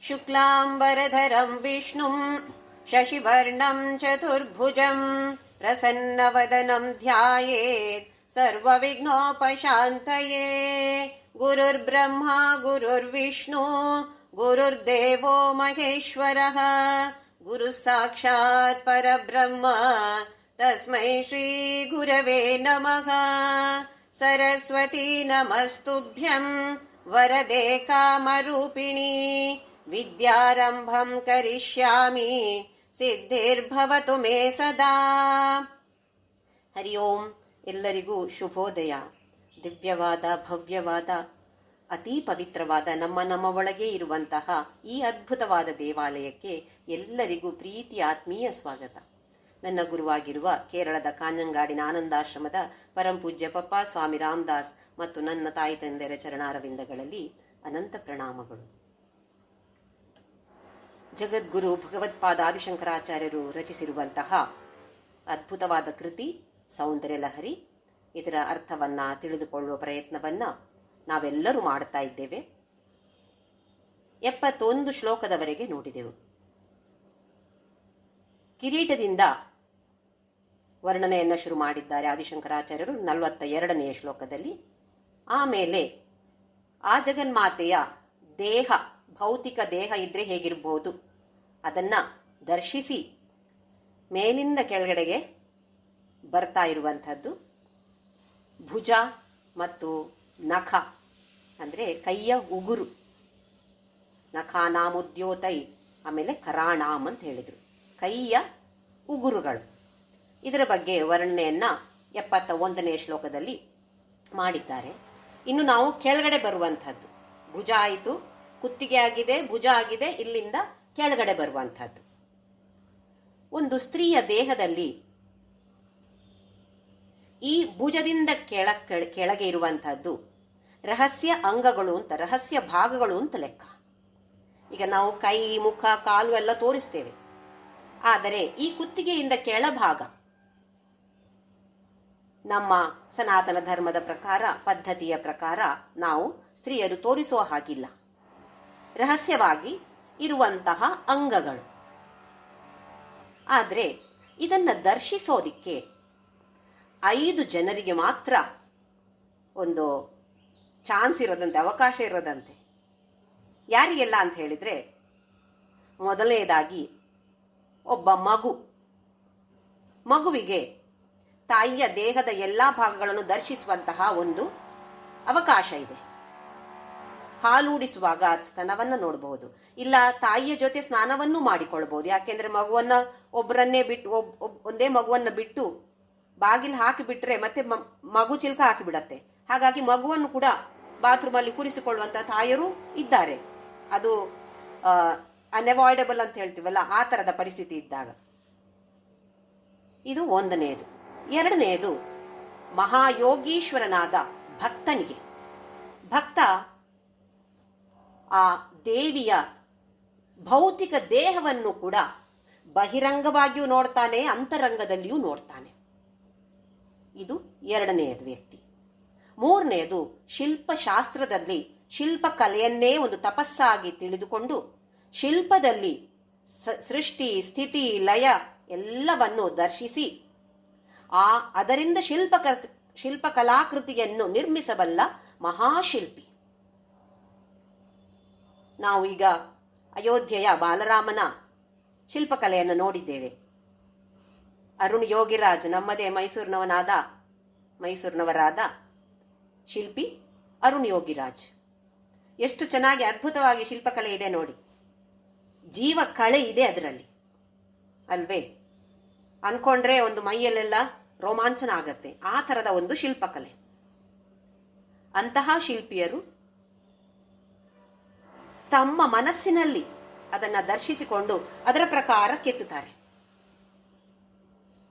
शुक्लाम्बरधरं विष्णुं शशिवर्णं चतुर्भुजं प्रसन्नवदनं ध्यायेत् सर्वविघ्नोपशान्तये। गुरुर्ब्रह्मा गुरुर्विष्णु गुरुर्देवो महेश्वरः गुरुः साक्षात् परब्रह्म तस्मै श्रीगुरवे नमः। सरस्वती नमस्तुभ्यं वरदे कामरूपिणी ವಿದ್ಯಾರಂಭಂ ಕರಿಷ್ಯಾಮಿ ಸಿದ್ಧಿರ್ಭವತು ಮೇ ಸದಾ. ಹರಿ ಓಂ. ಎಲ್ಲರಿಗೂ ಶುಭೋದಯ. ದಿವ್ಯವಾದ ಭವ್ಯವಾದ ಅತೀ ಪವಿತ್ರವಾದ ನಮ್ಮ ಒಳಗೆ ಇರುವಂತಹ ಈ ಅದ್ಭುತವಾದ ದೇವಾಲಯಕ್ಕೆ ಎಲ್ಲರಿಗೂ ಪ್ರೀತಿ ಆತ್ಮೀಯ ಸ್ವಾಗತ. ನನ್ನ ಗುರುವಾಗಿರುವ ಕೇರಳದ ಕಾಂಜಂಗಾಡಿನ ಆನಂದಾಶ್ರಮದ ಪರಂಪೂಜ್ಯ ಪಪ್ಪ ಸ್ವಾಮಿ ರಾಮದಾಸ್ ಮತ್ತು ನನ್ನ ತಾಯಿ ತಂದೆಯರ ಚರಣಾರವಿಂದಗಳಲ್ಲಿ ಅನಂತ ಪ್ರಣಾಮಗಳು. ಜಗದ್ಗುರು ಭಗವತ್ಪಾದ ಆದಿಶಂಕರಾಚಾರ್ಯರು ರಚಿಸಿರುವಂತಹ ಅದ್ಭುತವಾದ ಕೃತಿ ಸೌಂದರ್ಯ ಲಹರಿ. ಇದರ ಅರ್ಥವನ್ನ ತಿಳಿದುಕೊಳ್ಳುವ ಪ್ರಯತ್ನವನ್ನ ನಾವೆಲ್ಲರೂ ಮಾಡುತ್ತಾ ಇದ್ದೇವೆ. 71 ಶ್ಲೋಕದವರೆಗೆ ನೋಡಿದೆವು. ಕಿರೀಟದಿಂದ ವರ್ಣನೆಯನ್ನು ಶುರು ಮಾಡಿದ್ದಾರೆ ಆದಿಶಂಕರಾಚಾರ್ಯರು 42ನೇ ಶ್ಲೋಕದಲ್ಲಿ. ಆಮೇಲೆ ಆ ಜಗನ್ಮಾತೆಯ ದೇಹ, ಭೌತಿಕ ದೇಹ ಇದ್ರೆ ಹೇಗಿರಬಹುದು ಅದನ್ನ ದರ್ಶಿಸಿ ಮೇಲಿಂದ ಕೆಳಗಡೆಗೆ ಬರ್ತಾ ಇರುವಂಥದ್ದು. ಭುಜ ಮತ್ತು ನಖ ಅಂದರೆ ಕೈಯ ಉಗುರು, ನಖಾನಾಮುದ್ಯೋತೈ, ಆಮೇಲೆ ಕರಾಣಾಮ್ ಅಂತ ಹೇಳಿದರು, ಕೈಯ ಉಗುರುಗಳು. ಇದರ ಬಗ್ಗೆ ವರ್ಣನೆಯನ್ನ 71ನೇ ಶ್ಲೋಕದಲ್ಲಿ ಮಾಡಿದ್ದಾರೆ. ಇನ್ನು ನಾವು ಕೆಳಗಡೆ ಬರುವಂಥದ್ದು, ಭುಜ ಆಯಿತು, ಕುತ್ತಿಗೆ ಆಗಿದೆ, ಭುಜ ಆಗಿದೆ, ಇಲ್ಲಿಂದ ಕೆಳಗಡೆ ಬರುವಂಥದ್ದು. ಒಂದು ಸ್ತ್ರೀಯ ದೇಹದಲ್ಲಿ ಈ ಭುಜದಿಂದ ಕೆಳಗೆ ಇರುವಂಥದ್ದು ರಹಸ್ಯ ಅಂಗಗಳು ಅಂತ, ರಹಸ್ಯ ಭಾಗಗಳು ಅಂತ ಲೆಕ್ಕ. ಈಗ ನಾವು ಕೈ, ಮುಖ, ಕಾಲು ಎಲ್ಲ ತೋರಿಸ್ತೇವೆ. ಆದರೆ ಈ ಕುತ್ತಿಗೆಯಿಂದ ಕೆಳಭಾಗ ನಮ್ಮ ಸನಾತನ ಧರ್ಮದ ಪ್ರಕಾರ, ಪದ್ಧತಿಯ ಪ್ರಕಾರ ನಾವು ಸ್ತ್ರೀಯರು ತೋರಿಸುವ ಹಾಗಿಲ್ಲ. ರಹಸ್ಯವಾಗಿ ಇರುವಂತಹ ಅಂಗಗಳು. ಆದರೆ ಇದನ್ನು ದರ್ಶಿಸೋದಿಕ್ಕೆ 5 ಜನರಿಗೆ ಮಾತ್ರ ಒಂದು ಚಾನ್ಸ್ ಇರೋದಂತೆ, ಅವಕಾಶ ಇರೋದಂತೆ. ಯಾರಿಗೆಲ್ಲ ಅಂತ ಹೇಳಿದ್ರೆ, ಮೊದಲನೇದಾಗಿ ಒಬ್ಬ ಮಗುವಿಗೆ ತಾಯಿಯ ದೇಹದ ಎಲ್ಲ ಭಾಗಗಳನ್ನು ದರ್ಶಿಸುವಂತಹ ಒಂದು ಅವಕಾಶ ಇದೆ. ಹಾಲೂಡಿಸುವಾಗ ಸ್ತನವನ್ನ ನೋಡಬಹುದು, ಇಲ್ಲ ತಾಯಿಯ ಜೊತೆ ಸ್ನಾನವನ್ನು ಮಾಡಿಕೊಳ್ಬಹುದು. ಯಾಕೆಂದ್ರೆ ಮಗುವನ್ನ ಒಬ್ಬರನ್ನೇ ಬಿಟ್ಟು, ಒಂದೇ ಮಗುವನ್ನ ಬಿಟ್ಟು ಬಾಗಿಲು ಹಾಕಿಬಿಟ್ರೆ ಮತ್ತೆ ಮಗು ಚಿಲ್ಕ ಹಾಕಿಬಿಡತ್ತೆ. ಹಾಗಾಗಿ ಮಗುವನ್ನು ಕೂಡ ಬಾತ್ರೂಮ್ ಅಲ್ಲಿ ಕೂರಿಸಿಕೊಳ್ಳುವಂತಹ ತಾಯರು ಇದ್ದಾರೆ. ಅದು ಅನ್ಅವಾಯ್ಡಬಲ್ ಅಂತ ಹೇಳ್ತೀವಲ್ಲ, ಆ ತರದ ಪರಿಸ್ಥಿತಿ ಇದ್ದಾಗ. ಇದು ಒಂದನೆಯದು. ಎರಡನೆಯದು, ಮಹಾಯೋಗೀಶ್ವರನಾದ ಭಕ್ತನಿಗೆ, ಭಕ್ತ ಆ ದೇವಿಯ ಭೌತಿಕ ದೇಹವನ್ನು ಕೂಡ ಬಹಿರಂಗವಾಗಿಯೂ ನೋಡ್ತಾನೆ, ಅಂತರಂಗದಲ್ಲಿಯೂ ನೋಡ್ತಾನೆ. ಇದು ಎರಡನೆಯದು ವ್ಯಕ್ತಿ. ಮೂರನೆಯದು, ಶಿಲ್ಪಶಾಸ್ತ್ರದಲ್ಲಿ ಶಿಲ್ಪಕಲೆಯನ್ನೇ ಒಂದು ತಪಸ್ಸಾಗಿ ತಿಳಿದುಕೊಂಡು ಶಿಲ್ಪದಲ್ಲಿ ಸೃಷ್ಟಿ, ಸ್ಥಿತಿ, ಲಯ ಎಲ್ಲವನ್ನು ದರ್ಶಿಸಿ ಅದರಿಂದ ಶಿಲ್ಪಕಲಾಕೃತಿಯನ್ನು ನಿರ್ಮಿಸಬಲ್ಲ ಮಹಾಶಿಲ್ಪಿ. ನಾವು ಈಗ ಅಯೋಧ್ಯೆಯ ಬಾಲರಾಮನ ಶಿಲ್ಪಕಲೆಯನ್ನು ನೋಡಿದ್ದೇವೆ. ಅರುಣ್ ಯೋಗಿರಾಜ್, ನಮ್ಮದೇ ಮೈಸೂರಿನವರಾದ ಶಿಲ್ಪಿ ಅರುಣ್ ಯೋಗಿರಾಜ್. ಎಷ್ಟು ಚೆನ್ನಾಗಿ ಅದ್ಭುತವಾಗಿ ಶಿಲ್ಪಕಲೆ ಇದೆ ನೋಡಿ. ಜೀವ ಕಳೆ ಇದೆ ಅದರಲ್ಲಿ, ಅಲ್ವೇ? ಅನ್ಕೊಂಡ್ರೆ ಒಂದು ಮೈಯಲ್ಲೆಲ್ಲ ರೋಮಾಂಚನ ಆಗತ್ತೆ. ಆ ತರದ ಒಂದು ಶಿಲ್ಪಕಲೆ. ಅಂತಹ ಶಿಲ್ಪಿಯರು ತಮ್ಮ ಮನಸ್ಸಿನಲ್ಲಿ ಅದನ್ನು ದರ್ಶಿಸಿಕೊಂಡು ಅದರ ಪ್ರಕಾರ ಕೆತ್ತುತ್ತಾರೆ.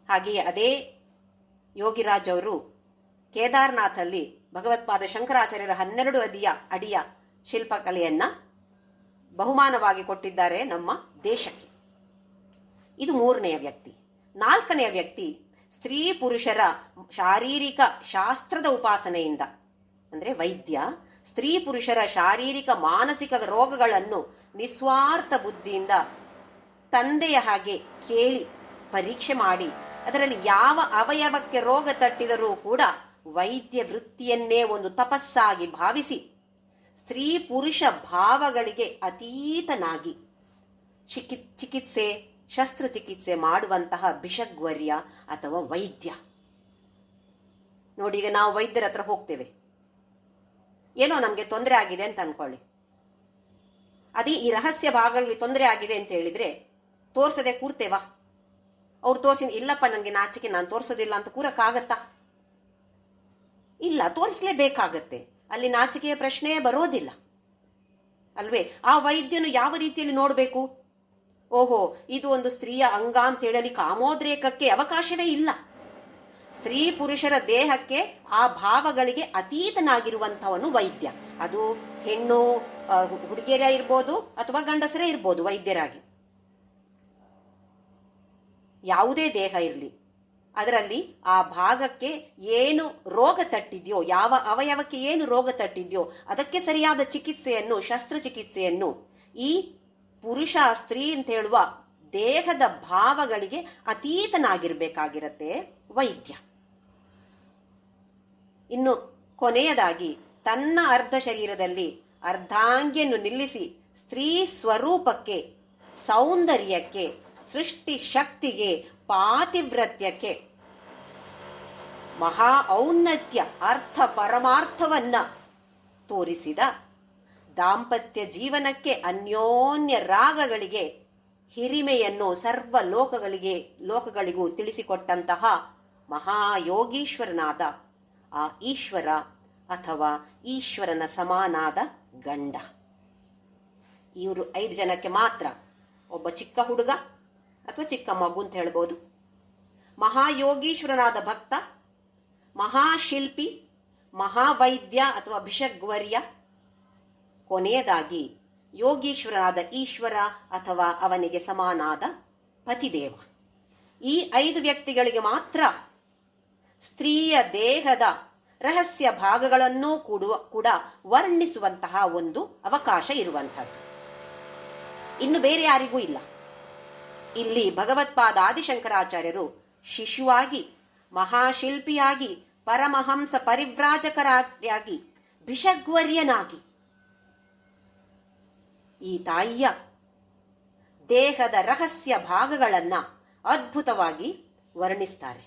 ಹಾಗೆಯೇ ಅದೇ ಯೋಗಿರಾಜ್ ಅವರು ಕೇದಾರ್ನಾಥಲ್ಲಿ ಭಗವತ್ಪಾದ ಶಂಕರಾಚಾರ್ಯರ 12 ಅಡಿಯ ಶಿಲ್ಪಕಲೆಯನ್ನ ಬಹುಮಾನವಾಗಿ ಕೊಟ್ಟಿದ್ದಾರೆ ನಮ್ಮ ದೇಶಕ್ಕೆ. ಇದು 3ನೆಯ ವ್ಯಕ್ತಿ. 4ನೆಯ ವ್ಯಕ್ತಿ ಸ್ತ್ರೀ ಪುರುಷರ ಶಾರೀರಿಕ ಶಾಸ್ತ್ರದ ಉಪಾಸನೆಯಿಂದ, ಅಂದರೆ ವೈದ್ಯ ಸ್ತ್ರೀ ಪುರುಷರ ಶಾರೀರಿಕ ಮಾನಸಿಕ ರೋಗಗಳನ್ನು ನಿಸ್ವಾರ್ಥ ಬುದ್ಧಿಯಿಂದ ತಂದೆಯ ಹಾಗೆ ಕೇಳಿ ಪರೀಕ್ಷೆ ಮಾಡಿ ಅದರಲ್ಲಿ ಯಾವ ಅವಯವಕ್ಕೆ ರೋಗ ತಟ್ಟಿದರೂ ಕೂಡ ವೈದ್ಯ ವೃತ್ತಿಯನ್ನೇ ಒಂದು ತಪಸ್ಸಾಗಿ ಭಾವಿಸಿ ಸ್ತ್ರೀ ಪುರುಷ ಭಾವಗಳಿಗೆ ಅತೀತನಾಗಿ ಚಿಕಿತ್ಸೆ ಶಸ್ತ್ರಚಿಕಿತ್ಸೆ ಮಾಡುವಂತಹ ಭಿಷಗ್ವರ್ಯ ಅಥವಾ ವೈದ್ಯ. ನೋಡಿ, ಈಗ ನಾವು ವೈದ್ಯರ ಹತ್ರ ಹೋಗ್ತೇವೆ, ಏನೋ ನಮಗೆ ತೊಂದರೆ ಆಗಿದೆ ಅಂತ ಅನ್ಕೊಳ್ಳಿ. ಅದೇ ಈ ರಹಸ್ಯ ಭಾಗಗಳಲ್ಲಿ ತೊಂದರೆ ಆಗಿದೆ ಅಂತ ಹೇಳಿದ್ರೆ ತೋರ್ಸದೆ ಕೂರ್ತೇವಾ? ಅವ್ರು ತೋರಿಸಿ, ಇಲ್ಲಪ್ಪ ನನಗೆ ನಾಚಿಕೆ, ನಾನು ತೋರಿಸೋದಿಲ್ಲ ಅಂತ ಕೂರಕ್ಕಾಗತ್ತಾ? ಇಲ್ಲ, ತೋರಿಸಲೇಬೇಕಾಗತ್ತೆ. ಅಲ್ಲಿ ನಾಚಿಕೆಯ ಪ್ರಶ್ನೆಯೇ ಬರೋದಿಲ್ಲ ಅಲ್ವೇ? ಆ ವೈದ್ಯನು ಯಾವ ರೀತಿಯಲ್ಲಿ ನೋಡಬೇಕು? ಓಹೋ, ಇದು ಒಂದು ಸ್ತ್ರೀಯ ಅಂಗ ಅಂತ ಹೇಳಲಿ ಕಾಮೋದ್ರೇಕಕ್ಕೆ ಅವಕಾಶವೇ ಇಲ್ಲ. ಸ್ತ್ರೀ ಪುರುಷರ ದೇಹಕ್ಕೆ ಆ ಭಾವಗಳಿಗೆ ಅತೀತನಾಗಿರುವಂಥವನು ವೈದ್ಯ. ಅದು ಹೆಣ್ಣು ಹುಡುಗಿಯರೇ ಇರ್ಬೋದು ಅಥವಾ ಗಂಡಸರೇ ಇರ್ಬೋದು. ವೈದ್ಯರಾಗಿ ಯಾವುದೇ ದೇಹ ಇರಲಿ, ಅದರಲ್ಲಿ ಆ ಭಾಗಕ್ಕೆ ಏನು ರೋಗ ತಟ್ಟಿದ್ಯೋ, ಯಾವ ಅವಯವಕ್ಕೆ ಏನು ರೋಗ ತಟ್ಟಿದ್ಯೋ ಅದಕ್ಕೆ ಸರಿಯಾದ ಚಿಕಿತ್ಸೆಯನ್ನು, ಶಸ್ತ್ರಚಿಕಿತ್ಸೆಯನ್ನು ಈ ಪುರುಷ ಸ್ತ್ರೀ ಅಂತ ಹೇಳುವ ದೇಹದ ಭಾವಗಳಿಗೆ ಅತೀತನಾಗಿರ್ಬೇಕಾಗಿರತ್ತೆ ವೈದ್ಯ. ಇನ್ನು ಕೊನೆಯದಾಗಿ ತನ್ನ ಅರ್ಧ ಶರೀರದಲ್ಲಿ ಅರ್ಧಾಂಗಿಯನ್ನು ನಿಲ್ಲಿಸಿ ಸ್ತ್ರೀ ಸ್ವರೂಪಕ್ಕೆ, ಸೌಂದರ್ಯಕ್ಕೆ, ಸೃಷ್ಟಿ ಶಕ್ತಿಗೆ, ಪಾತಿವ್ರತ್ಯಕ್ಕೆ, ಮಹಾ ಔನ್ನತ್ಯ ಅರ್ಥ ಪರಮಾರ್ಥವನ್ನ ತೋರಿಸಿದ, ದಾಂಪತ್ಯ ಜೀವನಕ್ಕೆ ಅನ್ಯೋನ್ಯ ರಾಗಗಳಿಗೆ ಹಿರಿಮೆಯನ್ನು ಸರ್ವ ಲೋಕಗಳಿಗೂ ತಿಳಿಸಿಕೊಟ್ಟಂತಹ ಮಹಾಯೋಗೀಶ್ವರನಾದ ಆ ಈಶ್ವರ ಅಥವಾ ಈಶ್ವರನ ಸಮಾನಾದ ಗಂಡ. ಇವರು 5 ಜನಕ್ಕೆ ಮಾತ್ರ, ಒಬ್ಬ ಚಿಕ್ಕ ಹುಡುಗ ಅಥವಾ ಚಿಕ್ಕ ಮಗು ಅಂತ ಹೇಳ್ಬೋದು, ಮಹಾಯೋಗೀಶ್ವರನಾದ ಭಕ್ತ, ಮಹಾಶಿಲ್ಪಿ, ಮಹಾವೈದ್ಯ ಅಥವಾ ಭಿಷಗ್ವರ್ಯ, ಕೊನೆಯದಾಗಿ ಯೋಗೀಶ್ವರನಾದ ಈಶ್ವರ ಅಥವಾ ಅವನಿಗೆ ಸಮಾನಾದ ಪತಿದೇವ. ಈ 5 ವ್ಯಕ್ತಿಗಳಿಗೆ ಮಾತ್ರ ಸ್ತ್ರೀಯ ದೇಹದ ರಹಸ್ಯ ಭಾಗಗಳನ್ನೂ ಕೂಡ ವರ್ಣಿಸುವಂತಹ ಒಂದು ಅವಕಾಶ ಇರುವಂಥದ್ದು. ಇನ್ನು ಬೇರೆ ಯಾರಿಗೂ ಇಲ್ಲ. ಇಲ್ಲಿ ಭಗವತ್ಪಾದ ಆದಿಶಂಕರಾಚಾರ್ಯರು ಶಿಶುವಾಗಿ, ಮಹಾಶಿಲ್ಪಿಯಾಗಿ, ಪರಮಹಂಸ ಪರಿವ್ರಾಜಕರಾಗಿ, ಭಿಷಗ್ವರ್ಯನಾಗಿ ಈ ತಾಯಿಯ ದೇಹದ ರಹಸ್ಯ ಭಾಗಗಳನ್ನ ಅದ್ಭುತವಾಗಿ ವರ್ಣಿಸ್ತಾರೆ.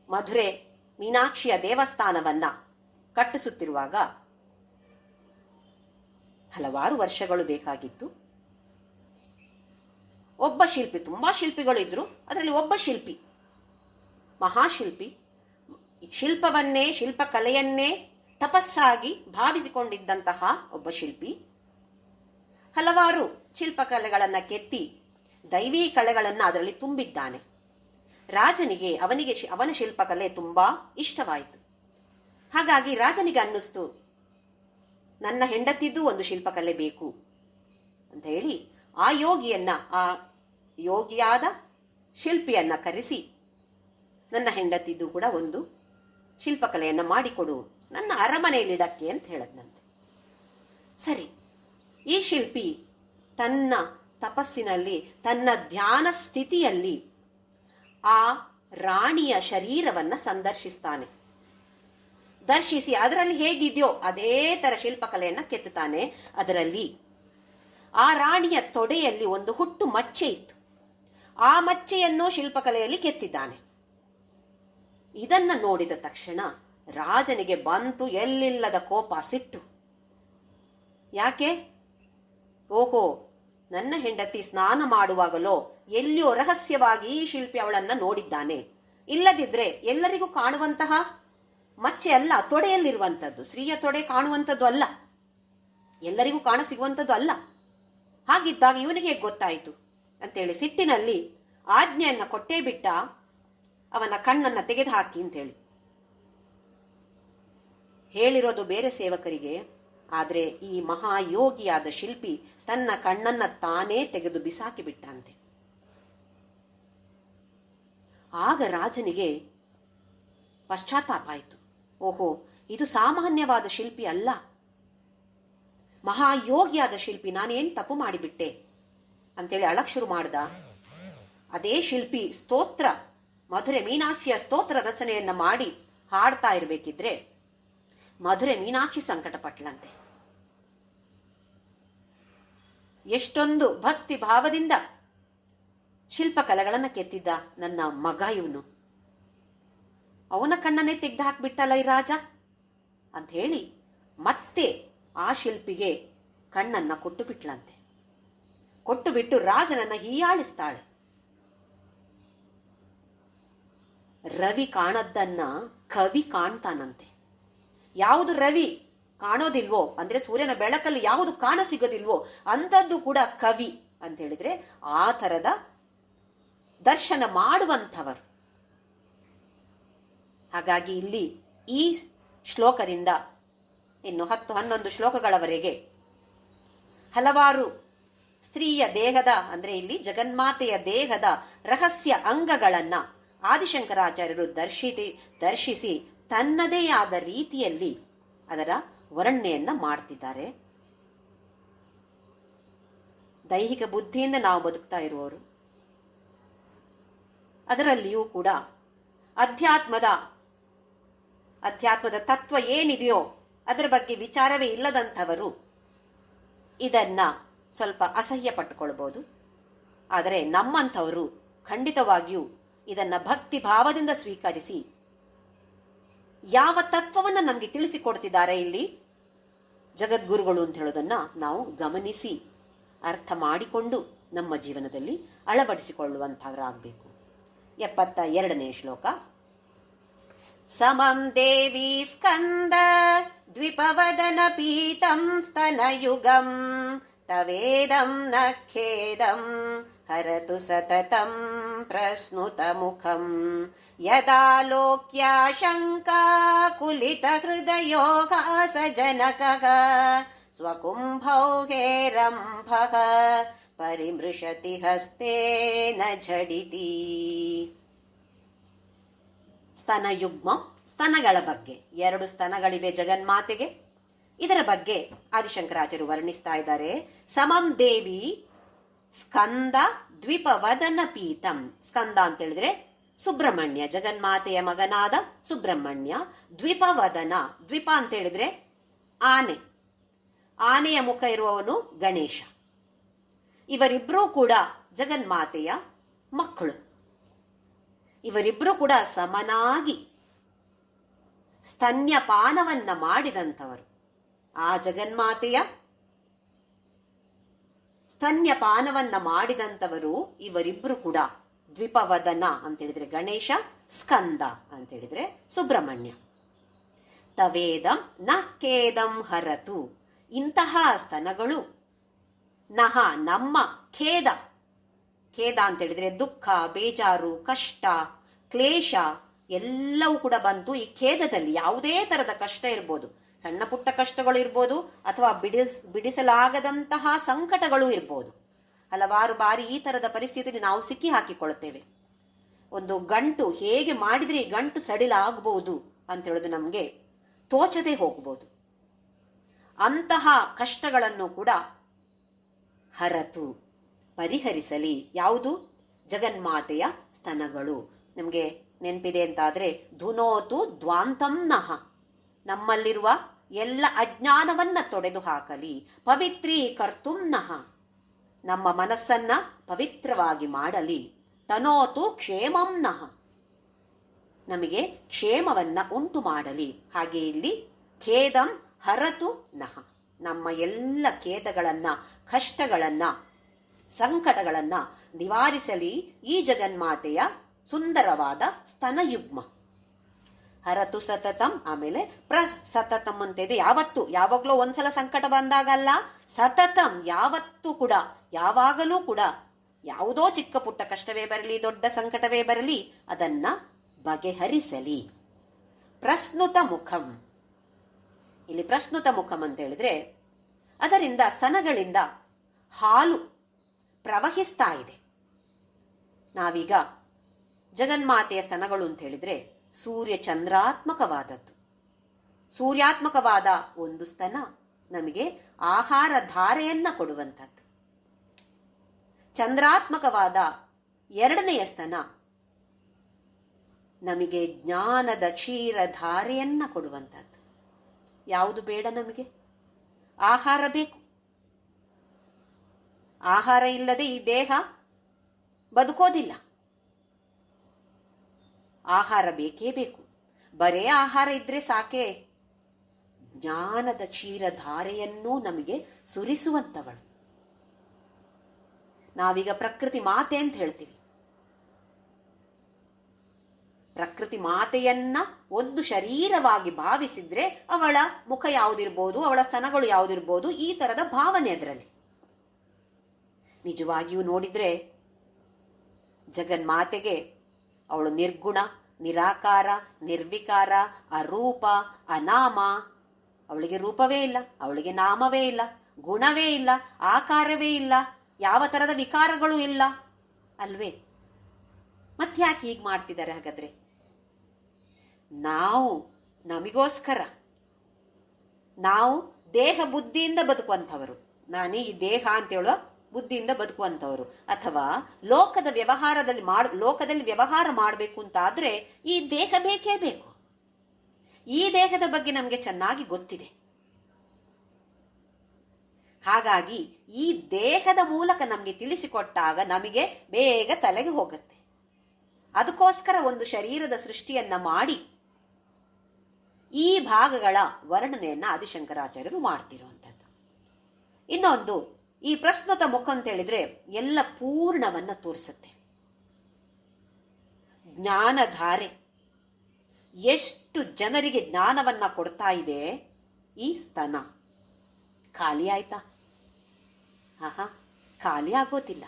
ಮಧುರೆ ಮೀನಾಕ್ಷಿಯ ದೇವಸ್ಥಾನವನ್ನ ಕಟ್ಟಿಸುತ್ತಿರುವಾಗ ಹಲವಾರು ವರ್ಷಗಳು ಬೇಕಾಗಿತ್ತು. ಒಬ್ಬ ಶಿಲ್ಪಿ, ತುಂಬಾ ಶಿಲ್ಪಿಗಳು ಇದ್ರು, ಅದರಲ್ಲಿ ಒಬ್ಬ ಶಿಲ್ಪಿ, ಮಹಾಶಿಲ್ಪಿ, ಶಿಲ್ಪಕಲೆಯನ್ನೇ ತಪಸ್ಸಾಗಿ ಭಾವಿಸಿಕೊಂಡಿದ್ದಂತಹ ಒಬ್ಬ ಶಿಲ್ಪಿ ಹಲವಾರು ಶಿಲ್ಪಕಲೆಗಳನ್ನ ಕೆತ್ತಿ ದೈವೀ ಕಲೆಗಳನ್ನ ಅದರಲ್ಲಿ ತುಂಬಿದ್ದಾನೆ. ರಾಜನಿಗೆ ಅವನ ಶಿಲ್ಪಕಲೆ ತುಂಬಾ ಇಷ್ಟವಾಯಿತು. ಹಾಗಾಗಿ ರಾಜನಿಗೆ ಅನ್ನಿಸ್ತು, ನನ್ನ ಹೆಂಡತಿದ್ದು ಒಂದು ಶಿಲ್ಪಕಲೆ ಬೇಕು ಅಂತ ಹೇಳಿ ಆ ಯೋಗಿಯಾದ ಶಿಲ್ಪಿಯನ್ನ ಕರೆಸಿ, ನನ್ನ ಹೆಂಡತಿದ್ದು ಕೂಡ ಒಂದು ಶಿಲ್ಪಕಲೆಯನ್ನ ಮಾಡಿಕೊಡು, ನನ್ನ ಅರಮನೆಯಲ್ಲಿಡಕ್ಕೆ ಅಂತ ಹೇಳದ್ನಂತೆ. ಸರಿ, ಈ ಶಿಲ್ಪಿ ತನ್ನ ತಪಸ್ಸಿನಲ್ಲಿ, ತನ್ನ ಧ್ಯಾನ ಸ್ಥಿತಿಯಲ್ಲಿ ಆ ರಾಣಿಯ ಶರೀರವನ್ನ ಸಂದರ್ಶಿಸ್ತಾನೆ. ದರ್ಶಿಸಿ ಅದರಲ್ಲಿ ಹೇಗಿದೆಯೋ ಅದೇ ತರ ಶಿಲ್ಪಕಲೆಯನ್ನ ಕೆತ್ತುತ್ತಾನೆ. ಅದರಲ್ಲಿ ಆ ರಾಣಿಯ ತೊಡೆಯಲ್ಲಿ ಒಂದು ಹುಟ್ಟು ಮಚ್ಚೆ ಇತ್ತು. ಆ ಮಚ್ಚೆಯನ್ನು ಶಿಲ್ಪಕಲೆಯಲ್ಲಿ ಕೆತ್ತಿದ್ದಾನೆ. ಇದನ್ನ ನೋಡಿದ ತಕ್ಷಣ ರಾಜನಿಗೆ ಬಂತು ಎಲ್ಲಿಲ್ಲದ ಕೋಪ, ಸಿಟ್ಟು. ಯಾಕೆ? ಓಹೋ, ನನ್ನ ಹೆಂಡತಿ ಸ್ನಾನ ಮಾಡುವಾಗಲೋ ಎಲ್ಲಿಯೋ ರಹಸ್ಯವಾಗಿ ಈ ಶಿಲ್ಪಿ ಅವಳನ್ನ ನೋಡಿದ್ದಾನೆ. ಇಲ್ಲದಿದ್ರೆ ಎಲ್ಲರಿಗೂ ಕಾಣುವಂತಹ ಮಚ್ಚೆ ಅಲ್ಲ, ತೊಡೆಯಲ್ಲಿರುವಂಥದ್ದು. ಸ್ತ್ರೀಯ ತೊಡೆ ಕಾಣುವಂಥದ್ದು ಅಲ್ಲ, ಎಲ್ಲರಿಗೂ ಕಾಣ ಸಿಗುವಂಥದ್ದು ಅಲ್ಲ. ಹಾಗಿದ್ದಾಗ ಇವನಿಗೆ ಗೊತ್ತಾಯಿತು ಅಂತೇಳಿ ಸಿಟ್ಟಿನಲ್ಲಿ ಆಜ್ಞೆಯನ್ನ ಕೊಟ್ಟೇ ಬಿಟ್ಟ, ಅವನ ಕಣ್ಣನ್ನ ತೆಗೆದುಹಾಕಿ ಅಂತೇಳಿ. ಹೇಳಿರೋದು ಬೇರೆ ಸೇವಕರಿಗೆ, ಆದರೆ ಈ ಮಹಾಯೋಗಿಯಾದ ಶಿಲ್ಪಿ ತನ್ನ ಕಣ್ಣನ್ನ ತಾನೇ ತೆಗೆದು ಬಿಸಾಕಿ ಬಿಟ್ಟಂತೆ. ಆಗ ರಾಜನಿಗೆ ಪಶ್ಚಾತ್ತಾಪ ಆಯಿತು. ಓಹೋ, ಇದು ಸಾಮಾನ್ಯವಾದ ಶಿಲ್ಪಿ ಅಲ್ಲ, ಮಹಾಯೋಗಿಯಾದ ಶಿಲ್ಪಿ, ನಾನೇನು ತಪ್ಪು ಮಾಡಿಬಿಟ್ಟೆ ಅಂತೇಳಿ ಅಳಕ್ ಶುರು ಮಾಡ್ದ. ಅದೇ ಶಿಲ್ಪಿ ಸ್ತೋತ್ರ, ಮಧುರೆ ಮೀನಾಕ್ಷಿಯ ಸ್ತೋತ್ರ ರಚನೆಯನ್ನ ಮಾಡಿ ಹಾಡ್ತಾ ಇರಬೇಕಿದ್ರೆ ಮಧುರೆ ಮೀನಾಕ್ಷಿ ಸಂಕಟ ಪಟ್ಲಂತೆ. ಎಷ್ಟೊಂದು ಭಕ್ತಿ ಭಾವದಿಂದ ಶಿಲ್ಪಕಲೆಗಳನ್ನ ಕೆತ್ತಿದ್ದ ನನ್ನ ಮಗ ಇವನು, ಅವನ ಕಣ್ಣನ್ನೇ ತೆಗೆದು ಹಾಕ್ಬಿಟ್ಟಲ್ಲ ಈ ರಾಜ ಅಂತ ಹೇಳಿ ಮತ್ತೆ ಆ ಶಿಲ್ಪಿಗೆ ಕಣ್ಣನ್ನ ಕೊಟ್ಟು ಬಿಟ್ಲಂತೆ. ಕೊಟ್ಟು ಬಿಟ್ಟು ರಾಜನನ್ನ ಹೀಯಾಳಿಸ್ತಾಳೆ. ರವಿ ಕಾಣದ್ದನ್ನ ಕವಿ ಕಾಣ್ತಾನಂತೆ. ಯಾವುದು ರವಿ ಕಾಣೋದಿಲ್ವೋ, ಅಂದ್ರೆ ಸೂರ್ಯನ ಬೆಳಕಲ್ಲಿ ಯಾವುದು ಕಾಣ ಸಿಗೋದಿಲ್ವೋ ಅಂಥದ್ದು ಕೂಡ ಕವಿ ಅಂತ ಹೇಳಿದ್ರೆ ಆ ಥರದ ದರ್ಶನ ಮಾಡುವಂಥವರು. ಹಾಗಾಗಿ ಇಲ್ಲಿ ಈ ಶ್ಲೋಕದಿಂದ ಇನ್ನು 10-11 ಶ್ಲೋಕಗಳವರೆಗೆ ಹಲವಾರು ಸ್ತ್ರೀಯ ದೇಹದ, ಅಂದ್ರೆ ಇಲ್ಲಿ ಜಗನ್ಮಾತೆಯ ದೇಹದ ರಹಸ್ಯ ಅಂಗಗಳನ್ನ ಆದಿಶಂಕರಾಚಾರ್ಯರು ದರ್ಶಿಸಿ ತನ್ನದೇ ಆದ ರೀತಿಯಲ್ಲಿ ಅದರ ವರ್ಣನೆಯನ್ನ ಮಾಡ್ತಿದ್ದಾರೆ. ದೈಹಿಕ ಬುದ್ಧಿಯಿಂದ ನಾವು ಬದುಕ್ತಾ ಇರುವವರು, ಅದರಲ್ಲಿಯೂ ಕೂಡ ಅಧ್ಯಾತ್ಮದ ತತ್ವ ಏನಿದೆಯೋ ಅದರ ಬಗ್ಗೆ ವಿಚಾರವೇ ಇಲ್ಲದಂಥವರು ಇದನ್ನ ಸ್ವಲ್ಪ ಅಸಹ್ಯ ಪಟ್ಟುಕೊಳ್ಬಹುದು. ಆದರೆ ನಮ್ಮಂಥವರು ಖಂಡಿತವಾಗಿಯೂ ಇದನ್ನ ಭಕ್ತಿ ಭಾವದಿಂದ ಸ್ವೀಕರಿಸಿ ಯಾವ ತತ್ವವನ್ನು ನಮಗೆ ತಿಳಿಸಿಕೊಡ್ತಿದ್ದಾರೆ ಇಲ್ಲಿ ಜಗದ್ಗುರುಗಳು ಅಂತ ಹೇಳೋದನ್ನ ನಾವು ಗಮನಿಸಿ ಅರ್ಥ ಮಾಡಿಕೊಂಡು ನಮ್ಮ ಜೀವನದಲ್ಲಿ ಅಳವಡಿಸಿಕೊಳ್ಳುವಂಥವರಾಗಬೇಕು. 72ನೇ ಶ್ಲೋಕ. ಸಮಂ ದೇವಿ ಸ್ಕಂದ ದ್ವಿಪವದನ ಪೀತಂ ಸ್ತನಯುಗಂ ತವೇದಂ ನ ಖೇದಂ ಹರತು ಸತತಂ ಪ್ರಸ್ನುತ ಮುಖಂ ಯದಾಲೋಕ್ಯಾಶಂಕಾ ಕುಲಿತ ಹೃದಯೋಗಾಸ ಜನಕಃ ಸ್ವಕುಂಭೌ ಹೇರಂಭಃ ಪರಿಮೃಶತಿ ಹಸ್ತೇನ ಝಡಿತಿ. ಸ್ತನಯುಗ್ಮ, ಸ್ತನಗಳ ಬಗ್ಗೆ, 2 ಸ್ತನಗಳಿವೆ ಜಗನ್ಮಾತೆಗೆ. ಇದರ ಬಗ್ಗೆ ಆದಿಶಂಕರಾಚಾರ್ಯರು ವರ್ಣಿಸ್ತಾ ಇದ್ದಾರೆ. ಸಮಂ ದೇವಿ ಸ್ಕಂದ ದ್ವಿಪವದನ ಪೀತಂ. ಸ್ಕಂದ ಅಂತ ಹೇಳಿದ್ರೆ ಸುಬ್ರಹ್ಮಣ್ಯ, ಜಗನ್ಮಾತೆಯ ಮಗನಾದ ಸುಬ್ರಹ್ಮಣ್ಯ. ದ್ವಿಪವದನ, ದ್ವಿಪ ಅಂತ ಹೇಳಿದ್ರೆ ಆನೆ, ಆನೆಯ ಮುಖ ಇರುವವನು ಗಣೇಶ. ಇವರಿಬ್ಬರೂ ಕೂಡ ಜಗನ್ಮಾತೆಯ ಮಕ್ಕಳು. ಇವರಿಬ್ಬರೂ ಕೂಡ ಸಮನಾಗಿ ಸ್ತನ್ಯಪಾನವನ್ನ ಮಾಡಿದಂಥವರು. ಆ ಜಗನ್ಮಾತೆಯ ಸ್ತನ್ಯಪಾನವನ್ನ ಮಾಡಿದಂಥವರು ಇವರಿಬ್ಬರು ಕೂಡ. ದ್ವಿಪವದನ ಅಂತ ಹೇಳಿದ್ರೆ ಗಣೇಶ, ಸ್ಕಂದ ಅಂತ ಹೇಳಿದ್ರೆ ಸುಬ್ರಹ್ಮಣ್ಯ. ತವೇದಂ ನ ಖೇದಂ ಹರತು. ಇಂತಹ ಸ್ತನಗಳು ನಹ ನಮ್ಮ ಖೇದ, ಖೇದ ಅಂತ ಹೇಳಿದ್ರೆ ದುಃಖ, ಬೇಜಾರು, ಕಷ್ಟ, ಕ್ಲೇಶ ಎಲ್ಲವೂ ಕೂಡ ಬಂತು ಈ ಖೇದದಲ್ಲಿ. ಯಾವುದೇ ತರದ ಕಷ್ಟ ಇರ್ಬೋದು, ಸಣ್ಣ ಪುಟ್ಟ ಕಷ್ಟಗಳು ಇರ್ಬೋದು, ಅಥವಾ ಬಿಡಿಸಲಾಗದಂತಹ ಸಂಕಟಗಳು ಇರ್ಬೋದು. ಹಲವಾರು ಬಾರಿ ಈ ತರದ ಪರಿಸ್ಥಿತಿಯಲ್ಲಿ ನಾವು ಸಿಕ್ಕಿ ಹಾಕಿಕೊಳ್ಳುತ್ತೇವೆ. ಒಂದು ಗಂಟು ಹೇಗೆ ಮಾಡಿದ್ರೆ ಈ ಗಂಟು ಸಡಿಲಾಗಬಹುದು ಅಂತ ಹೇಳೋದು ನಮಗೆ ತೋಚದೆ ಹೋಗಬಹುದು. ಅಂತಹ ಕಷ್ಟಗಳನ್ನು ಕೂಡ ಹರತು, ಪರಿಹರಿಸಲಿ. ಯಾವುದು? ಜಗನ್ಮಾತೆಯ ಸ್ತನಗಳು. ನಮಗೆ ನೆನಪಿದೆ ಅಂತಾದ್ರೆ ಧುನೋತು ದ್ವಾಂತಂ ನಹ, ನಮ್ಮಲ್ಲಿರುವ ಎಲ್ಲ ಅಜ್ಞಾನವನ್ನ ತೊಡೆದು ಹಾಕಲಿ. ಪವಿತ್ರೀಕರ್ತುಂ ನಹ, ನಮ್ಮ ಮನಸ್ಸನ್ನ ಪವಿತ್ರವಾಗಿ ಮಾಡಲಿ. ತನೋತು ಕ್ಷೇಮಂ ನಹ, ನಮಗೆ ಕ್ಷೇಮವನ್ನ ಉಂಟು ಮಾಡಲಿ. ಹಾಗೆ ಇಲ್ಲಿ ಖೇದಂ ಹರತು ನಹ, ನಮ್ಮ ಎಲ್ಲ ಖೇದಗಳನ್ನ, ಕಷ್ಟಗಳನ್ನ, ಸಂಕಟಗಳನ್ನ ನಿವಾರಿಸಲಿ ಈ ಜಗನ್ಮಾತೆಯ ಸುಂದರವಾದ ಸ್ತನಯುಗ್ಮ. ಹರತು ಸತತಂ, ಆಮೇಲೆ ಸತತಂ ಅಂತ ಇದೆ. ಯಾವತ್ತು, ಯಾವಾಗಲೂ ಒಂದ್ಸಲ ಸಂಕಟ ಬಂದಾಗಲ್ಲ, ಸತತಂ ಯಾವತ್ತೂ ಕೂಡ, ಯಾವಾಗಲೂ ಕೂಡ ಯಾವುದೋ ಚಿಕ್ಕ ಪುಟ್ಟ ಕಷ್ಟವೇ ಬರಲಿ, ದೊಡ್ಡ ಸಂಕಟವೇ ಬರಲಿ, ಅದನ್ನ ಬಗೆಹರಿಸಲಿ. ಪ್ರಸ್ನುತ ಮುಖಂ. ಇಲ್ಲಿ ಪ್ರಸ್ನುತ ಮುಖಂ ಅಂತ ಹೇಳಿದ್ರೆ ಅದರಿಂದ ಸ್ತನಗಳಿಂದ ಹಾಲು ಪ್ರವಹಿಸ್ತಾ ಇದೆ. ನಾವೀಗ ಜಗನ್ಮಾತೆಯ ಸ್ತನಗಳು ಅಂತ ಹೇಳಿದ್ರೆ ಸೂರ್ಯ ಚಂದ್ರಾತ್ಮಕವಾದದ್ದು. ಸೂರ್ಯಾತ್ಮಕವಾದ ಒಂದು ಸ್ತನ ನಮಗೆ ಆಹಾರ ಧಾರೆಯನ್ನ ಕೊಡುವಂಥದ್ದು. ಚಂದ್ರಾತ್ಮಕವಾದ ಎರಡನೆಯ ಸ್ತನ ನಮಗೆ ಜ್ಞಾನದ ಕ್ಷೀರ ಧಾರೆಯನ್ನ ಕೊಡುವಂಥದ್ದು. ಯಾವುದು ಬೇಡ ನಮಗೆ? ಆಹಾರ ಬೇಕು. ಆಹಾರ ಇಲ್ಲದೆ ಈ ದೇಹ ಬದುಕೋದಿಲ್ಲ. ಆಹಾರ ಬೇಕೇ ಬೇಕು. ಬರೇ ಆಹಾರ ಇದ್ರೆ ಸಾಕೆ? ಜ್ಞಾನದ ಕ್ಷೀರ ಧಾರೆಯನ್ನೂ ನಮಗೆ ಸುರಿಸುವಂತವಳು. ನಾವೀಗ ಪ್ರಕೃತಿ ಮಾತೆ ಅಂತ ಹೇಳ್ತೀವಿ. ಪ್ರಕೃತಿ ಮಾತೆಯನ್ನ ಒಂದು ಶರೀರವಾಗಿ ಭಾವಿಸಿದ್ರೆ ಅವಳ ಮುಖ ಯಾವುದಿರ್ಬೋದು, ಅವಳ ಸ್ತನಗಳು ಯಾವುದಿರ್ಬೋದು, ಈ ತರದ ಭಾವನೆ ಅದರಲ್ಲಿ. ನಿಜವಾಗಿಯೂ ನೋಡಿದ್ರೆ ಜಗನ್ಮಾತೆಗೆ ಅವಳು ನಿರ್ಗುಣ, ನಿರಾಕಾರ, ನಿರ್ವಿಕಾರ, ಅರೂಪ, ಅನಾಮ. ಅವಳಿಗೆ ರೂಪವೇ ಇಲ್ಲ, ಅವಳಿಗೆ ನಾಮವೇ ಇಲ್ಲ, ಗುಣವೇ ಇಲ್ಲ, ಆಕಾರವೇ ಇಲ್ಲ, ಯಾವ ತರದ ವಿಕಾರಗಳು ಇಲ್ಲ ಅಲ್ವೇ? ಮತ್ತ್ಯಾಕೆ ಹೀಗೆ ಮಾಡ್ತಿದ್ದಾರೆ ಹಾಗಾದ್ರೆ? ನಾವು ನಮಗೋಸ್ಕರ, ನಾವು ದೇಹ ಬುದ್ಧಿಯಿಂದ ಬದುಕುವಂಥವರು. ನಾನೇ ಈ ದೇಹ ಅಂತ ಹೇಳೋ ಬುದ್ಧಿಯಿಂದ ಬದುಕುವಂಥವರು. ಅಥವಾ ಲೋಕದಲ್ಲಿ ವ್ಯವಹಾರ ಮಾಡಬೇಕು ಅಂತ ಆದ್ರೆ ಈ ದೇಹ ಬೇಕೇ ಬೇಕು. ಈ ದೇಹದ ಬಗ್ಗೆ ನಮಗೆ ಚೆನ್ನಾಗಿ ಗೊತ್ತಿದೆ. ಹಾಗಾಗಿ ಈ ದೇಹದ ಮೂಲಕ ನಮಗೆ ತಿಳಿಸಿಕೊಟ್ಟಾಗ ನಮಗೆ ಬೇಗ ತಲೆಗೆ ಹೋಗುತ್ತೆ. ಅದಕ್ಕೋಸ್ಕರ ಒಂದು ಶರೀರದ ಸೃಷ್ಟಿಯನ್ನ ಮಾಡಿ ಈ ಭಾಗಗಳ ವರ್ಣನೆಯನ್ನ ಆದಿಶಂಕರಾಚಾರ್ಯರು ಮಾಡ್ತಿರುವಂಥದ್ದು. ಇನ್ನೊಂದು, ಈ ಪ್ರಸ್ನುತ ಮುಖ ಅಂತ ಹೇಳಿದ್ರೆ ಎಲ್ಲ ಪೂರ್ಣವನ್ನ ತೋರಿಸುತ್ತೆ. ಜ್ಞಾನಧಾರೆ ಎಷ್ಟು ಜನರಿಗೆ ಜ್ಞಾನವನ್ನ ಕೊಡ್ತಾ ಇದೆ ಈ ಸ್ತನ. ಖಾಲಿ ಆಯ್ತಾ? ಖಾಲಿ ಆಗೋದಿಲ್ಲ,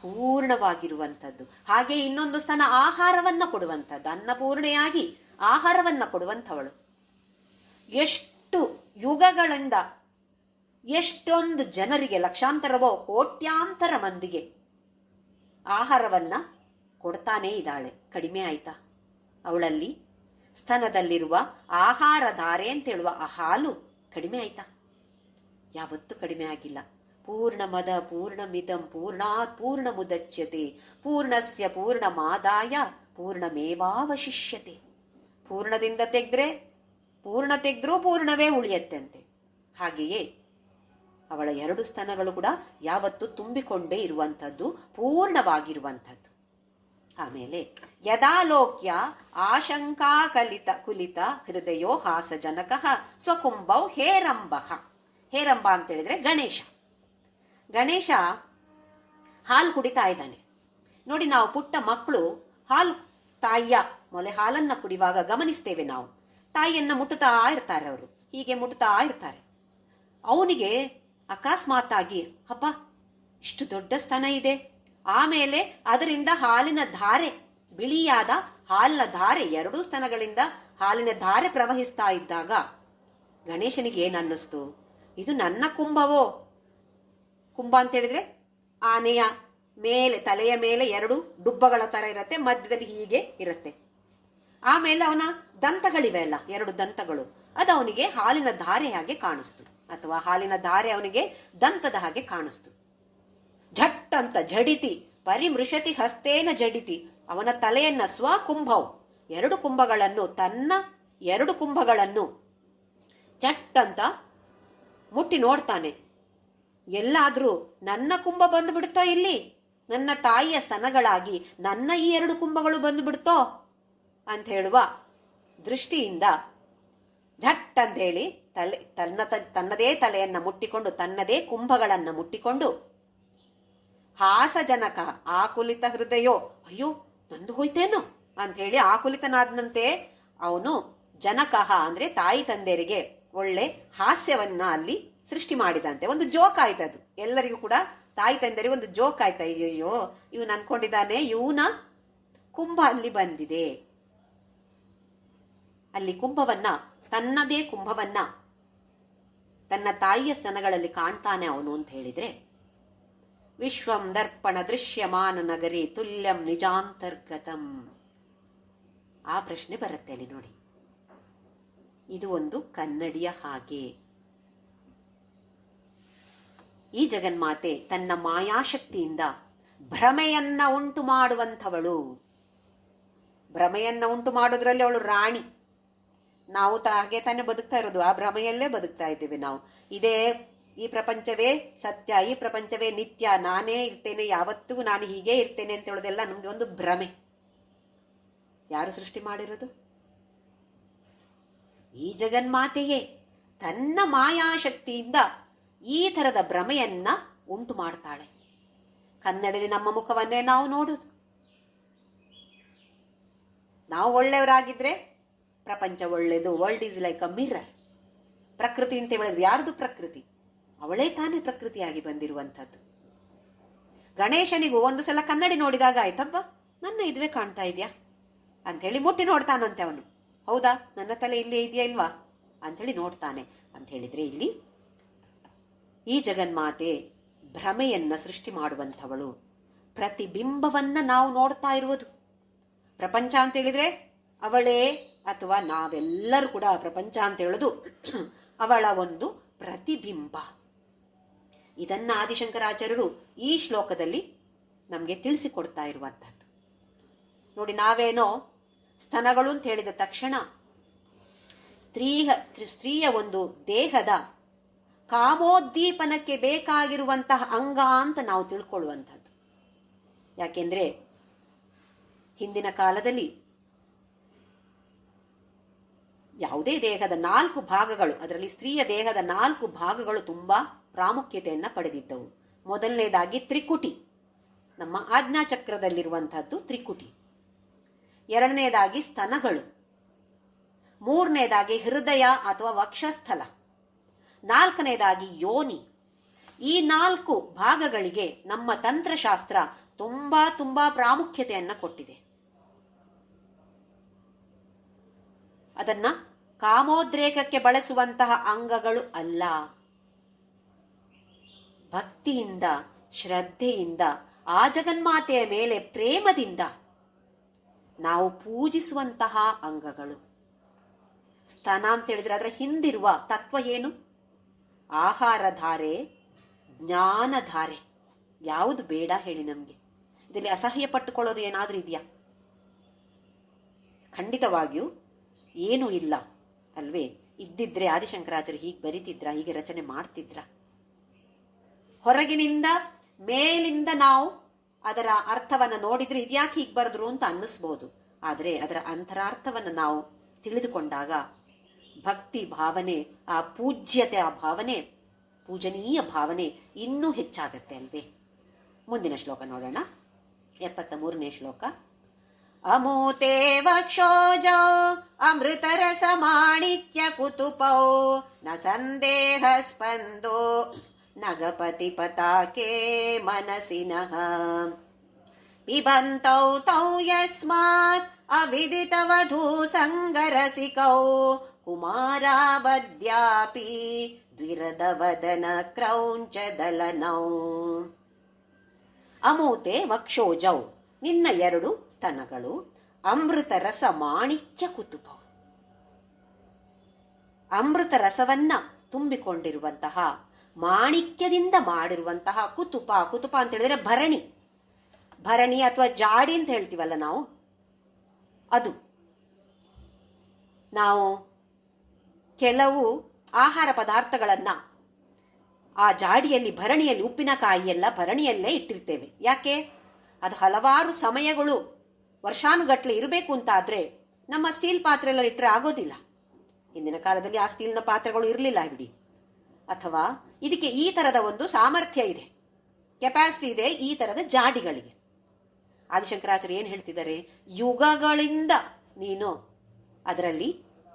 ಪೂರ್ಣವಾಗಿರುವಂಥದ್ದು. ಹಾಗೆ ಇನ್ನೊಂದು ಸ್ತನ ಆಹಾರವನ್ನ ಕೊಡುವಂಥದ್ದು, ಅನ್ನಪೂರ್ಣೆಯಾಗಿ ಆಹಾರವನ್ನ ಕೊಡುವಂಥವಳು. ಎಷ್ಟು ಯುಗಗಳಿಂದ ಎಷ್ಟೊಂದು ಜನರಿಗೆ, ಲಕ್ಷಾಂತರವೋ ಕೋಟ್ಯಾಂತರ ಮಂದಿಗೆ ಆಹಾರವನ್ನ ಕೊಡ್ತಾನೇ ಇದ್ದಾಳೆ. ಕಡಿಮೆ ಆಯ್ತಾ? ಅವಳಲ್ಲಿ ಸ್ತನದಲ್ಲಿರುವ ಆಹಾರ ಧಾರೆ ಅಂತ ಹೇಳುವ ಆ ಹಾಲು ಕಡಿಮೆ ಆಯ್ತಾ? ಯಾವತ್ತೂ ಕಡಿಮೆ ಆಗಿಲ್ಲ. ಪೂರ್ಣಮದ ಪೂರ್ಣಮಿದಂ ಪೂರ್ಣಾತ್ ಪೂರ್ಣಮುದಚ್ಯತೆ ಪೂರ್ಣಸ್ಯ ಪೂರ್ಣಮಾದಾಯ ಪೂರ್ಣಮೇವಾವಶಿಷ್ಯತೆ. ಪೂರ್ಣದಿಂದ ತೆಗೆದ್ರೂ ಪೂರ್ಣವೇ ಉಳಿಯತ್ತಂತೆ. ಹಾಗೆಯೇ ಅವಳ ಎರಡು ಸ್ತನಗಳು ಕೂಡ ಯಾವತ್ತೂ ತುಂಬಿಕೊಂಡೇ ಇರುವಂಥದ್ದು, ಪೂರ್ಣವಾಗಿರುವಂಥದ್ದು. ಆಮೇಲೆ ಯದಾಲೋಕ್ಯ ಕುಲಿತ ಹೃದಯೋ ಹಾಸಜನಕಃ ಸ್ವಕುಂಭೌ ಹೇರಂಬಃ. ಹೇರಂಬ ಅಂತ ಹೇಳಿದ್ರೆ ಗಣೇಶ ಹಾಲು ಕುಡಿತಾ ಇದ್ದಾನೆ ನೋಡಿ. ನಾವು ಪುಟ್ಟ ಮಕ್ಕಳು ತಾಯಿಯ ಮೊಲೆ ಹಾಲನ್ನ ಕುಡಿಯುವಾಗ ಗಮನಿಸ್ತೇವೆ. ನಾವು ತಾಯಿಯನ್ನ ಮುಟ್ಟುತ್ತಾ ಇರ್ತಾರೆ, ಅವರು ಹೀಗೆ ಮುಟ್ಟುತ್ತಾ ಇರ್ತಾರೆ. ಅವನಿಗೆ ಅಕಸ್ಮಾತ್ತಾಗಿ ಅಪ್ಪ ಇಷ್ಟು ದೊಡ್ಡ ಸ್ತನ ಇದೆ, ಆಮೇಲೆ ಅದರಿಂದ ಹಾಲಿನ ಧಾರೆ, ಬಿಳಿಯಾದ ಹಾಲಿನ ಧಾರೆ, ಎರಡೂ ಸ್ತನಗಳಿಂದ ಹಾಲಿನ ಧಾರೆ ಪ್ರವಹಿಸ್ತಾ ಇದ್ದಾಗ ಗಣೇಶನಿಗೆ ಏನ್ ಅನ್ನಿಸ್ತು? ಇದು ನನ್ನ ಕುಂಭವೋ? ಕುಂಭ ಅಂತ ಹೇಳಿದ್ರೆ ಆನೆಯ ಮೇಲೆ, ತಲೆಯ ಮೇಲೆ ಎರಡು ಡುಬ್ಬಗಳ ತರ ಇರತ್ತೆ, ಮಧ್ಯದಲ್ಲಿ ಹೀಗೆ ಇರುತ್ತೆ. ಆಮೇಲೆ ಅವನ ದಂತಗಳಿವೆ ಅಲ್ಲ, ಎರಡು ದಂತಗಳು, ಅದು ಅವನಿಗೆ ಹಾಲಿನ ಧಾರೆ ಹಾಗೆ ಕಾಣಿಸ್ತು, ಅಥವಾ ಹಾಲಿನ ಧಾರೆ ಅವನಿಗೆ ದಂತದ ಹಾಗೆ ಕಾಣಿಸ್ತು. ಝಟ್ ಅಂತ ಝಡಿತಿ ಪರಿಮೃಷತಿ ಹಸ್ತೇನ ಜಡಿತಿ. ಅವನ ತಲೆಯನ್ನ ಸ್ವಕುಂಭವು, ತನ್ನ ಎರಡು ಕುಂಭಗಳನ್ನು ಝಟ್ ಅಂತ ಮುಟ್ಟಿ ನೋಡ್ತಾನೆ. ಎಲ್ಲಾದ್ರೂ ನನ್ನ ಕುಂಭ ಬಂದು ಬಿಡುತ್ತೋ ಇಲ್ಲಿ, ನನ್ನ ತಾಯಿಯ ಸ್ತನಗಳಾಗಿ ನನ್ನ ಈ ಎರಡು ಕುಂಭಗಳು ಬಂದು ಬಿಡುತ್ತೋ ಅಂತ ಹೇಳುವ ದೃಷ್ಟಿಯಿಂದ ಝಟ್ ಅಂತ ಹೇಳಿ ತನ್ನದೇ ತಲೆಯನ್ನ ಮುಟ್ಟಿಕೊಂಡು, ತನ್ನದೇ ಕುಂಭಗಳನ್ನ ಮುಟ್ಟಿಕೊಂಡು, ಹಾಸಜನಕ ಆಕುಲಿತ ಹೃದಯೋ, ಅಯ್ಯೋ ನಂದು ಹೋಯ್ತೇನೋ ಅಂತ ಹೇಳಿ ಆಕುಲಿತನಾದಂತೆ ಅವನು ಜನಕಃ ಅಂದ್ರೆ ತಾಯಿ ತಂದೆಯರಿಗೆ ಒಳ್ಳೆ ಹಾಸ್ಯವನ್ನ ಅಲ್ಲಿ ಸೃಷ್ಟಿ ಮಾಡಿದಂತೆ. ಒಂದು ಜೋಕ್ ಆಯ್ತದು, ಎಲ್ಲರಿಗೂ ಕೂಡ ತಾಯಿ ತಂದೆರಿಗೆ ಒಂದು ಜೋಕ್ ಆಯ್ತಾ, ಅಯ್ಯೋ ಇವನು ಅನ್ಕೊಂಡಿದ್ದಾನೆ ಇವನ ಕುಂಭ ಅಲ್ಲಿ ಬಂದಿದೆ, ಅಲ್ಲಿ ಕುಂಭವನ್ನ, ತನ್ನದೇ ಕುಂಭವನ್ನ ತನ್ನ ತಾಯಿಯ ಸ್ತನಗಳಲ್ಲಿ ಕಾಣ್ತಾನೆ ಅವನು ಅಂತ ಹೇಳಿದ್ರೆ, ವಿಶ್ವಂ ದರ್ಪಣ ದೃಶ್ಯಮಾನ ನಗರಿ ತುಲ್ಯಂ ನಿಜಾಂತರ್ಗತಂ. ಆ ಪ್ರಶ್ನೆ ಬರುತ್ತೆ ಅಲ್ಲಿ ನೋಡಿ. ಇದು ಒಂದು ಕನ್ನಡಿಯ ಹಾಗೆ. ಈ ಜಗನ್ಮಾತೆ ತನ್ನ ಮಾಯಾಶಕ್ತಿಯಿಂದ ಭ್ರಮೆಯನ್ನ ಉಂಟು ಮಾಡುವಂಥವಳು. ಭ್ರಮೆಯನ್ನ ಉಂಟು ಮಾಡೋದ್ರಲ್ಲಿ ಅವಳು ರಾಣಿ. ನಾವು ಹಾಗೆ ತಾನೇ ಬದುಕ್ತಾ ಇರೋದು, ಆ ಭ್ರಮೆಯಲ್ಲೇ ಬದುಕ್ತಾ ಇದ್ದೇವೆ ನಾವು. ಇದೇ ಈ ಪ್ರಪಂಚವೇ ಸತ್ಯ, ಈ ಪ್ರಪಂಚವೇ ನಿತ್ಯ, ನಾನೇ ಇರ್ತೇನೆ, ಯಾವತ್ತಿಗೂ ನಾನು ಹೀಗೆ ಇರ್ತೇನೆ ಅಂತ ಹೇಳೋದೆಲ್ಲ ನಮ್ಗೆ ಒಂದು ಭ್ರಮೆ. ಯಾರು ಸೃಷ್ಟಿ ಮಾಡಿರೋದು? ಈ ಜಗನ್ಮಾತೆಯೇ ತನ್ನ ಮಾಯಾಶಕ್ತಿಯಿಂದ ಈ ಥರದ ಭ್ರಮೆಯನ್ನ ಉಂಟು ಮಾಡ್ತಾಳೆ. ಕನ್ನಡದಲ್ಲಿ ನಮ್ಮ ಮುಖವನ್ನೇ ನಾವು ನೋಡುದು. ನಾವು ಒಳ್ಳೆಯವರಾಗಿದ್ರೆ ಪ್ರಪಂಚ ಒಳ್ಳೆಯದು. World is like a mirror. ಪ್ರಕೃತಿ ಅಂತ ಹೇಳಿದ್ವಿ, ಯಾರ್ದು ಪ್ರಕೃತಿ? ಅವಳೇ ತಾನೇ ಪ್ರಕೃತಿಯಾಗಿ ಬಂದಿರುವಂಥದ್ದು. ಗಣೇಶನಿಗೂ ಒಂದು ಸಲ ಕನ್ನಡಿ ನೋಡಿದಾಗ ಆಯ್ತಬ್ಬ, ನನ್ನ ಇದುವೇ ಕಾಣ್ತಾ ಇದೆಯಾ ಅಂಥೇಳಿ ಮುಟ್ಟಿ ನೋಡ್ತಾನಂತೆ ಅವನು. ಹೌದಾ, ನನ್ನ ತಲೆ ಇಲ್ಲೇ ಇದೆಯಾ ಇಲ್ವಾ ಅಂಥೇಳಿ ನೋಡ್ತಾನೆ ಅಂತ ಹೇಳಿದ್ರೆ, ಇಲ್ಲಿ ಈ ಜಗನ್ಮಾತೆ ಭ್ರಮೆಯನ್ನ ಸೃಷ್ಟಿ ಮಾಡುವಂಥವಳು. ಪ್ರತಿಬಿಂಬವನ್ನ ನಾವು ನೋಡ್ತಾ ಇರುವುದು. ಪ್ರಪಂಚ ಅಂತ ಹೇಳಿದ್ರೆ ಅವಳೇ, ಅಥವಾ ನಾವೆಲ್ಲರೂ ಕೂಡ ಪ್ರಪಂಚ ಅಂತ ಹೇಳೋದು ಅವಳ ಒಂದು ಪ್ರತಿಬಿಂಬ. ಇದನ್ನ ಆದಿಶಂಕರಾಚಾರ್ಯರು ಈ ಶ್ಲೋಕದಲ್ಲಿ ನಮಗೆ ತಿಳಿಸಿಕೊಡ್ತಾ ಇರುವಂತಹದ್ದು ನೋಡಿ. ನಾವೇನೋ ಸ್ತನಗಳು ಅಂತ ಹೇಳಿದ ತಕ್ಷಣ ಸ್ತ್ರೀಯ ಒಂದು ದೇಹದ ಕಾಮೋದ್ದೀಪನಕ್ಕೆ ಬೇಕಾಗಿರುವಂತಹ ಅಂಗ ಅಂತ ನಾವು ತಿಳ್ಕೊಳ್ಳುವಂಥದ್ದು. ಯಾಕೆಂದ್ರೆ ಹಿಂದಿನ ಕಾಲದಲ್ಲಿ ಯಾವುದೇ ದೇಹದ 4 ಭಾಗಗಳು, ಅದರಲ್ಲಿ ಸ್ತ್ರೀಯ ದೇಹದ 4 ಭಾಗಗಳು ತುಂಬಾ ಪ್ರಾಮುಖ್ಯತೆಯನ್ನ ಪಡೆದಿದ್ದವು. ಮೊದಲನೇದಾಗಿ ತ್ರಿಕುಟಿ, ನಮ್ಮ ಆಜ್ಞಾಚಕ್ರದಲ್ಲಿರುವಂತಹದ್ದು ತ್ರಿಕುಟಿ. ಎರಡನೇದಾಗಿ ಸ್ತನಗಳು. ಮೂರನೇದಾಗಿ ಹೃದಯ ಅಥವಾ ವಕ್ಷಸ್ಥಲ. ನಾಲ್ಕನೇದಾಗಿ ಯೋನಿ. ಈ 4 ಭಾಗಗಳಿಗೆ ನಮ್ಮ ತಂತ್ರಶಾಸ್ತ್ರ ತುಂಬಾ ತುಂಬಾ ಪ್ರಾಮುಖ್ಯತೆಯನ್ನ ಕೊಟ್ಟಿದೆ. ಅದನ್ನ ಕಾಮೋದ್ರೇಕಕ್ಕೆ ಬಳಸುವಂತಹ ಅಂಗಗಳು ಅಲ್ಲ. ಭಕ್ತಿಯಿಂದ, ಶ್ರದ್ಧೆಯಿಂದ, ಆ ಜಗನ್ಮಾತೆಯ ಮೇಲೆ ಪ್ರೇಮದಿಂದ ನಾವು ಪೂಜಿಸುವಂತಹ ಅಂಗಗಳು. ಸ್ತನ ಅಂತ ಹೇಳಿದ್ರೆ ಅದರ ಹಿಂದಿರುವ ತತ್ವ ಏನು? ಆಹಾರಧಾರೆ, ಜ್ಞಾನಧಾರೆ. ಯಾವುದು ಬೇಡ ಹೇಳಿ ನಮಗೆ? ಇದರಲ್ಲಿ ಅಸಹ್ಯ ಪಟ್ಟುಕೊಳ್ಳೋದು ಏನಾದ್ರೂ ಇದೆಯಾ? ಖಂಡಿತವಾಗಿಯೂ ಏನೂ ಇಲ್ಲ ಅಲ್ವೇ? ಇದ್ದಿದ್ರೆ ಆದಿಶಂಕರಾಚಾರ್ಯರು ಹೀಗೆ ಬರೀತಿದ್ರ, ಹೀಗೆ ರಚನೆ ಮಾಡ್ತಿದ್ರ? ಹೊರಗಿನಿಂದ ಮೇಲಿಂದ ನಾವು ಅದರ ಅರ್ಥವನ್ನ ನೋಡಿದ್ರೆ ಇದ್ಯಾಕೆ ಹೀಗೆ ಬರೆದ್ರು ಅಂತ ಅನ್ನಿಸ್ಬೋದು. ಆದರೆ ಅದರ ಅಂತರಾರ್ಥವನ್ನು ನಾವು ತಿಳಿದುಕೊಂಡಾಗ ಭಕ್ತಿ ಭಾವನೆ, ಆ ಪೂಜ್ಯತೆ, ಆ ಭಾವನೆ, ಪೂಜನೀಯ ಭಾವನೆ ಇನ್ನೂ ಹೆಚ್ಚಾಗತ್ತೆ ಅಲ್ವೇ? ಮುಂದಿನ ಶ್ಲೋಕ ನೋಡೋಣ. 73ನೇ ಶ್ಲೋಕ. ಅಮೂತೆ ವಕ್ಷೋಜೌ ಅಮೃತರಸ ಮಾಣಿಕ್ಯ ಕುತುಪೌ ನ ಸಂದೇಹ ಸ್ಪಂದೋ ನಗಪತಿ ಪತಾಕೆ ಮನಸಿನಃ ಪಿಬಂತೌ ತೌ ಯಸ್ಮಾತ್ ಅವಿದಿತ ವಧೂ ಸಂಗರಸಿಕೌ ಕುಮಾರಾವದ್ಯಾಪಿ ದ್ವಿರದ ವದನ ಕ್ರೌಂಚ ದಲನೌ. ಅಮೂತೆ ವಕ್ಷೋಜೌ, ನಿನ್ನ 2 ಸ್ತನಗಳು, ಅಮೃತ ರಸ ಮಾಣಿಕ್ಯ ಕುತುಪ, ಅಮೃತ ರಸವನ್ನ ತುಂಬಿಕೊಂಡಿರುವಂತಹ, ಮಾಣಿಕ್ಯದಿಂದ ಮಾಡಿರುವಂತಹ ಕುತುಪ. ಕುತುಪ ಅಂತ ಹೇಳಿದ್ರೆ ಭರಣಿ, ಭರಣಿ ಅಥವಾ ಜಾಡಿ ಅಂತ ಹೇಳ್ತೀವಲ್ಲ ನಾವು, ಅದು. ನಾವು ಕೆಲವು ಆಹಾರ ಪದಾರ್ಥಗಳನ್ನ ಆ ಜಾಡಿಯಲ್ಲಿ, ಭರಣಿಯಲ್ಲಿ, ಉಪ್ಪಿನಕಾಯಿ ಎಲ್ಲ ಭರಣಿಯಲ್ಲೇ ಇಟ್ಟಿರ್ತೇವೆ. ಯಾಕೆ? ಅದು ಹಲವಾರು ಸಮಯಗಳು, ವರ್ಷಾನುಗಟ್ಲೆ ಇರಬೇಕು ಅಂತ ಆದ್ರೆ ನಮ್ಮ ಸ್ಟೀಲ್ ಪಾತ್ರೆ ಎಲ್ಲ ಇಟ್ಟರೆ ಆಗೋದಿಲ್ಲ. ಹಿಂದಿನ ಕಾಲದಲ್ಲಿ ಆ ಸ್ಟೀಲ್ನ ಪಾತ್ರೆಗಳು ಇರಲಿಲ್ಲ ಬಿಡಿ. ಅಥವಾ ಇದಕ್ಕೆ ಈ ತರದ ಒಂದು ಸಾಮರ್ಥ್ಯ ಇದೆ, ಕೆಪಾಸಿಟಿ ಇದೆ ಈ ತರದ ಜಾಡಿಗಳಿಗೆ. ಆದಿಶಂಕರಾಚಾರ್ಯ ಏನ್ ಹೇಳ್ತಿದ್ದಾರೆ? ಯುಗಗಳಿಂದ ನೀನು ಅದರಲ್ಲಿ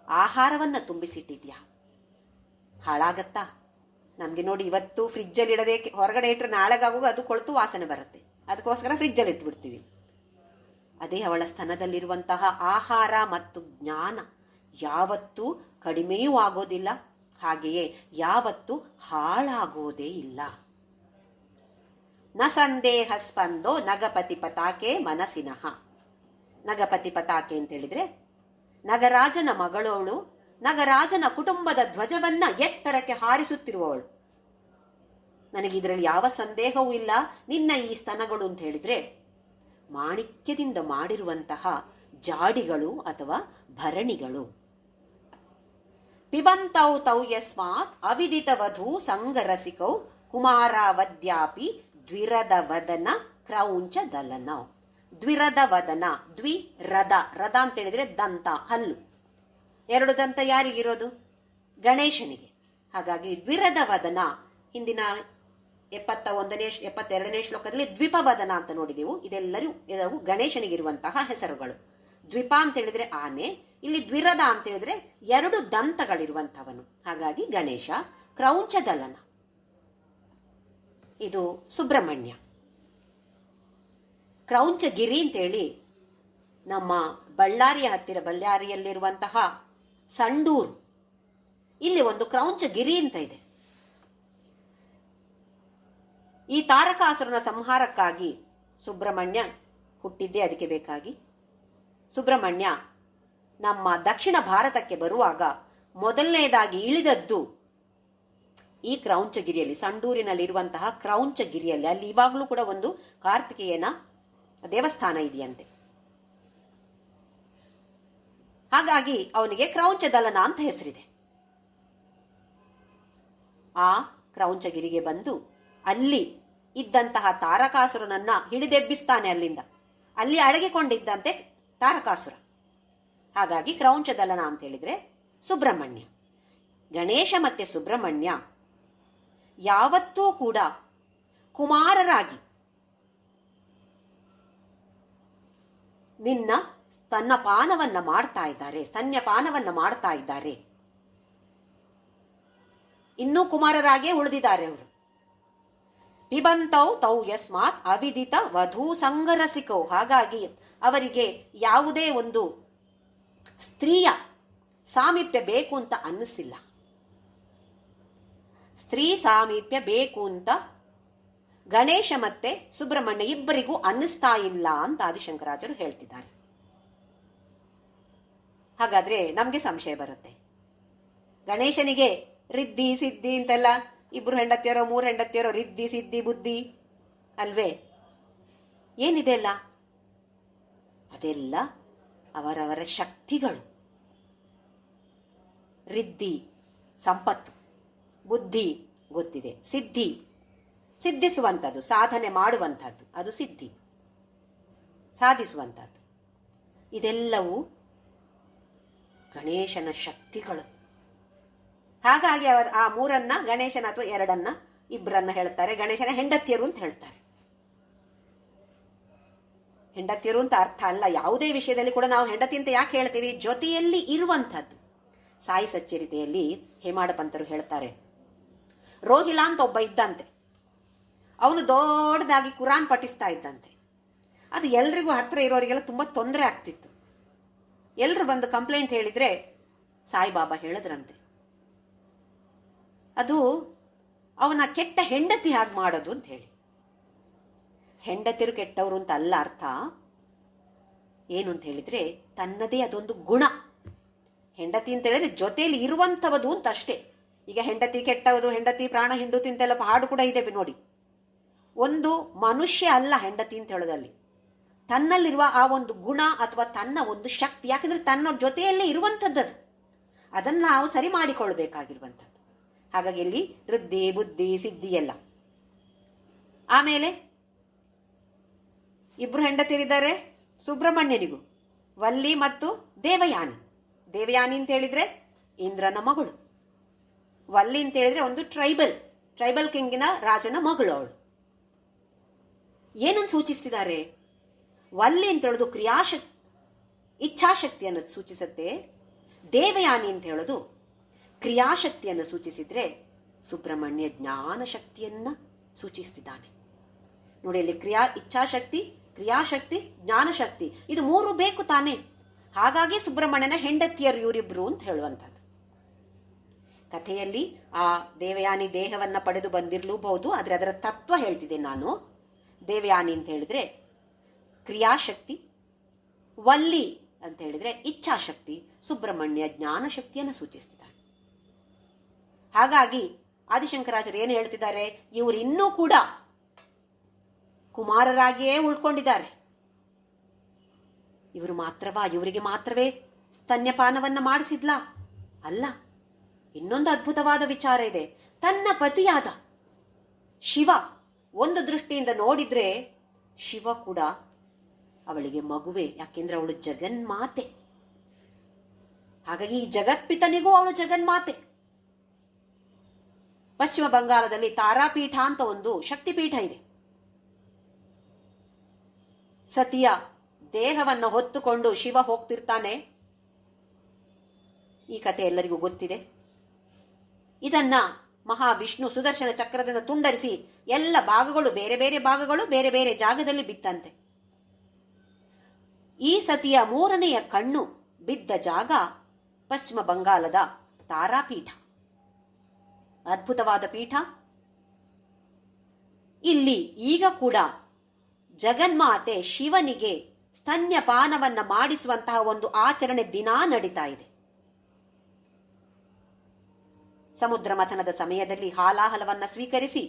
ಆಹಾರವನ್ನ ತುಂಬಿಸಿಟ್ಟಿದ್ಯಾ, ಹಾಳಾಗತ್ತಾ? ನಮಗೆ ನೋಡಿ ಇವತ್ತು ಫ್ರಿಜ್ಜಲ್ಲಿ ಇಡದೆ ಹೊರಗಡೆ ಇಟ್ಟರೆ ನಾಳೆಗಾಗುವಾಗ ಅದು ಕೊಳ್ತು ವಾಸನೆ ಬರುತ್ತೆ. ಅದಕ್ಕೋಸ್ಕರ ಫ್ರಿಜ್ಜಲ್ಲಿ ಇಟ್ಬಿಡ್ತೀವಿ. ಅದೇ ಅವಳ ಸ್ತನದಲ್ಲಿರುವಂತಹ ಆಹಾರ ಮತ್ತು ಜ್ಞಾನ ಯಾವತ್ತೂ ಕಡಿಮೆಯೂ ಆಗೋದಿಲ್ಲ, ಹಾಗೆಯೇ ಯಾವತ್ತೂ ಹಾಳಾಗೋದೇ ಇಲ್ಲ. ನ ಸಂದೇಹ ಸ್ಪಂದೋ ನಗಪತಿ ಪತಾಕೆ ಮನಸ್ಸಿನಃ. ನಗಪತಿ ಪತಾಕೆ ಅಂತ ಹೇಳಿದ್ರೆ ನಗರಾಜನ ಮಗಳವಳು, ನಗರಾಜನ ಕುಟುಂಬದ ಧ್ವಜವನ್ನ ಎತ್ತರಕ್ಕೆ ಹಾರಿಸುತ್ತಿರುವವಳು. ನನಗಿದ್ರಲ್ಲಿ ಯಾವ ಸಂದೇಹವೂ ಇಲ್ಲ. ನಿನ್ನ ಈ ಸ್ತನಗಳು ಅಂತ ಹೇಳಿದ್ರೆ ಮಾಣಿಕ್ಯದಿಂದ ಮಾಡಿರುವಂತಹ ಜಾಡಿಗಳು ಅಥವಾ ಭರಣಿಗಳು. ಪಿಬಂತೌ ತೌ ಯಸ್ಮಾತ್ ಅವಿದಿತ ವಧೂ ಸಂಗರಸಿಕೌ ಕುಮಾರಾವದ್ಯಾಪಿ ದ್ವಿರದ ವದನ ಕ್ರೌಂಚ ದಲನ. ದ್ವಿರದ ವದನ, ದ್ವಿರದ, ರದ ಅಂತ ಹೇಳಿದ್ರೆ ದಂತ, ಹಲ್ಲು. 2 ದಂತ ಯಾರಿಗಿರೋದು? ಗಣೇಶನಿಗೆ. ಹಾಗಾಗಿ ದ್ವಿರದ ವದನ, ಹಿಂದಿನ 72ನೇ ಶ್ಲೋಕದಲ್ಲಿ ದ್ವಿಪವದನ ಅಂತ ನೋಡಿದೆವು. ಇದೆಲ್ಲರೂ ಗಣೇಶನಿಗಿರುವಂತಹ ಹೆಸರುಗಳು. ದ್ವಿಪ ಅಂತ ಹೇಳಿದ್ರೆ ಆನೆ, ಇಲ್ಲಿ ದ್ವಿರದ ಅಂತ ಹೇಳಿದ್ರೆ 2 ದಂತಗಳಿರುವಂಥವನು. ಹಾಗಾಗಿ ಗಣೇಶ. ಕ್ರೌಂಚ ದಲನ, ಇದು ಸುಬ್ರಹ್ಮಣ್ಯ. ಕ್ರೌಂಚಗಿರಿ ಅಂತೇಳಿ ನಮ್ಮ ಬಳ್ಳಾರಿಯ ಹತ್ತಿರ, ಬಳ್ಳಾರಿಯಲ್ಲಿರುವಂತಹ ಸಂಡೂರು, ಇಲ್ಲಿ ಒಂದು ಕ್ರೌಂಚಗಿರಿ ಅಂತ ಇದೆ. ಈ ತಾರಕಾಸುರನ ಸಂಹಾರಕ್ಕಾಗಿ ಸುಬ್ರಹ್ಮಣ್ಯ ಹುಟ್ಟಿದ್ದೇ ಅದಕ್ಕೆ ಬೇಕಾಗಿ. ಸುಬ್ರಹ್ಮಣ್ಯ ನಮ್ಮ ದಕ್ಷಿಣ ಭಾರತಕ್ಕೆ ಬರುವಾಗ ಮೊದಲನೇದಾಗಿ ಇಳಿದದ್ದು ಈ ಕ್ರೌಂಚಗಿರಿಯಲ್ಲಿ, ಸಂಡೂರಿನಲ್ಲಿರುವಂತಹ ಕ್ರೌಂಚಗಿರಿಯಲ್ಲಿ. ಅಲ್ಲಿ ಇವಾಗಲೂ ಕೂಡ ಒಂದು ಕಾರ್ತಿಕೇಯನ ದೇವಸ್ಥಾನ ಇದೆಯಂತೆ. ಹಾಗಾಗಿ ಅವನಿಗೆ ಕ್ರೌಂಚದಲನ ಅಂತ ಹೆಸರಿದೆ. ಆ ಕ್ರೌಂಚಗಿರಿಗೆ ಬಂದು ಅಲ್ಲಿ ಇದ್ದಂತಹ ತಾರಕಾಸುರನನ್ನ ಹಿಡಿದೆಬ್ಬಿಸ್ತಾನೆ. ಅಲ್ಲಿ ಅಡಗಿಕೊಂಡಿದ್ದಂತೆ ತಾರಕಾಸುರ. ಹಾಗಾಗಿ ಕ್ರೌಂಚದಲನ ಅಂತ ಹೇಳಿದ್ರೆ ಸುಬ್ರಹ್ಮಣ್ಯ. ಗಣೇಶ ಮತ್ತೆ ಸುಬ್ರಹ್ಮಣ್ಯ ಯಾವತ್ತೂ ಕೂಡ ಕುಮಾರರಾಗಿ ನಿನ್ನ ಸ್ತನ್ಯಪಾನವನ್ನ ಮಾಡ್ತಾ ಇದ್ದಾರೆ. ಇನ್ನೂ ಕುಮಾರರಾಗೇ ಉಳಿದಿದ್ದಾರೆ ಅವರು. ಪಿಬಂತೌ ತೌ ಯಸ್ಮಾತ್ ಅವಿದಿತ ವಧೂ ಸಂಗರಸಿಕೌ. ಹಾಗಾಗಿ ಅವರಿಗೆ ಯಾವುದೇ ಒಂದು ಸ್ತ್ರೀಯ ಸಾಮೀಪ್ಯ ಬೇಕು ಅಂತ ಅನ್ನಿಸಿಲ್ಲ. ಸ್ತ್ರೀ ಸಾಮೀಪ್ಯ ಬೇಕು ಅಂತ ಗಣೇಶ ಮತ್ತೆ ಸುಬ್ರಹ್ಮಣ್ಯ ಇಬ್ಬರಿಗೂ ಅನ್ನಿಸ್ತಾ ಇಲ್ಲ ಅಂತ ಆದಿಶಂಕರಾಚಾರ್ಯರು ಹೇಳ್ತಿದ್ದಾರೆ. ಹಾಗಾದ್ರೆ ನಮ್ಗೆ ಸಂಶಯ ಬರುತ್ತೆ, ಗಣೇಶನಿಗೆ ರಿದ್ದಿ ಸಿದ್ಧಿ ಅಂತೆಲ್ಲ 2 ಹೆಂಡತಿಯರೋ 3 ಹೆಂಡತಿಯರೋ, ರಿದ್ದಿ ಸಿದ್ಧಿ ಬುದ್ಧಿ ಅಲ್ವೇ? ಏನಿದೆ ಅಲ್ಲ, ಅದೆಲ್ಲ ಅವರವರ ಶಕ್ತಿಗಳು. ರಿದ್ದಿ ಸಂಪತ್ತು, ಬುದ್ಧಿ ಗೊತ್ತಿದೆ, ಸಿದ್ಧಿಸುವಂಥದ್ದು, ಸಾಧನೆ ಮಾಡುವಂಥದ್ದು, ಅದು ಸಿದ್ಧಿ, ಸಾಧಿಸುವಂಥದ್ದು. ಇದೆಲ್ಲವೂ ಗಣೇಶನ ಶಕ್ತಿಗಳು. ಹಾಗಾಗಿ ಅವರು ಆ 3 ಗಣೇಶನ ಅಥವಾ 2 2 ಹೇಳ್ತಾರೆ. ಗಣೇಶನ ಹೆಂಡತಿಯರು ಅಂತ ಹೇಳ್ತಾರೆ. ಹೆಂಡತಿಯರು ಅಂತ ಅರ್ಥ ಅಲ್ಲ, ಯಾವುದೇ ವಿಷಯದಲ್ಲಿ ಕೂಡ ನಾವು ಹೆಂಡತಿ ಅಂತ ಯಾಕೆ ಹೇಳ್ತೀವಿ? ಜೊತೆಯಲ್ಲಿ ಇರುವಂಥದ್ದು. ಸಾಯಿ ಸಚ್ಚರಿತೆಯಲ್ಲಿ ಹೇಮಾಡ ಪಂತರು ಹೇಳ್ತಾರೆ, ರೋಹಿಲಾ ಅಂತ ಒಬ್ಬ ಇದ್ದಂತೆ. ಅವನು ದೊಡ್ಡದಾಗಿ ಕುರಾನ್ ಪಠಿಸ್ತಾ ಇದ್ದಂತೆ. ಅದು ಎಲ್ರಿಗೂ ಹತ್ರ ಇರೋರಿಗೆಲ್ಲ ತುಂಬ ತೊಂದರೆ ಆಗ್ತಿತ್ತು. ಎಲ್ರು ಬಂದು ಕಂಪ್ಲೇಂಟ್ ಹೇಳಿದ್ರೆ ಸಾಯಿಬಾಬಾ ಹೇಳಿದ್ರಂತೆ, ಅದು ಅವನ ಕೆಟ್ಟ ಹೆಂಡತಿ ಹಾಗೆ ಮಾಡೋದು ಅಂತ ಹೇಳಿ. ಹೆಂಡತಿರು ಕೆಟ್ಟವರು ಅಂತ ಅಲ್ಲ ಅರ್ಥ. ಏನು ಅಂತ ಹೇಳಿದ್ರೆ ತನ್ನದೇ ಅದೊಂದು ಗುಣ. ಹೆಂಡತಿ ಅಂತ ಹೇಳಿದ್ರೆ ಜೊತೆಯಲ್ಲಿ ಇರುವಂಥವದು ಅಂತ ಅಷ್ಟೇ. ಈಗ ಹೆಂಡತಿ ಕೆಟ್ಟವುದು, ಹೆಂಡತಿ ಪ್ರಾಣ ಹಿಂಡುತಿ ಅಂತೆಲ್ಲ ಹಾಡು ಕೂಡ ಇದೆ ನೋಡಿ. ಒಂದು ಮನುಷ್ಯ ಅಲ್ಲ ಹೆಂಡತಿ ಅಂತ ಹೇಳೋದಲ್ಲಿ, ತನ್ನಲ್ಲಿರುವ ಆ ಒಂದು ಗುಣ ಅಥವಾ ತನ್ನ ಒಂದು ಶಕ್ತಿ. ಯಾಕಂದ್ರೆ ತನ್ನ ಜೊತೆಯಲ್ಲೇ ಇರುವಂಥದ್ದು, ಅದನ್ನು ನಾವು ಸರಿ ಮಾಡಿಕೊಳ್ಬೇಕಾಗಿರುವಂಥದ್ದು. ಹಾಗಾಗಿ ಇಲ್ಲಿ ವೃದ್ಧಿ ಬುದ್ಧಿ ಸಿದ್ಧಿ ಎಲ್ಲ. ಆಮೇಲೆ 2 ಹೆಂಡತಿಯರಿದ್ದಾರೆ ಸುಬ್ರಹ್ಮಣ್ಯನಿಗೂ, ವಲ್ಲಿ ಮತ್ತು ದೇವಯಾನಿ. ದೇವಯಾನಿ ಅಂತ ಹೇಳಿದ್ರೆ ಇಂದ್ರನ ಮಗಳು. ವಲ್ಲಿ ಅಂತ ಹೇಳಿದ್ರೆ ಒಂದು ಟ್ರೈಬಲ್ ಕಿಂಗಿನ ರಾಜನ ಮಗಳು ಅವಳು. ಏನನ್ನು ಸೂಚಿಸ್ತಿದ್ದಾರೆ? ವಲ್ಲಿ ಅಂತ ಹೇಳೋದು ಇಚ್ಛಾಶಕ್ತಿಯನ್ನು ಸೂಚಿಸುತ್ತೆ. ದೇವಯಾನಿ ಅಂತ ಹೇಳೋದು ಕ್ರಿಯಾಶಕ್ತಿಯನ್ನು ಸೂಚಿಸಿದ್ರೆ ಸುಬ್ರಹ್ಮಣ್ಯ ಜ್ಞಾನ ಶಕ್ತಿಯನ್ನ ಸೂಚಿಸ್ತಿದ್ದಾನೆ. ನೋಡಿ, ಅಲ್ಲಿ ಇಚ್ಛಾಶಕ್ತಿ, ಕ್ರಿಯಾಶಕ್ತಿ, ಜ್ಞಾನಶಕ್ತಿ, ಇದು ಮೂರು ಬೇಕು ತಾನೆ. ಹಾಗಾಗಿ ಸುಬ್ರಹ್ಮಣ್ಯನ ಹೆಂಡತಿಯರು ಇವರಿಬ್ರು ಅಂತ ಹೇಳುವಂಥದ್ದು. ಕಥೆಯಲ್ಲಿ ಆ ದೇವಯಾನಿ ದೇಹವನ್ನ ಪಡೆದು ಬಂದಿರಲೂಬಹುದು, ಆದರೆ ಅದರ ತತ್ವ ಹೇಳ್ತಿದ್ದೆ ನಾನು. ದೇವಯಾನಿ ಅಂತ ಹೇಳಿದ್ರೆ ಕ್ರಿಯಾಶಕ್ತಿ, ವಲ್ಲಿ ಅಂತ ಹೇಳಿದ್ರೆ ಇಚ್ಛಾಶಕ್ತಿ, ಸುಬ್ರಹ್ಮಣ್ಯ ಜ್ಞಾನಶಕ್ತಿಯನ್ನು ಸೂಚಿಸ್ತಿದ್ದಾನೆ. ಹಾಗಾಗಿ ಆದಿಶಂಕರಾಚಾರ್ಯ ಏನು ಹೇಳ್ತಿದ್ದಾರೆ, ಇವರು ಇನ್ನೂ ಕೂಡ ಕುಮಾರರಾಗಿಯೇ ಉಳ್ಕೊಂಡಿದ್ದಾರೆ. ಇವರಿಗೆ ಮಾತ್ರವೇ ಸ್ತನ್ಯಪಾನವನ್ನ ಮಾಡಿಸಿದ್ಲ? ಅಲ್ಲ, ಇನ್ನೊಂದು ಅದ್ಭುತವಾದ ವಿಚಾರ ಇದೆ. ತನ್ನ ಪತಿಯಾದ ಶಿವ, ಒಂದು ದೃಷ್ಟಿಯಿಂದ ನೋಡಿದ್ರೆ ಶಿವ ಕೂಡ ಅವಳಿಗೆ ಮಗುವೆ, ಯಾಕೆಂದ್ರೆ ಅವಳು ಜಗನ್ಮಾತೆ. ಹಾಗಾಗಿ ಈ ಜಗತ್ಪಿತನಿಗೂ ಅವಳು ಜಗನ್ಮಾತೆ. ಪಶ್ಚಿಮ ಬಂಗಾಳದಲ್ಲಿ ತಾರಾಪೀಠ ಅಂತ ಒಂದು ಶಕ್ತಿಪೀಠ ಇದೆ. ಸತಿಯ ದೇಹವನ್ನು ಹೊತ್ತುಕೊಂಡು ಶಿವ ಹೋಗ್ತಿರ್ತಾನೆ. ಈ ಕಥೆ ಎಲ್ಲರಿಗೂ ಗೊತ್ತಿದೆ. ಇದನ್ನ ಮಹಾವಿಷ್ಣು ಸುದರ್ಶನ ಚಕ್ರದಿಂದ ತುಂಡರಿಸಿ ಎಲ್ಲ ಭಾಗಗಳು, ಬೇರೆ ಬೇರೆ ಭಾಗಗಳು ಬೇರೆ ಬೇರೆ ಜಾಗದಲ್ಲಿ ಬಿತ್ತಂತೆ. ಈ ಸತಿಯ ಮೂರನೆಯ ಕಣ್ಣು ಬಿದ್ದ ಜಾಗ ಪಶ್ಚಿಮ ಬಂಗಾಳದ ತಾರಾಪೀಠ. ಅದ್ಭುತವಾದ ಪೀಠ. ಇಲ್ಲಿ ಈಗ ಕೂಡ ಜಗನ್ಮಾತೆ ಶಿವನಿಗೆ ಸ್ತನ್ಯಪಾನವನ್ನ ಮಾಡಿಸುವಂತಹ ಒಂದು ಆಚರಣೆ ದಿನಾ ನಡೀತಾ ಇದೆ. ಸಮುದ್ರ ಮಥನದ ಸಮಯದಲ್ಲಿ ಹಾಲಾಹಲವನ್ನ ಸ್ವೀಕರಿಸಿ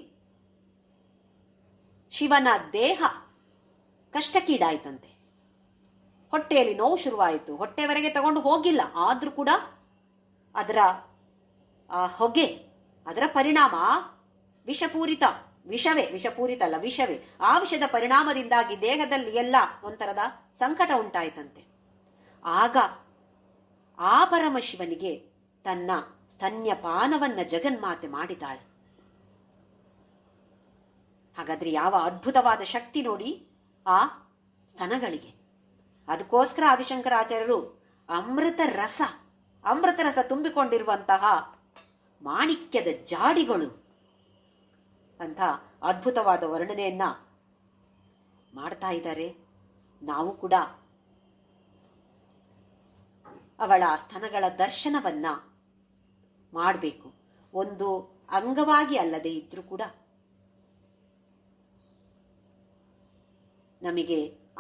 ಶಿವನ ದೇಹ ಕಷ್ಟಕ್ಕೀಡಾಯ್ತಂತೆ. ಹೊಟ್ಟೆಯಲ್ಲಿ ನೋವು ಶುರುವಾಯಿತು. ಹೊಟ್ಟೆವರೆಗೆ ತಗೊಂಡು ಹೋಗಿಲ್ಲ, ಆದ್ರೂ ಕೂಡ ಅದರ ಹೊಗೆ, ಅದರ ಪರಿಣಾಮ ವಿಷಪೂರಿತ ಅಲ್ಲ, ವಿಷವೇ. ಆ ವಿಷದ ಪರಿಣಾಮದಿಂದಾಗಿ ದೇಹದಲ್ಲಿ ಎಲ್ಲ ಒಂಥರದ ಸಂಕಟ ಉಂಟಾಯ್ತಂತೆ. ಆಗ ಆ ಪರಮಶಿವನಿಗೆ ತನ್ನ ಸ್ತನ್ಯಪಾನವನ್ನ ಜಗನ್ಮಾತೆ ಮಾಡಿದಾಳೆ. ಹಾಗಾದ್ರೆ ಯಾವ ಅದ್ಭುತವಾದ ಶಕ್ತಿ ನೋಡಿ ಆ ಸ್ತನಗಳಿಗೆ. ಅದಕ್ಕೋಸ್ಕರ ಆದಿಶಂಕರಾಚಾರ್ಯರು ಅಮೃತ ರಸ ತುಂಬಿಕೊಂಡಿರುವಂತಹ ಮಾಣಿಕ್ಯದ ಜಾಡಿಗಳು ಅಂತ ಅದ್ಭುತವಾದ ವರ್ಣನೆಯನ್ನ ಮಾಡ್ತಾ ಇದ್ದಾರೆ. ನಾವು ಕೂಡ ಅವಳ ಸ್ತನಗಳ ದರ್ಶನವನ್ನ ಮಾಡಬೇಕು. ಒಂದು ಅಂಗವಾಗಿ ಅಲ್ಲದೆ ಇದ್ರೂ ಕೂಡ ನಮಗೆ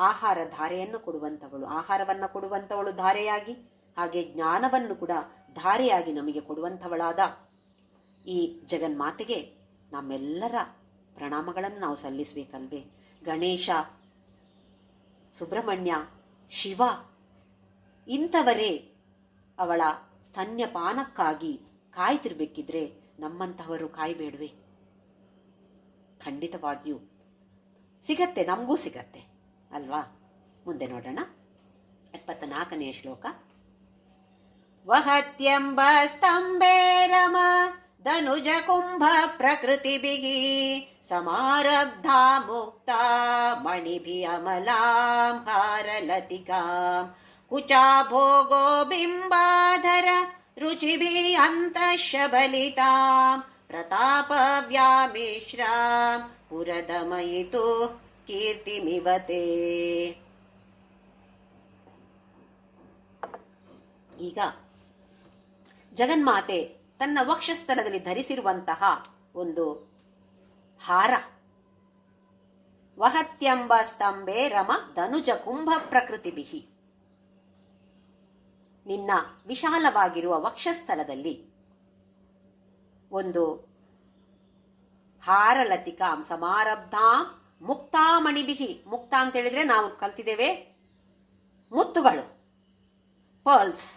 ಆಹಾರ ಧಾರೆಯನ್ನು ಕೊಡುವಂಥವಳು, ಆಹಾರವನ್ನ ಕೊಡುವಂಥವಳು ಧಾರೆಯಾಗಿ, ಹಾಗೆ ಜ್ಞಾನವನ್ನು ಕೂಡ ಧಾರೆಯಾಗಿ ನಮಗೆ ಕೊಡುವಂಥವಳಾದ ಈ ಜಗನ್ಮಾತೆಗೆ ನಮ್ಮೆಲ್ಲರ ಪ್ರಣಾಮಗಳನ್ನು ನಾವು ಸಲ್ಲಿಸಬೇಕಲ್ವೇ. ಗಣೇಶ, ಸುಬ್ರಹ್ಮಣ್ಯ, ಶಿವ ಇಂಥವರೇ ಅವಳ ಸ್ತನ್ಯಪಾನಕ್ಕಾಗಿ ಕಾಯ್ತಿರ್ಬೇಕಿದ್ರೆ ನಮ್ಮಂತಹವರು ಕಾಯ್ಬೇಡ್ವೆ? ಖಂಡಿತವಾಗಿಯೂ ಸಿಗತ್ತೆ, ನಮಗೂ ಸಿಗತ್ತೆ ಅಲ್ವಾ. ಮುಂದೆ ನೋಡೋಣ. 74ನೇ ಶ್ಲೋಕ. ವಹತ್ಯಂಬ ಸ್ತಂಭೆ ರಮ ಧನುಜ ಕುಂಭ ಪ್ರಕೃತಿಭಿಃ ಸಮಾರಬ್ಧಾ ಮುಕ್ತಾ ಮಣಿಭಿ ಅಮಲಾಂ ಹಾರಲತಿಕಾಂ ಕುಚಾ ಭೋಗೋ ಬಿಂಬಾಧರ ರುಚಿಭಿ ಅಂತಃಶಬಲಿತಾಂ ಪ್ರತಾಪ ವ್ಯಾಮಿಶ್ರಾಂ ಪುರದಮಯಿತು ಕೀರ್ತಿಮಿವತೆ. ಈಗ ಜಗನ್ಮಾತೆ ತನ್ನ ವಕ್ಷಸ್ಥಲದಲ್ಲಿ ಧರಿಸಿರುವಂತಹ ಒಂದು ಹಾರ. ವಹತ್ಯಂಬ ಸ್ತಂಭೆ ರಮ ಧನುಜ ಕುಂಭ ಪ್ರಕೃತಿಭಿಃ. ನಿನ್ನ ವಿಶಾಲವಾಗಿರುವ ವಕ್ಷಸ್ಥಲದಲ್ಲಿ ಒಂದು ಹಾರಲತಿಕಾಂ ಸಮಾರಬ್ಧಾಂ ಮುಕ್ತಾಮಣಿಭಿಃ. ಮುಕ್ತ ಅಂತ ಹೇಳಿದ್ರೆ ನಾವು ಕಲ್ತಿದ್ದೇವೆ ಮುತ್ತುಗಳು, ಪರ್ಲ್ಸ್.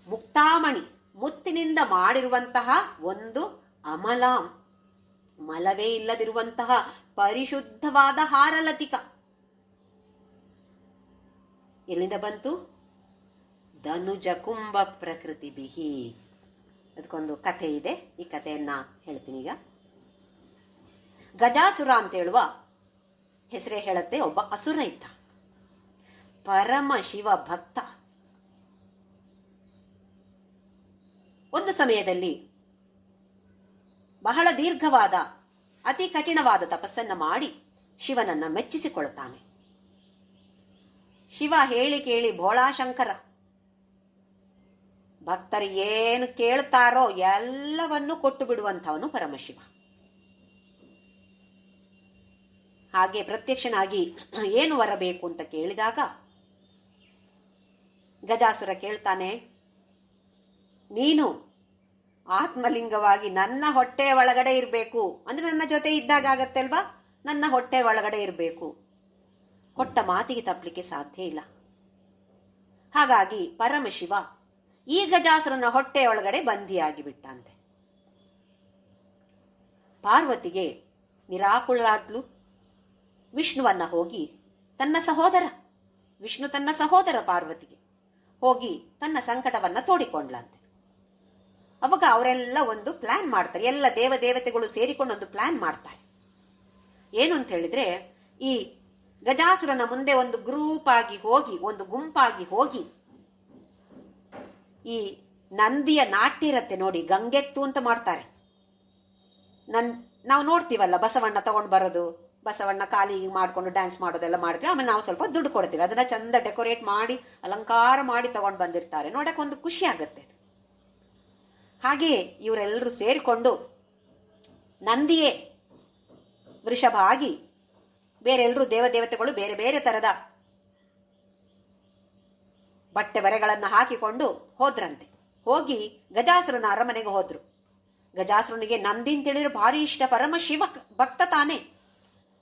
ಮುಕ್ತಾಮಣಿ, ಮುತ್ತಿನಿಂದ ಮಾಡಿರುವಂತಹ ಒಂದು ಅಮಲಾಂ, ಮಲವೇ ಇಲ್ಲದಿರುವಂತಹ ಪರಿಶುದ್ಧವಾದ ಹಾರಲತಿಕ. ಎಲ್ಲಿಂದ ಬಂತು? ಧನುಜ ಕುಂಭ ಪ್ರಕೃತಿಭಿಃ. ಅದಕ್ಕೊಂದು ಕಥೆ ಇದೆ, ಈ ಕಥೆಯನ್ನ ಹೇಳ್ತೀನಿ ಈಗ. ಗಜಾಸುರ ಅಂತ ಹೇಳುವ ಹೆಸರೇ ಹೇಳುತ್ತೆ. ಒಬ್ಬ ಅಸುರ ಇದ್ದ, ಪರಮ ಶಿವ ಭಕ್ತ. ಒಂದು ಸಮಯದಲ್ಲಿ ಬಹಳ ದೀರ್ಘವಾದ ಅತಿ ಕಠಿಣವಾದ ತಪಸ್ಸನ್ನ ಮಾಡಿ ಶಿವನನ್ನ ಮೆಚ್ಚಿಸಿಕೊಳ್ತಾನೆ. ಶಿವ ಹೇಳಿ ಕೇಳಿ ಭೋಳಾಶಂಕರ ಭಕ್ತರು ಏನು ಕೇಳ್ತಾರೋ ಎಲ್ಲವನ್ನೂ ಕೊಟ್ಟು ಬಿಡುವಂಥವನು ಪರಮಶಿವ. ಹಾಗೆ ಪ್ರತ್ಯಕ್ಷನಾಗಿ ಏನು ವರಬೇಕು ಅಂತ ಕೇಳಿದಾಗ ಗಜಾಸುರ ಕೇಳ್ತಾನೆ, ನೀನು ಆತ್ಮಲಿಂಗವಾಗಿ ನನ್ನ ಹೊಟ್ಟೆ ಒಳಗಡೆ ಇರಬೇಕು. ಅಂದ್ರೆ ನನ್ನ ಜೊತೆ ಇದ್ದಾಗ ಆಗತ್ತೆ ಅಲ್ವಾ, ನನ್ನ ಹೊಟ್ಟೆ ಒಳಗಡೆ ಇರಬೇಕು. ಕೊಟ್ಟ ಮಾತಿಗೆ ತಪ್ಪಲಿಕ್ಕೆ ಸಾಧ್ಯ ಇಲ್ಲ. ಹಾಗಾಗಿ ಪರಮಶಿವ ಈ ಗಜಾಸುರನ ಹೊಟ್ಟೆ ಒಳಗಡೆ ಬಂದಿಯಾಗಿ ಬಿಟ್ಟಂತೆ. ಪಾರ್ವತಿಗೆ ನಿರಾಕುಳಾಡ್ಲು ವಿಷ್ಣುವನ್ನ ಹೋಗಿ ವಿಷ್ಣು ತನ್ನ ಸಹೋದರ ಪಾರ್ವತಿಗೆ ಹೋಗಿ ತನ್ನ ಸಂಕಟವನ್ನ ತೋಡಿಕೊಂಡ್ಲಂತೆ. ಅವಾಗ ಅವರೆಲ್ಲ ಒಂದು ಪ್ಲಾನ್ ಮಾಡ್ತಾರೆ, ಎಲ್ಲ ದೇವತೆಗಳು ಸೇರಿಕೊಂಡು ಒಂದು ಪ್ಲಾನ್ ಮಾಡ್ತಾರೆ. ಏನು ಅಂತ ಹೇಳಿದ್ರೆ, ಈ ಗಜಾಸುರನ ಮುಂದೆ ಒಂದು ಗುಂಪಾಗಿ ಹೋಗಿ ಈ ನಂದಿಯ ನಾಟ್ಯ ಇರತ್ತೆ ನೋಡಿ, ಗಂಗೆತ್ತು ಅಂತ ಮಾಡ್ತಾರೆ. ನಾವು ನೋಡ್ತೀವಲ್ಲ, ಬಸವಣ್ಣ ತಗೊಂಡು ಬರೋದು, ಬಸವಣ್ಣ ಕಾಲಿಗೆ ಮಾಡ್ಕೊಂಡು ಡ್ಯಾನ್ಸ್ ಮಾಡೋದೆಲ್ಲ ಮಾಡ್ತೀವಿ. ಆಮೇಲೆ ನಾವು ಸ್ವಲ್ಪ ದುಡ್ಡು ಕೊಡ್ತೀವಿ, ಅದನ್ನ ಚಂದ ಡೆಕೋರೇಟ್ ಮಾಡಿ ಅಲಂಕಾರ ಮಾಡಿ ತಗೊಂಡು ಬಂದಿರ್ತಾರೆ. ನೋಡಕ್ಕೆ ಒಂದು ಖುಷಿ ಆಗತ್ತೆ. ಹಾಗೆ ಇವರೆಲ್ಲರೂ ಸೇರಿಕೊಂಡು ನಂದಿಯೇ ವೃಷಭ ಆಗಿ ಬೇರೆಲ್ಲರೂ ದೇವತೆಗಳು ಬೇರೆ ಬೇರೆ ತರದ ಬಟ್ಟೆ ಬರೆಗಳನ್ನ ಹಾಕಿಕೊಂಡು ಹೋದ್ರಂತೆ. ಹೋಗಿ ಗಜಾಸುರನ ಅರಮನೆಗೆ ಹೋದ್ರು. ಗಜಾಸುರನಿಗೆ ನಂದಿ ಅಂತ ಹೇಳಿದ್ರೆ ಭಾರಿ ಇಷ್ಟ, ಪರಮ ಶಿವ ಭಕ್ತ ತಾನೆ.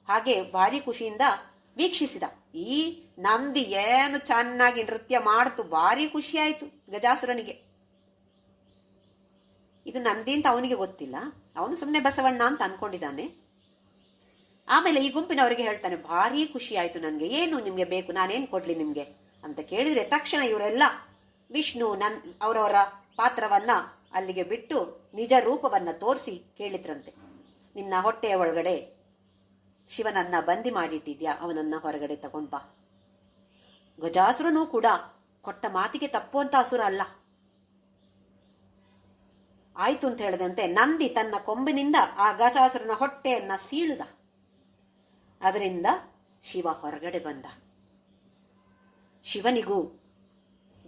ಹಾಗೆ ಭಾರಿ ಖುಷಿಯಿಂದ ವೀಕ್ಷಿಸಿದ. ಈ ನಂದಿ ಏನು ಚೆನ್ನಾಗಿ ನೃತ್ಯ ಮಾಡ್ತು, ಭಾರಿ ಖುಷಿ ಆಯ್ತು ಗಜಾಸುರನಿಗೆ. ಇದು ನಂದಿ ಅಂತ ಅವನಿಗೆ ಗೊತ್ತಿಲ್ಲ, ಅವನು ಸುಮ್ಮನೆ ಬಸವಣ್ಣ ಅಂತ ಅನ್ಕೊಂಡಿದ್ದಾನೆ. ಆಮೇಲೆ ಈ ಗುಂಪಿನವರಿಗೆ ಹೇಳ್ತಾನೆ, ಭಾರಿ ಖುಷಿ ಆಯ್ತು ನನಗೆ, ಏನು ನಿಮ್ಗೆ ಬೇಕು, ನಾನೇನು ಕೊಡ್ಲಿ ನಿಮ್ಗೆ ಅಂತ ಕೇಳಿದ್ರೆ ತಕ್ಷಣ ಇವರೆಲ್ಲ ವಿಷ್ಣು ಅವರವರ ಪಾತ್ರವನ್ನ ಅಲ್ಲಿಗೆ ಬಿಟ್ಟು ನಿಜ ರೂಪವನ್ನ ತೋರಿಸಿ ಕೇಳಿದ್ರಂತೆ, ನಿನ್ನ ಹೊಟ್ಟೆಯ ಒಳಗಡೆ ಶಿವನನ್ನ ಬಂದಿ ಮಾಡಿಟ್ಟಿದ್ಯಾ, ಅವನನ್ನ ಹೊರಗಡೆ ತಗೊಂಡ್ ಬಾ. ಗಜಾಸುರನೂ ಕೂಡ ಕೊಟ್ಟ ಮಾತಿಗೆ ತಪ್ಪುವಂತ ಅಸುರ ಅಲ್ಲ. ಆಯ್ತು ಅಂತ ಹೇಳಿದಂತೆ ನಂದಿ ತನ್ನ ಕೊಂಬಿನಿಂದ ಆ ಗಜಾಸುರನ ಹೊಟ್ಟೆಯನ್ನ ಸೀಳಿದ. ಅದರಿಂದ ಶಿವ ಹೊರಗಡೆ ಬಂದ. ಶಿವನಿಗೂ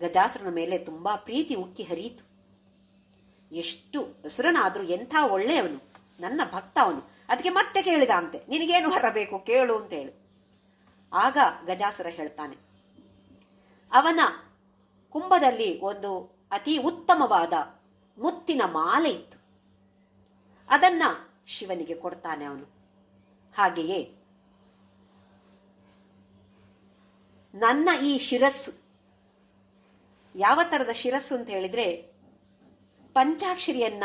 ಗಜಾಸುರನ ಮೇಲೆ ತುಂಬಾ ಪ್ರೀತಿ ಉಕ್ಕಿ ಹರಿಯಿತು. ಎಷ್ಟು ಅಸುರನಾದ್ರೂ ಎಂಥ ಒಳ್ಳೆಯವನು, ನನ್ನ ಭಕ್ತ ಅವನು. ಅದಕ್ಕೆ ಮತ್ತೆ ಕೇಳಿದ ಅಂತೆ, ನಿನಗೇನು ಬರಬೇಕು ಕೇಳು ಅಂತ ಹೇಳಿ. ಆಗ ಗಜಾಸುರ ಹೇಳ್ತಾನೆ, ಅವನ ಕುಂಭದಲ್ಲಿ ಒಂದು ಅತಿ ಉತ್ತಮವಾದ ಮುತ್ತಿನ ಮಾಲೆ ಇತ್ತು, ಅದನ್ನ ಶಿವನಿಗೆ ಕೊಡ್ತಾನೆ ಅವನು. ಹಾಗೆಯೇ ನನ್ನ ಈ ಶಿರಸ್ಸು ಯಾವ ತರದ ಶಿರಸ್ಸು ಅಂತ ಹೇಳಿದ್ರೆ, ಪಂಚಾಕ್ಷರಿಯನ್ನ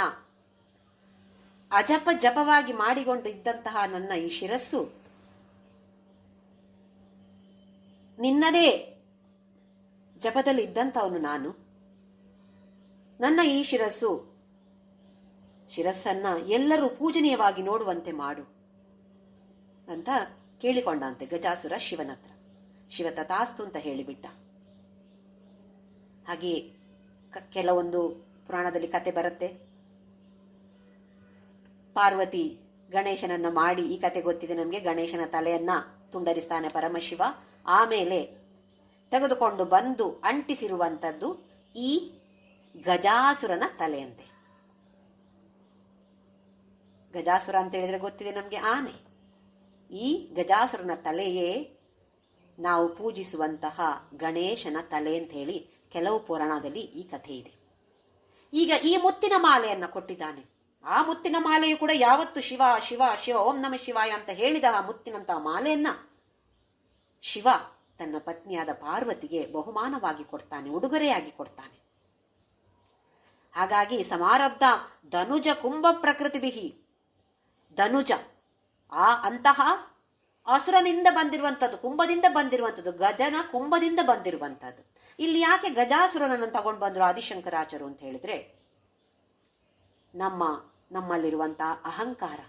ಅಜಪ ಜಪವಾಗಿ ಮಾಡಿಕೊಂಡು ಇದ್ದಂತಹ ನನ್ನ ಈ ಶಿರಸ್ಸು ನಿನ್ನದೇ ಜಪದಲ್ಲಿ ಇದ್ದಂಥವನು ನಾನು. ನನ್ನ ಈ ಶಿರಸ್ಸನ್ನ ಎಲ್ಲರೂ ಪೂಜನೀಯವಾಗಿ ನೋಡುವಂತೆ ಮಾಡು ಅಂತ ಕೇಳಿಕೊಂಡಂತೆ ಗಜಾಸುರ ಶಿವನ ಹತ್ರ. ಶಿವ ತಥಾಸ್ತು ಅಂತ ಹೇಳಿಬಿಟ್ಟ. ಹಾಗೆಯೇ ಕೆಲವೊಂದು ಪುರಾಣದಲ್ಲಿ ಕತೆ ಬರುತ್ತೆ. ಪಾರ್ವತಿ ಗಣೇಶನನ್ನ ಮಾಡಿ, ಈ ಕತೆ ಗೊತ್ತಿದೆ ನಮಗೆ, ಗಣೇಶನ ತಲೆಯನ್ನ ತುಂಡರಿಸ್ತಾನೆ ಪರಮಶಿವ. ಆಮೇಲೆ ತೆಗೆದುಕೊಂಡು ಬಂದು ಅಂಟಿಸಿರುವಂಥದ್ದು ಈ ಗಜಾಸುರನ ತಲೆಯಂತೆ. ಗಜಾಸುರ ಅಂತ ಹೇಳಿದ್ರೆ ಗೊತ್ತಿದೆ ನಮಗೆ, ಆನೆ. ಈ ಗಜಾಸುರನ ತಲೆಯೇ ನಾವು ಪೂಜಿಸುವಂತಹ ಗಣೇಶನ ತಲೆ ಅಂತ ಹೇಳಿ ಕೆಲವು ಪುರಾಣದಲ್ಲಿ ಈ ಕಥೆ ಇದೆ. ಈಗ ಈ ಮುತ್ತಿನ ಮಾಲೆಯನ್ನ ಕೊಟ್ಟಿದ್ದಾನೆ. ಆ ಮುತ್ತಿನ ಮಾಲೆಯು ಕೂಡ ಯಾವತ್ತು ಶಿವ ಶಿವ ಶಿವ ಓಂ ನಮ ಶಿವಾಯ ಅಂತ ಹೇಳಿದ ಆ ಮುತ್ತಿನಂತಹ ಮಾಲೆಯನ್ನ ಶಿವ ತನ್ನ ಪತ್ನಿಯಾದ ಪಾರ್ವತಿಗೆ ಬಹುಮಾನವಾಗಿ ಕೊಡ್ತಾನೆ, ಉಡುಗೊರೆಯಾಗಿ ಕೊಡ್ತಾನೆ. ಹಾಗಾಗಿ ಸಮಾರಬ್ಧ ಧನುಜ ಕುಂಭ ಪ್ರಕೃತಿ ಬಿಹಿ, ಧನುಜ ಅಂತಹ ಅಸುರನಿಂದ ಬಂದಿರುವಂಥದ್ದು, ಕುಂಭದಿಂದ ಬಂದಿರುವಂಥದ್ದು, ಗಜನ ಕುಂಭದಿಂದ ಬಂದಿರುವಂಥದ್ದು. ಇಲ್ಲಿ ಯಾಕೆ ಗಜಾಸುರನನ್ನು ತಗೊಂಡು ಬಂದ್ರು ಆದಿಶಂಕರಾಚಾರ್ಯರು ಅಂತ ಹೇಳಿದ್ರೆ, ನಮ್ಮಲ್ಲಿರುವಂತಹ ಅಹಂಕಾರ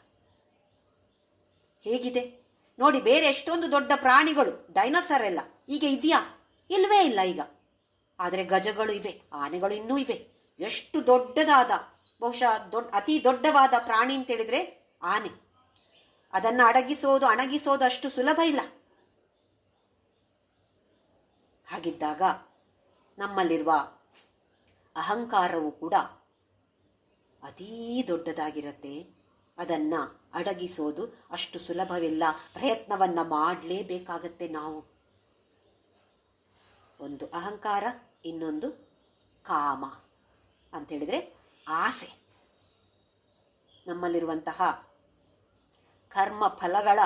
ಹೇಗಿದೆ ನೋಡಿ. ಬೇರೆ ಎಷ್ಟೊಂದು ದೊಡ್ಡ ಪ್ರಾಣಿಗಳು, ಡೈನೋಸರ್ ಎಲ್ಲ ಈಗ ಇದೆಯಾ? ಇಲ್ವೇ ಇಲ್ಲ ಈಗ. ಆದರೆ ಗಜಗಳು ಇವೆ, ಆನೆಗಳು ಇನ್ನೂ ಇವೆ. ಎಷ್ಟು ದೊಡ್ಡದಾದ ಬಹುಶಃ ಅತಿ ದೊಡ್ಡವಾದ ಪ್ರಾಣಿ ಅಂತೇಳಿದ್ರೆ ಆನೆ. ಅದನ್ನು ಅಣಗಿಸೋದು ಅಷ್ಟು ಸುಲಭ ಇಲ್ಲ. ಹಾಗಿದ್ದಾಗ ನಮ್ಮಲ್ಲಿರುವ ಅಹಂಕಾರವು ಕೂಡ ಅತೀ ದೊಡ್ಡದಾಗಿರುತ್ತೆ. ಅದನ್ನು ಅಡಗಿಸೋದು ಅಷ್ಟು ಸುಲಭವಿಲ್ಲ. ಪ್ರಯತ್ನವನ್ನು ಮಾಡಲೇಬೇಕಾಗತ್ತೆ ನಾವು. ಒಂದು ಅಹಂಕಾರ, ಇನ್ನೊಂದು ಕಾಮ ಅಂಥೇಳಿದರೆ ಆಸೆ. ನಮ್ಮಲ್ಲಿರುವಂತಹ ಕರ್ಮ ಫಲಗಳ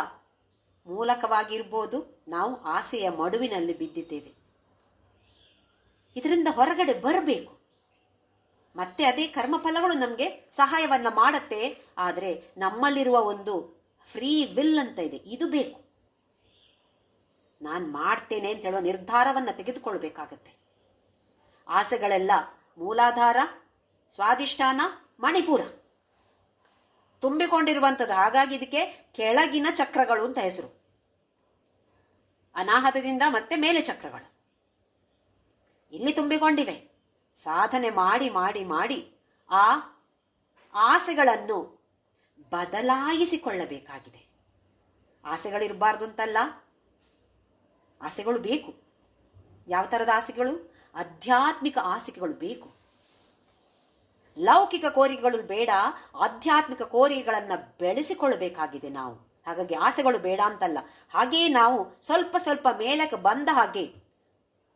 ಮೂಲಕವಾಗಿರ್ಬೋದು ನಾವು ಆಸೆಯ ಮಡುವಿನಲ್ಲಿ ಬಿದ್ದಿದ್ದೇವೆ. ಇದರಿಂದ ಹೊರಗಡೆ ಬರಬೇಕು. ಮತ್ತೆ ಅದೇ ಕರ್ಮಫಲಗಳು ನಮಗೆ ಸಹಾಯವನ್ನು ಮಾಡುತ್ತೆ. ಆದರೆ ನಮ್ಮಲ್ಲಿರುವ ಒಂದು ಫ್ರೀ ವಿಲ್ ಅಂತ ಇದೆ, ಇದು ಬೇಕು. ನಾನು ಮಾಡ್ತೇನೆ ಅಂತ ಹೇಳೋ ನಿರ್ಧಾರವನ್ನು ತೆಗೆದುಕೊಳ್ಬೇಕಾಗತ್ತೆ. ಆಸೆಗಳೆಲ್ಲ ಮೂಲಾಧಾರ, ಸ್ವಾಧಿಷ್ಠಾನ, ಮಣಿಪುರ ತುಂಬಿಕೊಂಡಿರುವಂಥದ್ದು. ಹಾಗಾಗಿ ಇದಕ್ಕೆ ಕೆಳಗಿನ ಚಕ್ರಗಳು ಅಂತ ಹೆಸರು. ಅನಾಹತದಿಂದ ಮತ್ತೆ ಮೇಲೆ ಚಕ್ರಗಳು ಇಲ್ಲಿ ತುಂಬಿಕೊಂಡಿವೆ. ಸಾಧನೆ ಮಾಡಿ ಮಾಡಿ ಮಾಡಿ ಆ ಆಸೆಗಳನ್ನು ಬದಲಾಯಿಸಿಕೊಳ್ಳಬೇಕಾಗಿದೆ. ಆಸೆಗಳಿರಬಾರ್ದು ಅಂತಲ್ಲ, ಆಸೆಗಳು ಬೇಕು. ಯಾವ ಥರದ ಆಸೆಗಳು? ಆಧ್ಯಾತ್ಮಿಕ ಆಸೆಗಳು ಬೇಕು. ಲೌಕಿಕ ಕೋರಿಕೆಗಳು ಬೇಡ, ಆಧ್ಯಾತ್ಮಿಕ ಕೋರಿಕೆಗಳನ್ನು ಬೆಳೆಸಿಕೊಳ್ಳಬೇಕಾಗಿದೆ ನಾವು. ಹಾಗಾಗಿ ಆಸೆಗಳು ಬೇಡ ಅಂತಲ್ಲ. ಹಾಗೆಯೇ ನಾವು ಸ್ವಲ್ಪ ಸ್ವಲ್ಪ ಮೇಲಕ್ಕೆ ಬಂದ ಹಾಗೆ,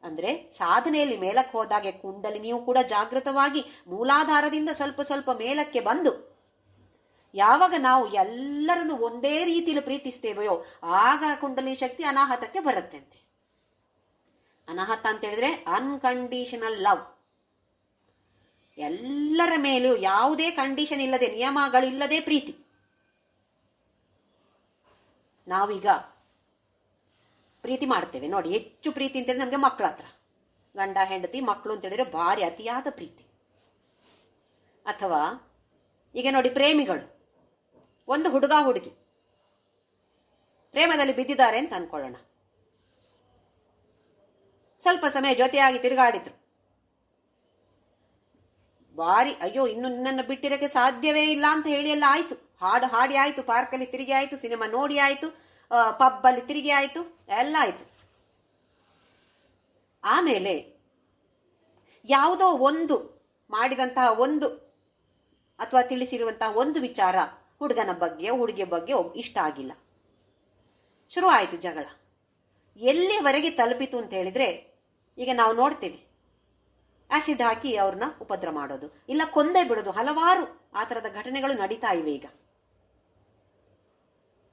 ಅಂದರೆ ಸಾಧನೆಯಲ್ಲಿ ಮೇಲಕ್ಕೆ ಹೋದಾಗೆ ಕುಂಡಲಿನಿಯೂ ಕೂಡ ಜಾಗೃತವಾಗಿ ಮೂಲಾಧಾರದಿಂದ ಸ್ವಲ್ಪ ಸ್ವಲ್ಪ ಮೇಲಕ್ಕೆ ಬಂದು, ಯಾವಾಗ ನಾವು ಎಲ್ಲರನ್ನು ಒಂದೇ ರೀತಿಯಲ್ಲಿ ಪ್ರೀತಿಸ್ತೇವೆಯೋ ಆಗ ಕುಂಡಲಿನಿ ಶಕ್ತಿ ಅನಾಹತಕ್ಕೆ ಬರುತ್ತಂತೆ. ಅನಾಹತ ಅಂತ ಹೇಳಿದ್ರೆ ಅನ್ಕಂಡೀಷನಲ್ ಲವ್. ಎಲ್ಲರ ಮೇಲೂ ಯಾವುದೇ ಕಂಡೀಷನ್ ಇಲ್ಲದೆ, ನಿಯಮಗಳಿಲ್ಲದೆ ಪ್ರೀತಿ. ನಾವೀಗ ಪ್ರೀತಿ ಮಾಡ್ತೇವೆ ನೋಡಿ. ಹೆಚ್ಚು ಪ್ರೀತಿ ಅಂತೇಳಿದ್ರೆ ನಮಗೆ ಮಕ್ಕಳ ಹತ್ರ, ಗಂಡ ಹೆಂಡತಿ ಮಕ್ಕಳು ಅಂತೇಳಿದ್ರೆ ಭಾರಿ ಅತಿಯಾದ ಪ್ರೀತಿ. ಅಥವಾ ಈಗ ನೋಡಿ, ಪ್ರೇಮಿಗಳು, ಒಂದು ಹುಡುಗ ಹುಡುಗಿ ಪ್ರೇಮದಲ್ಲಿ ಬಿದ್ದಿದ್ದಾರೆ ಅಂತ ಅನ್ಕೊಳ್ಳೋಣ. ಸ್ವಲ್ಪ ಸಮಯ ಜೊತೆಯಾಗಿ ತಿರುಗಾಡಿದ್ರು. ಭಾರಿ ಅಯ್ಯೋ ಇನ್ನು ನಿನ್ನನ್ನು ಬಿಟ್ಟಿರೋಕ್ಕೆ ಸಾಧ್ಯವೇ ಇಲ್ಲ ಅಂತ ಹೇಳಿ ಎಲ್ಲ ಆಯ್ತು. ಹಾಡು ಹಾಡಿ ಆಯ್ತು, ಪಾರ್ಕಲ್ಲಿ ತಿರುಗಿ ಆಯ್ತು, ಸಿನಿಮಾ ನೋಡಿ ಆಯ್ತು, ಪಬ್ಬಲ್ಲಿ ತಿರುಗಿ ಆಯ್ತು, ಎಲ್ಲ ಆಯ್ತು. ಆಮೇಲೆ ಯಾವುದೋ ಒಂದು ಮಾಡಿದಂತಹ ಒಂದು ಅಥವಾ ತಿಳಿಸಿರುವಂತಹ ಒಂದು ವಿಚಾರ ಹುಡುಗನ ಬಗ್ಗೆ ಹುಡುಗಿಯ ಬಗ್ಗೆ ಇಷ್ಟ ಆಗಿಲ್ಲ. ಶುರು ಆಯಿತು ಜಗಳ. ಎಲ್ಲಿವರೆಗೆ ತಲುಪಿತು ಅಂತ ಹೇಳಿದ್ರೆ, ಈಗ ನಾವು ನೋಡ್ತೇವೆ ಆಸಿಡ್ ಹಾಕಿ ಅವ್ರನ್ನ ಉಪದ್ರ ಮಾಡೋದು, ಇಲ್ಲ ಕೊಂದೇ ಬಿಡೋದು, ಹಲವಾರು ಆ ಥರದ ಘಟನೆಗಳು ನಡೀತಾ ಇವೆ ಈಗ.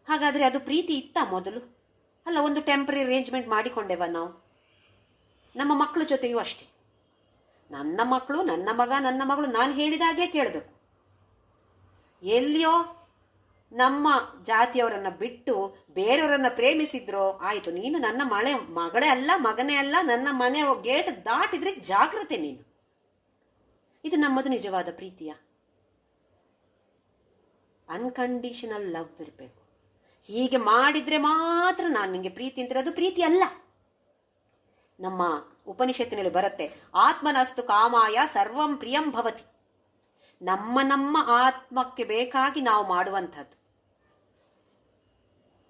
ಹಾಗಾದ್ರೆ ಅದು ಪ್ರೀತಿ ಇತ್ತ ಮೊದಲು? ಅಲ್ಲ, ಒಂದು ಟೆಂಪರರಿ ಅರೇಂಜ್ಮೆಂಟ್ ಮಾಡಿಕೊಂಡೆವ ನಾವು. ನಮ್ಮ ಮಕ್ಕಳ ಜೊತೆಯೂ ಅಷ್ಟೇ. ನನ್ನ ಮಕ್ಕಳು, ನನ್ನ ಮಗ, ನನ್ನ ಮಗಳು ನಾನು ಹೇಳಿದಾಗೆ ಕೇಳಬೇಕು. ಎಲ್ಲಿಯೋ ನಮ್ಮ ಜಾತಿಯವರನ್ನ ಬಿಟ್ಟು ಬೇರೆಯವರನ್ನ ಪ್ರೇಮಿಸಿದ್ರೋ ಆಯಿತು, ನೀನು ನನ್ನ ಮಗಳೇ ಅಲ್ಲ, ಮಗನೇ ಅಲ್ಲ, ನನ್ನ ಮನೆ ಗೇಟ್ ದಾಟಿದ್ರೆ ಜಾಗ್ರತೆ ನೀನು. ಇದು ನಮ್ಮದು ನಿಜವಾದ ಪ್ರೀತಿಯ? ಅನ್ಕಂಡೀಷನಲ್ ಲವ್ ಇರಬೇಕು. ಹೀಗೆ ಮಾಡಿದ್ರೆ ಮಾತ್ರ ನಾನು ನಿಮಗೆ ಪ್ರೀತಿ ಅಂತಾರೆ, ಅದು ಪ್ರೀತಿ ಅಲ್ಲ. ನಮ್ಮ ಉಪನಿಷತ್ತಿನಲ್ಲಿ ಬರುತ್ತೆ, ಆತ್ಮನಸ್ತು ಕಾಮಾಯ ಸರ್ವಂ ಪ್ರಿಯಂ ಭವತಿ. ನಮ್ಮ ನಮ್ಮ ಆತ್ಮಕ್ಕೆ ಬೇಕಾಗಿ ನಾವು ಮಾಡುವಂಥದ್ದು.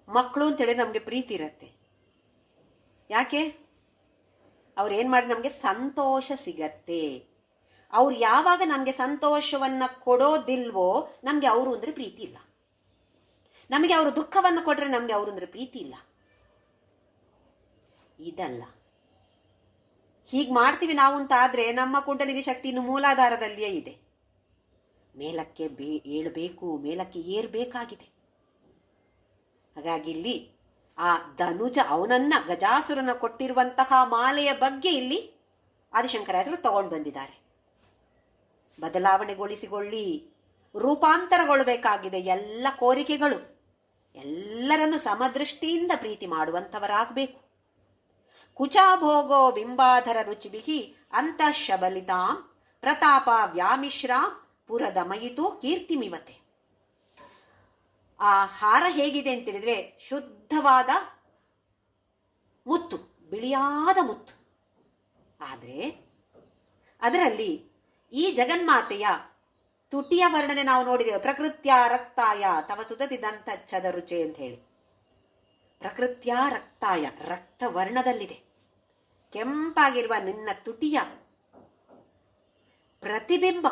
ಮಕ್ಕಳು ಅಂತೇಳಿ ನಮಗೆ ಪ್ರೀತಿ ಇರುತ್ತೆ. ಯಾಕೆ? ಅವ್ರು ಏನು ಮಾಡಿ ನಮಗೆ ಸಂತೋಷ ಸಿಗತ್ತೆ. ಅವ್ರು ಯಾವಾಗ ನಮಗೆ ಸಂತೋಷವನ್ನು ಕೊಡೋದಿಲ್ವೋ ನಮಗೆ ಅವರು ಅಂದರೆ ಪ್ರೀತಿ ಇಲ್ಲ. ನಮಗೆ ಅವರು ದುಃಖವನ್ನು ಕೊಟ್ಟರೆ ನಮಗೆ ಅವರು ಅಂದರೆ ಪ್ರೀತಿ ಇಲ್ಲ. ಇದಲ್ಲ. ಹೀಗೆ ಮಾಡ್ತೀವಿ ನಾವು ಅಂತ ಆದರೆ ನಮ್ಮ ಕುಂಡಲಿನಿ ಶಕ್ತಿ ಇನ್ನು ಮೂಲಾಧಾರದಲ್ಲಿಯೇ ಇದೆ. ಮೇಲಕ್ಕೆ ಏಳಬೇಕು, ಮೇಲಕ್ಕೆ ಏರ್ಬೇಕಾಗಿದೆ. ಹಾಗಾಗಿ ಇಲ್ಲಿ ಆ ಧನುಜ ಅವನನ್ನ ಗಜಾಸುರನ ಕೊಟ್ಟಿರುವಂತಹ ಮಾಲೆಯ ಬಗ್ಗೆ ಇಲ್ಲಿ ಆದಿಶಂಕರಾಚಾರ್ಯರು ತಗೊಂಡು ಬಂದಿದ್ದಾರೆ. ಬದಲಾವಣೆಗೊಳಿಸಿಕೊಳ್ಳಿ, ರೂಪಾಂತರಗೊಳ್ಳಬೇಕಾಗಿದೆ ಎಲ್ಲ ಕೋರಿಕೆಗಳು. ಎಲ್ಲರನ್ನು ಸಮದೃಷ್ಟಿಯಿಂದ ಪ್ರೀತಿ ಮಾಡುವಂಥವರಾಗಬೇಕು. ಕುಚಾಭೋಗೋ ಬಿಂಬಾಧರ ರುಚಿಬಿಹಿ ಅಂತಃಶಬಲಿತಾಂ ಪ್ರತಾಪ ವ್ಯಾಮಿಶ್ರಾಂ ಪುರದಮಯಿತು ಕೀರ್ತಿಮಿವತೆ. ಆ ಹಾರ ಹೇಗಿದೆ ಅಂತೇಳಿದ್ರೆ ಶುದ್ಧವಾದ ಮುತ್ತು, ಬಿಳಿಯಾದ ಮುತ್ತು. ಆದರೆ ಅದರಲ್ಲಿ ಈ ಜಗನ್ಮಾತೆಯ ತುಟಿಯ ವರ್ಣನೆ ನಾವು ನೋಡಿದ್ದೇವೆ. ಪ್ರಕೃತ್ಯ ರಕ್ತಾಯ ತವ ಸುತತಿ ದಂತ ಛದರುಚೆ ಅಂತ ಹೇಳಿ. ಪ್ರಕೃತ್ಯ ರಕ್ತಾಯ, ರಕ್ತ ವರ್ಣದಲ್ಲಿದೆ. ಕೆಂಪಾಗಿರುವ ನಿನ್ನ ತುಟಿಯ ಪ್ರತಿಬಿಂಬ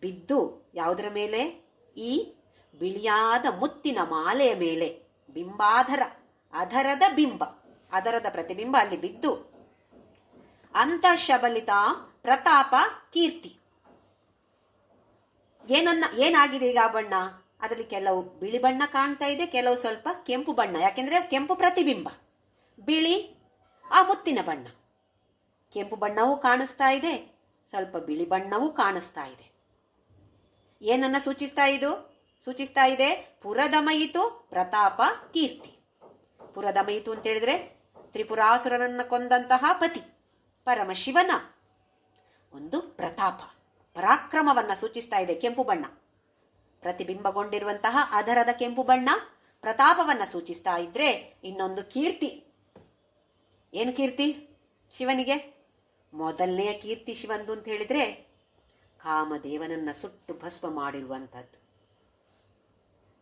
ಬಿದ್ದು ಯಾವುದರ ಮೇಲೆ? ಈ ಬಿಳಿಯಾದ ಮುತ್ತಿನ ಮಾಲೆಯ ಮೇಲೆ. ಬಿಂಬಾಧರ, ಅಧರದ ಬಿಂಬ, ಅದರದ ಪ್ರತಿಬಿಂಬ ಅಲ್ಲಿ ಬಿದ್ದು ಅಂತಃಶಬಲಿತ ಪ್ರತಾಪ ಕೀರ್ತಿ. ಏನಾಗಿದೆ ಈಗ ಬಣ್ಣ? ಅದರಲ್ಲಿ ಕೆಲವು ಬಿಳಿ ಬಣ್ಣ ಕಾಣ್ತಾ ಇದೆ, ಕೆಲವು ಸ್ವಲ್ಪ ಕೆಂಪು ಬಣ್ಣ. ಯಾಕೆಂದ್ರೆ ಕೆಂಪು ಪ್ರತಿಬಿಂಬ, ಬಿಳಿ ಆ ಮುತ್ತಿನ ಬಣ್ಣ. ಕೆಂಪು ಬಣ್ಣವೂ ಕಾಣಿಸ್ತಾ ಇದೆ, ಸ್ವಲ್ಪ ಬಿಳಿ ಬಣ್ಣವೂ ಕಾಣಿಸ್ತಾ ಇದೆ. ಏನನ್ನ ಸೂಚಿಸ್ತಾ ಇದೆ? ಪುರದಮಯಿತು ಪ್ರತಾಪ ಕೀರ್ತಿ. ಪುರದಮಯಿತು ಅಂತ ಹೇಳಿದ್ರೆ ತ್ರಿಪುರಾಸುರನನ್ನ ಕೊಂದಂತಹ ಪತಿ ಪರಮಶಿವನ ಒಂದು ಪ್ರತಾಪ, ಪರಾಕ್ರಮವನ್ನ ಸೂಚಿಸ್ತಾ ಇದೆ ಕೆಂಪು ಬಣ್ಣ. ಪ್ರತಿಬಿಂಬಗೊಂಡಿರುವಂತಹ ಅಧರದ ಕೆಂಪು ಬಣ್ಣ ಪ್ರತಾಪವನ್ನ ಸೂಚಿಸ್ತಾ ಇದ್ರೆ, ಇನ್ನೊಂದು ಕೀರ್ತಿ. ಏನು ಕೀರ್ತಿ ಶಿವನಿಗೆ? ಮೊದಲನೆಯ ಕೀರ್ತಿ ಶಿವಂದು ಅಂತ ಹೇಳಿದ್ರೆ ಕಾಮದೇವನನ್ನ ಸುಟ್ಟು ಭಸ್ಮ ಮಾಡಿರುವಂಥದ್ದು.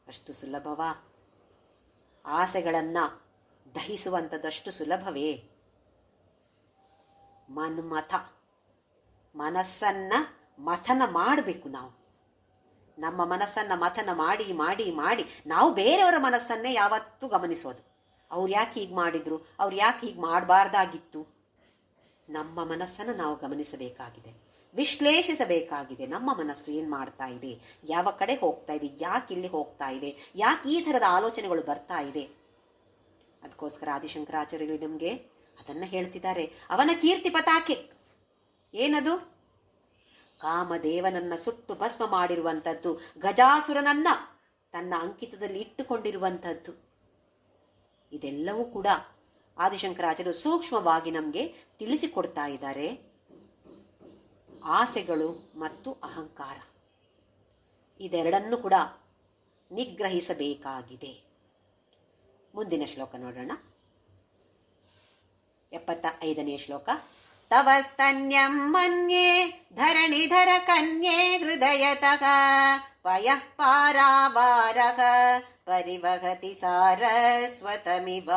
ಅಷ್ಟು ಸುಲಭವಾ? ಆಸೆಗಳನ್ನ ದಹಿಸುವಂಥದ್ದಷ್ಟು ಸುಲಭವೇ? ಮನ್ಮಥ, ಮನಸ್ಸನ್ನ ಮಥನ ಮಾಡಬೇಕು ನಾವು. ನಮ್ಮ ಮನಸ್ಸನ್ನ ಮಥನ ಮಾಡಿ ಮಾಡಿ ಮಾಡಿ ನಾವು ಬೇರೆಯವರ ಮನಸ್ಸನ್ನೇ ಯಾವತ್ತೂ ಗಮನಿಸೋದು. ಅವ್ರು ಯಾಕೆ ಹೀಗೆ ಮಾಡಿದ್ರು, ಅವ್ರು ಯಾಕೆ ಹೀಗೆ ಮಾಡಬಾರ್ದಾಗಿತ್ತು. ನಮ್ಮ ಮನಸ್ಸನ್ನು ನಾವು ಗಮನಿಸಬೇಕಾಗಿದೆ, ವಿಶ್ಲೇಷಿಸಬೇಕಾಗಿದೆ. ನಮ್ಮ ಮನಸ್ಸು ಏನು ಮಾಡ್ತಾ ಇದೆ, ಯಾವ ಕಡೆ ಹೋಗ್ತಾ ಇದೆ, ಯಾಕೆ ಇಲ್ಲಿ ಹೋಗ್ತಾ ಇದೆ, ಯಾಕೆ ಈ ಥರದ ಆಲೋಚನೆಗಳು ಬರ್ತಾ ಇದೆ. ಅದಕ್ಕೋಸ್ಕರ ಆದಿಶಂಕರಾಚಾರ್ಯರು ನಮಗೆ ಅದನ್ನು ಹೇಳ್ತಿದ್ದಾರೆ. ಅವನ ಕೀರ್ತಿ ಪತಾಕೆ ಏನದು? ಕಾಮದೇವನನ್ನ ಸುಟ್ಟು ಭಸ್ಮ ಮಾಡಿರುವಂಥದ್ದು, ಗಜಾಸುರನನ್ನ ತನ್ನ ಅಂಕಿತದಲ್ಲಿ ಇಟ್ಟುಕೊಂಡಿರುವಂಥದ್ದು. ಇದೆಲ್ಲವೂ ಕೂಡ ಆದಿಶಂಕರಾಚಾರ್ಯರು ಸೂಕ್ಷ್ಮವಾಗಿ ನಮಗೆ ತಿಳಿಸಿಕೊಡ್ತಾ ಇದ್ದಾರೆ. ಆಸೆಗಳು ಮತ್ತು ಅಹಂಕಾರ ಇದೆರಡನ್ನು ಕೂಡ ನಿಗ್ರಹಿಸಬೇಕಾಗಿದೆ. ಮುಂದಿನ ಶ್ಲೋಕ ನೋಡೋಣ. 75ನೇ ಶ್ಲೋಕ. ತವ ಸ್ತನ್ಯಂ ಮನ್ಯೇ ಧರಣಿಧರ ಕನ್ಯೆ ಹೃದಯತಃ ಪಯಃ ಪಾರಾವಾರಃ ಪರಿವಹತಿ ಸಾರಸ್ವತಮಿವ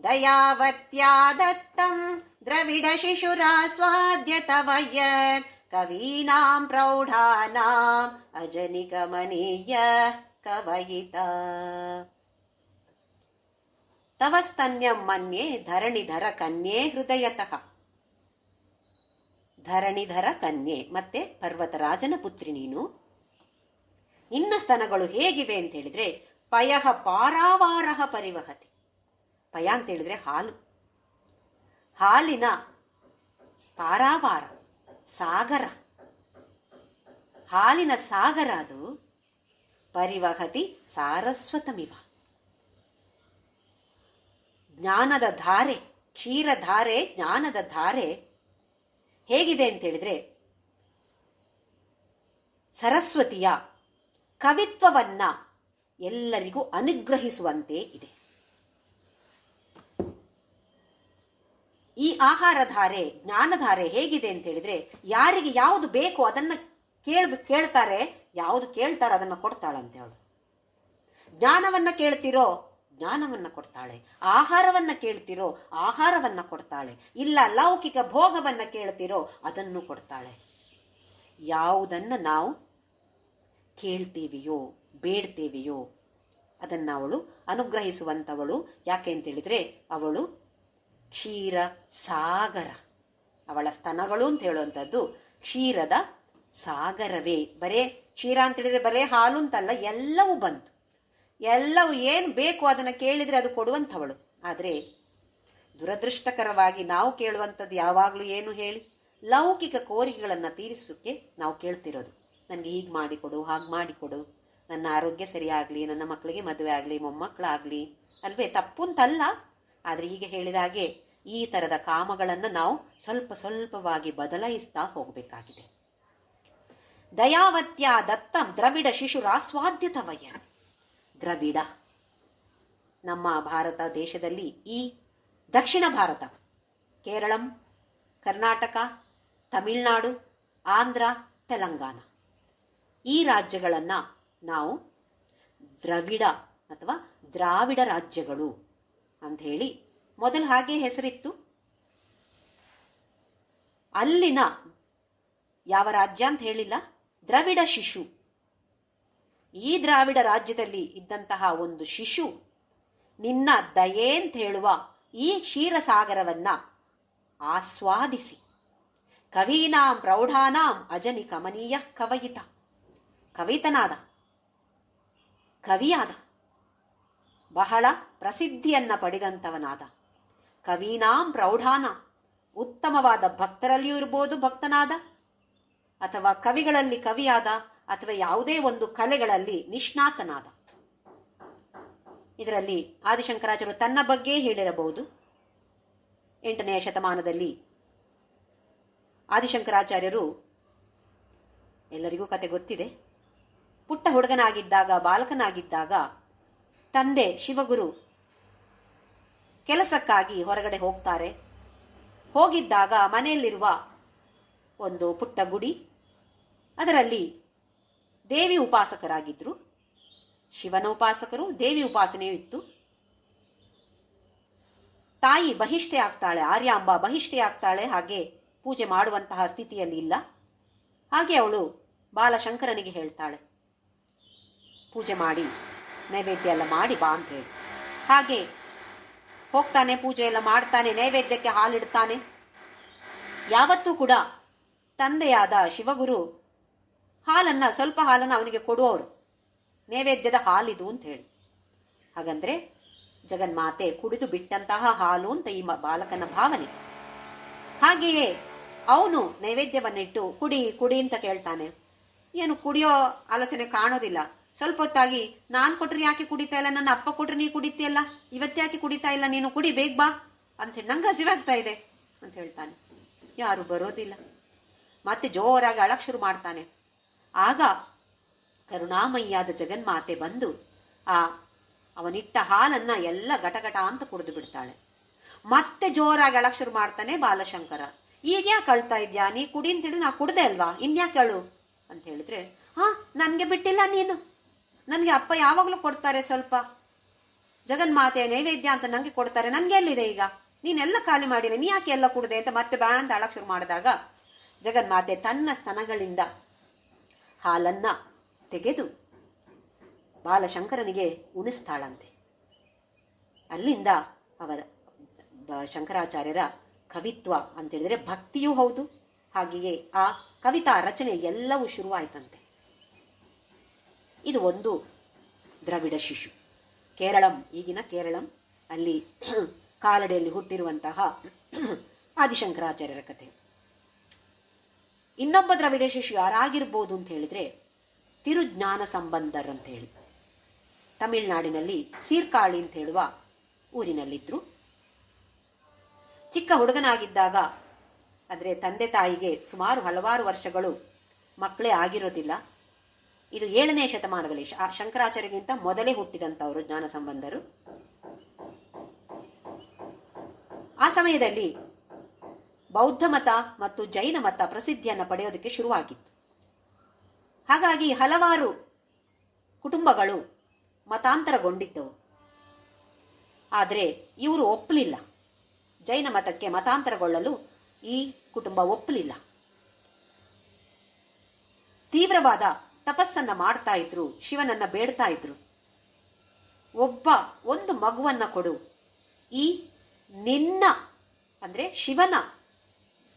ದಯಾವತ್ಯಾ ದತ್ತಂ ದ್ರವಿಡ ಶಿಶುರಾಸ್ವಾದ್ಯ ತವ ಯತ್ ಕವೀನಾಂ ಪ್ರೌಢಾನಾಂ ಅಜನಿಕಮನೀಯ ಕವಯಿತ. ತವ ಸ್ತನ್ಯಂ ಮನ್ಯೆ ಧರಣಿಧರ ಕನ್ಯೆ ಹೃದಯತಃ. ಧರಣಿಧರ ಕನ್ಯೆ ಮತ್ತೆ ಪರ್ವತರಾಜನ ಪುತ್ರಿ ನೀನು. ನಿನ್ನ ಸ್ತನಗಳು ಹೇಗಿವೆ ಅಂತ ಹೇಳಿದ್ರೆ ಪಯಃ ಪಾರಾವಾರಃ ಪರಿವಹತಿ. ಪಯ ಅಂತ ಹೇಳಿದ್ರೆ ಹಾಲು, ಹಾಲಿನ ಪಾರಾವಾರ ಸಾಗರ, ಹಾಲಿನ ಸಾಗರ ಅದು. ಪರಿವಹತಿ ಸಾರಸ್ವತಮಿವ. ಜ್ಞಾನದ ಧಾರೆ, ಕ್ಷೀರಧಾರೆ, ಜ್ಞಾನದ ಧಾರೆ ಹೇಗಿದೆ ಅಂತ ಹೇಳಿದ್ರೆ ಸರಸ್ವತಿಯ ಕವಿತ್ವವನ್ನ ಎಲ್ಲರಿಗೂ ಅನುಗ್ರಹಿಸುವಂತೆ ಇದೆ. ಈ ಆಹಾರಧಾರೆ, ಜ್ಞಾನಧಾರೆ ಹೇಗಿದೆ ಅಂತ ಹೇಳಿದ್ರೆ ಯಾರಿಗೆ ಯಾವುದು ಬೇಕು ಅದನ್ನ ಕೇಳ್ತಾರೆ, ಯಾವುದು ಕೇಳ್ತಾರೆ ಅದನ್ನ ಕೊಡ್ತಾಳಂತೆ ಅವಳು. ಜ್ಞಾನವನ್ನ ಕೇಳ್ತಿರೋ ಜ್ಞಾನವನ್ನ ಕೊಡ್ತಾಳೆ, ಆಹಾರವನ್ನ ಕೇಳ್ತಿರೋ ಆಹಾರವನ್ನ ಕೊಡ್ತಾಳೆ, ಇಲ್ಲ ಲೌಕಿಕ ಭೋಗವನ್ನ ಕೇಳ್ತಿರೋ ಅದನ್ನು ಕೊಡ್ತಾಳೆ. ಯಾವುದನ್ನ ನಾವು ಕೇಳ್ತೀವಿಯೋ ಬೇಡ್ತೇವೆಯೋ ಅದನ್ನ ಅವಳು ಅನುಗ್ರಹಿಸುವಂಥವಳು. ಯಾಕೆ ಅಂತೇಳಿದ್ರೆ ಅವಳು ಕ್ಷೀರ ಸಾಗರ. ಅವಳ ಸ್ತನಗಳು ಅಂತ ಹೇಳುವಂಥದ್ದು ಕ್ಷೀರದ ಸಾಗರವೇ. ಬರೇ ಕ್ಷೀರ ಅಂತೇಳಿದ್ರೆ ಬರೇ ಹಾಲು ಅಂತಲ್ಲ, ಎಲ್ಲವೂ ಬಂತು. ಎಲ್ಲವೂ ಏನು ಬೇಕು ಅದನ್ನು ಕೇಳಿದರೆ ಅದು ಕೊಡುವಂಥವಳು. ಆದರೆ ದುರದೃಷ್ಟಕರವಾಗಿ ನಾವು ಕೇಳುವಂಥದ್ದು ಯಾವಾಗಲೂ ಏನು ಹೇಳಿ, ಲೌಕಿಕ ಕೋರಿಕೆಗಳನ್ನು ತೀರಿಸೋಕ್ಕೆ ನಾವು ಕೇಳ್ತಿರೋದು. ನನಗೆ ಹೀಗೆ ಮಾಡಿಕೊಡು, ಹಾಗೆ ಮಾಡಿಕೊಡು, ನನ್ನ ಆರೋಗ್ಯ ಸರಿಯಾಗಲಿ, ನನ್ನ ಮಕ್ಕಳಿಗೆ ಮದುವೆ ಆಗಲಿ, ಮೊಮ್ಮಕ್ಕಳಾಗಲಿ, ಅಲ್ವೇ? ತಪ್ಪು ಅಂತಲ್ಲ. ಆದರೆ ಹೀಗೆ ಹೇಳಿದ ಹಾಗೆ ಈ ಥರದ ಕಾಮಗಳನ್ನು ನಾವು ಸ್ವಲ್ಪ ಸ್ವಲ್ಪವಾಗಿ ಬದಲಾಯಿಸ್ತಾ ಹೋಗಬೇಕಾಗಿದೆ. ದಯಾವತ್ಯ ದತ್ತಂ ದ್ರವಿಡ ಶಿಶುರಾಸ್ವಾದ್ಯತವಯ್ಯ. ದ್ರವಿಡ ನಮ್ಮ ಭಾರತ ದೇಶದಲ್ಲಿ ಈ ದಕ್ಷಿಣ ಭಾರತ, ಕೇರಳಂ, ಕರ್ನಾಟಕ, ತಮಿಳುನಾಡು, ಆಂಧ್ರ, ತೆಲಂಗಾಣ. ಈ ರಾಜ್ಯಗಳನ್ನು ನಾವು ದ್ರವಿಡ ಅಥವಾ ದ್ರಾವಿಡ ರಾಜ್ಯಗಳು ಅಂತ ಹೇಳಿ ಮೊದಲು ಹಾಗೆ ಹೆಸರಿತ್ತು. ಅಲ್ಲಿನ ಯಾವ ರಾಜ್ಯ ಅಂತ ಹೇಳಿಲ್ಲ, ದ್ರವಿಡ ಶಿಶು. ಈ ದ್ರಾವಿಡ ರಾಜ್ಯದಲ್ಲಿ ಇದ್ದಂತಹ ಒಂದು ಶಿಶು ನಿನ್ನ ದಯೆ ಅಂತ ಹೇಳುವ ಈ ಕ್ಷೀರಸಾಗರವನ್ನ ಆಸ್ವಾದಿಸಿ ಕವೀನಾಂ ಪ್ರೌಢಾನಾಂ ಅಜನಿ ಕಮನೀಯ ಕವಯಿತ, ಕವಿತನಾದ, ಕವಿಯಾದ, ಬಹಳ ಪ್ರಸಿದ್ಧಿಯನ್ನ ಪಡೆದಂಥವನಾದ, ಕವೀನಾಂ ಪ್ರೌಢಾನಾಂ ಉತ್ತಮವಾದ ಭಕ್ತರಲ್ಲಿಯೂ ಇರ್ಬೋದು ಭಕ್ತನಾದ, ಅಥವಾ ಕವಿಗಳಲ್ಲಿ ಕವಿಯಾದ, ಅಥವಾ ಯಾವುದೇ ಒಂದು ಕಲೆಗಳಲ್ಲಿ ನಿಷ್ಣಾತನಾದ. ಇದರಲ್ಲಿ ಆದಿಶಂಕರಾಚಾರ್ಯರು ತನ್ನ ಬಗ್ಗೆ ಹೇಳಿರಬಹುದು. 8ನೇ ಶತಮಾನದಲ್ಲಿ ಆದಿಶಂಕರಾಚಾರ್ಯರು, ಎಲ್ಲರಿಗೂ ಕತೆ ಗೊತ್ತಿದೆ, ಪುಟ್ಟ ಹುಡುಗನಾಗಿದ್ದಾಗ, ಬಾಲಕನಾಗಿದ್ದಾಗ ತಂದೆ ಶಿವಗುರು ಕೆಲಸಕ್ಕಾಗಿ ಹೊರಗಡೆ ಹೋಗ್ತಾರೆ. ಹೋಗಿದ್ದಾಗ ಮನೆಯಲ್ಲಿರುವ ಒಂದು ಪುಟ್ಟ ಗುಡಿ, ಅದರಲ್ಲಿ ದೇವಿ ಉಪಾಸಕರಾಗಿದ್ದರು. ಶಿವನ ಉಪಾಸಕರು, ದೇವಿ ಉಪಾಸನೆಯೂ ಇತ್ತು. ತಾಯಿ ಬಹಿಷ್ಠೆ ಆಗ್ತಾಳೆ, ಆರ್ಯಾಂಬ ಬಹಿಷ್ಠೆ ಆಗ್ತಾಳೆ, ಹಾಗೆ ಪೂಜೆ ಮಾಡುವಂತಹ ಸ್ಥಿತಿಯಲ್ಲಿ ಇಲ್ಲ. ಹಾಗೆ ಅವಳು ಬಾಲಶಂಕರನಿಗೆ ಹೇಳ್ತಾಳೆ, ಪೂಜೆ ಮಾಡಿ ನೈವೇದ್ಯ ಎಲ್ಲ ಮಾಡಿ ಬಾ ಅಂತ ಹೇಳಿ. ಹಾಗೆ ಹೋಗ್ತಾನೆ, ಪೂಜೆ ಎಲ್ಲ ಮಾಡ್ತಾನೆ, ನೈವೇದ್ಯಕ್ಕೆ ಹಾಲಿಡ್ತಾನೆ. ಯಾವತ್ತೂ ಕೂಡ ತಂದೆಯಾದ ಶಿವಗುರು ಸ್ವಲ್ಪ ಹಾಲನ್ನು ಅವನಿಗೆ ಕೊಡುವವರು, ನೈವೇದ್ಯದ ಹಾಲಿದು ಅಂತ ಹೇಳಿ. ಹಾಗಂದ್ರೆ ಜಗನ್ಮಾತೆ ಕುಡಿದು ಬಿಟ್ಟಂತಹ ಹಾಲು ಅಂತ ಈ ಬಾಲಕನ ಭಾವನೆ. ಹಾಗೆಯೇ ಅವನು ನೈವೇದ್ಯವನ್ನಿಟ್ಟು ಕುಡಿ ಕುಡಿ ಅಂತ ಕೇಳ್ತಾನೆ. ಏನು ಕುಡಿಯೋ ಆಲೋಚನೆ ಕಾಣೋದಿಲ್ಲ. ಸ್ವಲ್ಪ ಹೊತ್ತಾಗಿ, ನಾನು ಕೊಟ್ರೆ ಯಾಕೆ ಕುಡಿತಾ ಇಲ್ಲ, ನನ್ನ ಅಪ್ಪ ಕೊಟ್ರೆ ನೀ ಕುಡಿತೀಯಲ್ಲ, ಇವತ್ತ್ಯಾಕೆ ಕುಡಿತಾ ಇಲ್ಲ ನೀನು, ಕುಡಿ ಬೇಗ ಬಾ ಅಂತೇಳಿ, ನಂಗೆ ಹಸಿವಾಗ್ತಾ ಇದೆ ಅಂತ ಹೇಳ್ತಾನೆ. ಯಾರು ಬರೋದಿಲ್ಲ. ಮತ್ತೆ ಜೋರಾಗಿ ಅಳಕ್ ಶುರು ಮಾಡ್ತಾನೆ. ಆಗ ಕರುಣಾಮಯ್ಯಾದ ಜಗನ್ಮಾತೆ ಬಂದು ಅವನಿಟ್ಟ ಹಾಲನ್ನ ಎಲ್ಲ ಘಟಘಟ ಅಂತ ಕುಡಿದು ಬಿಡ್ತಾಳೆ. ಮತ್ತೆ ಜೋರಾಗಿ ಅಳಕ್ ಶುರು ಮಾಡ್ತಾನೆ ಬಾಲಶಂಕರ. ಈಗ ಯಾಕೆ ಅಳ್ತಾ ಇದ್ಯಾ, ನೀ ಕುಡಿ ಅಂತ ಹೇಳಿದ್ರೆ ನಾ ಕುಡ್ದೆ ಅಲ್ವಾ, ಇನ್ಯಾಕೆ ಅಳು ಅಂತ ಹೇಳಿದ್ರೆ, ನನ್ಗೆ ಬಿಟ್ಟಿಲ್ಲ ನೀನು, ನನ್ಗೆ ಅಪ್ಪ ಯಾವಾಗಲೂ ಕೊಡ್ತಾರೆ, ಸ್ವಲ್ಪ ಜಗನ್ಮಾತೆ ನೈವೇದ್ಯ ಅಂತ ನಂಗೆ ಕೊಡ್ತಾರೆ, ನನ್ಗೆ ಎಲ್ಲಿದೆ ಈಗ, ನೀನೆಲ್ಲ ಖಾಲಿ ಮಾಡಿಲ್ಲ, ನೀ ಯಾಕೆ ಎಲ್ಲ ಕುಡ್ದೆ ಅಂತ ಮತ್ತೆ ಬಾ ಅಂತ ಅಳಕ್ ಶುರು ಮಾಡಿದಾಗ ಜಗನ್ಮಾತೆ ತನ್ನ ಸ್ತನಗಳಿಂದ ಹಾಲನ್ನ ತೆಗೆದು ಬಾಲಶಂಕರನಿಗೆ ಉಣಿಸ್ತಾಳಂತೆ. ಅಲ್ಲಿಂದ ಅವರ ಶಂಕರಾಚಾರ್ಯರ ಕವಿತ್ವ ಅಂತ ಹೇಳಿದ್ರೆ ಭಕ್ತಿಯೂ ಹೌದು, ಹಾಗೆಯೇ ಆ ಕವಿತಾ ರಚನೆ ಎಲ್ಲವೂ ಶುರುವಾಯ್ತಂತೆ. ಇದು ಒಂದು ದ್ರವಿಡ ಶಿಶು. ಕೇರಳಂ, ಈಗಿನ ಕೇರಳಂ, ಅಲ್ಲಿ ಕಾಲಡಿಯಲ್ಲಿ ಹುಟ್ಟಿರುವಂತಹ ಆದಿಶಂಕರಾಚಾರ್ಯರ ಕಥೆ. ಇನ್ನೊಬ್ಬ ದ್ರವಿಡ ಶಿಶು ಯಾರಾಗಿರ್ಬೋದು ಅಂತ ಹೇಳಿದ್ರೆ ತಿರುಜ್ಞಾನ ಸಂಬಂಧರ್ ಅಂತ ಹೇಳಿ, ತಮಿಳುನಾಡಿನಲ್ಲಿ ಸೀರ್ಕಾಳಿ ಅಂತ ಹೇಳುವ ಊರಿನಲ್ಲಿದ್ರು. ಚಿಕ್ಕ ಹುಡುಗನಾಗಿದ್ದಾಗ, ಆದರೆ ತಂದೆ ತಾಯಿಗೆ ಸುಮಾರು ಹಲವಾರು ವರ್ಷಗಳು ಮಕ್ಕಳೇ ಆಗಿರೋದಿಲ್ಲ. ಇದು 7ನೇ ಶತಮಾನದಲ್ಲಿ ಶಂಕರಾಚಾರ್ಯಗಿಂತ ಮೊದಲೇ ಹುಟ್ಟಿದಂಥವರು ಜ್ಞಾನ ಸಂಬಂಧರು. ಆ ಸಮಯದಲ್ಲಿ ಬೌದ್ಧ ಮತ ಮತ್ತು ಜೈನ ಮತ ಪ್ರಸಿದ್ಧಿಯನ್ನು ಪಡೆಯೋದಕ್ಕೆ ಶುರುವಾಗಿತ್ತು. ಹಾಗಾಗಿ ಹಲವಾರು ಕುಟುಂಬಗಳು ಮತಾಂತರಗೊಂಡಿದ್ದವು. ಆದರೆ ಇವರು ಒಪ್ಪಲಿಲ್ಲ, ಜೈನ ಮತಕ್ಕೆ ಮತಾಂತರಗೊಳ್ಳಲು ಈ ಕುಟುಂಬ ಒಪ್ಪಲಿಲ್ಲ. ತೀವ್ರವಾದ ತಪಸ್ಸನ್ನ ಮಾಡ್ತಾ ಇದ್ರು, ಶಿವನನ್ನ ಬೇಡ್ತಾ ಇದ್ರು. ಒಂದು ಮಗುವನ್ನ ಕೊಡು, ಈ ನಿನ್ನ ಅಂದ್ರೆ ಶಿವನ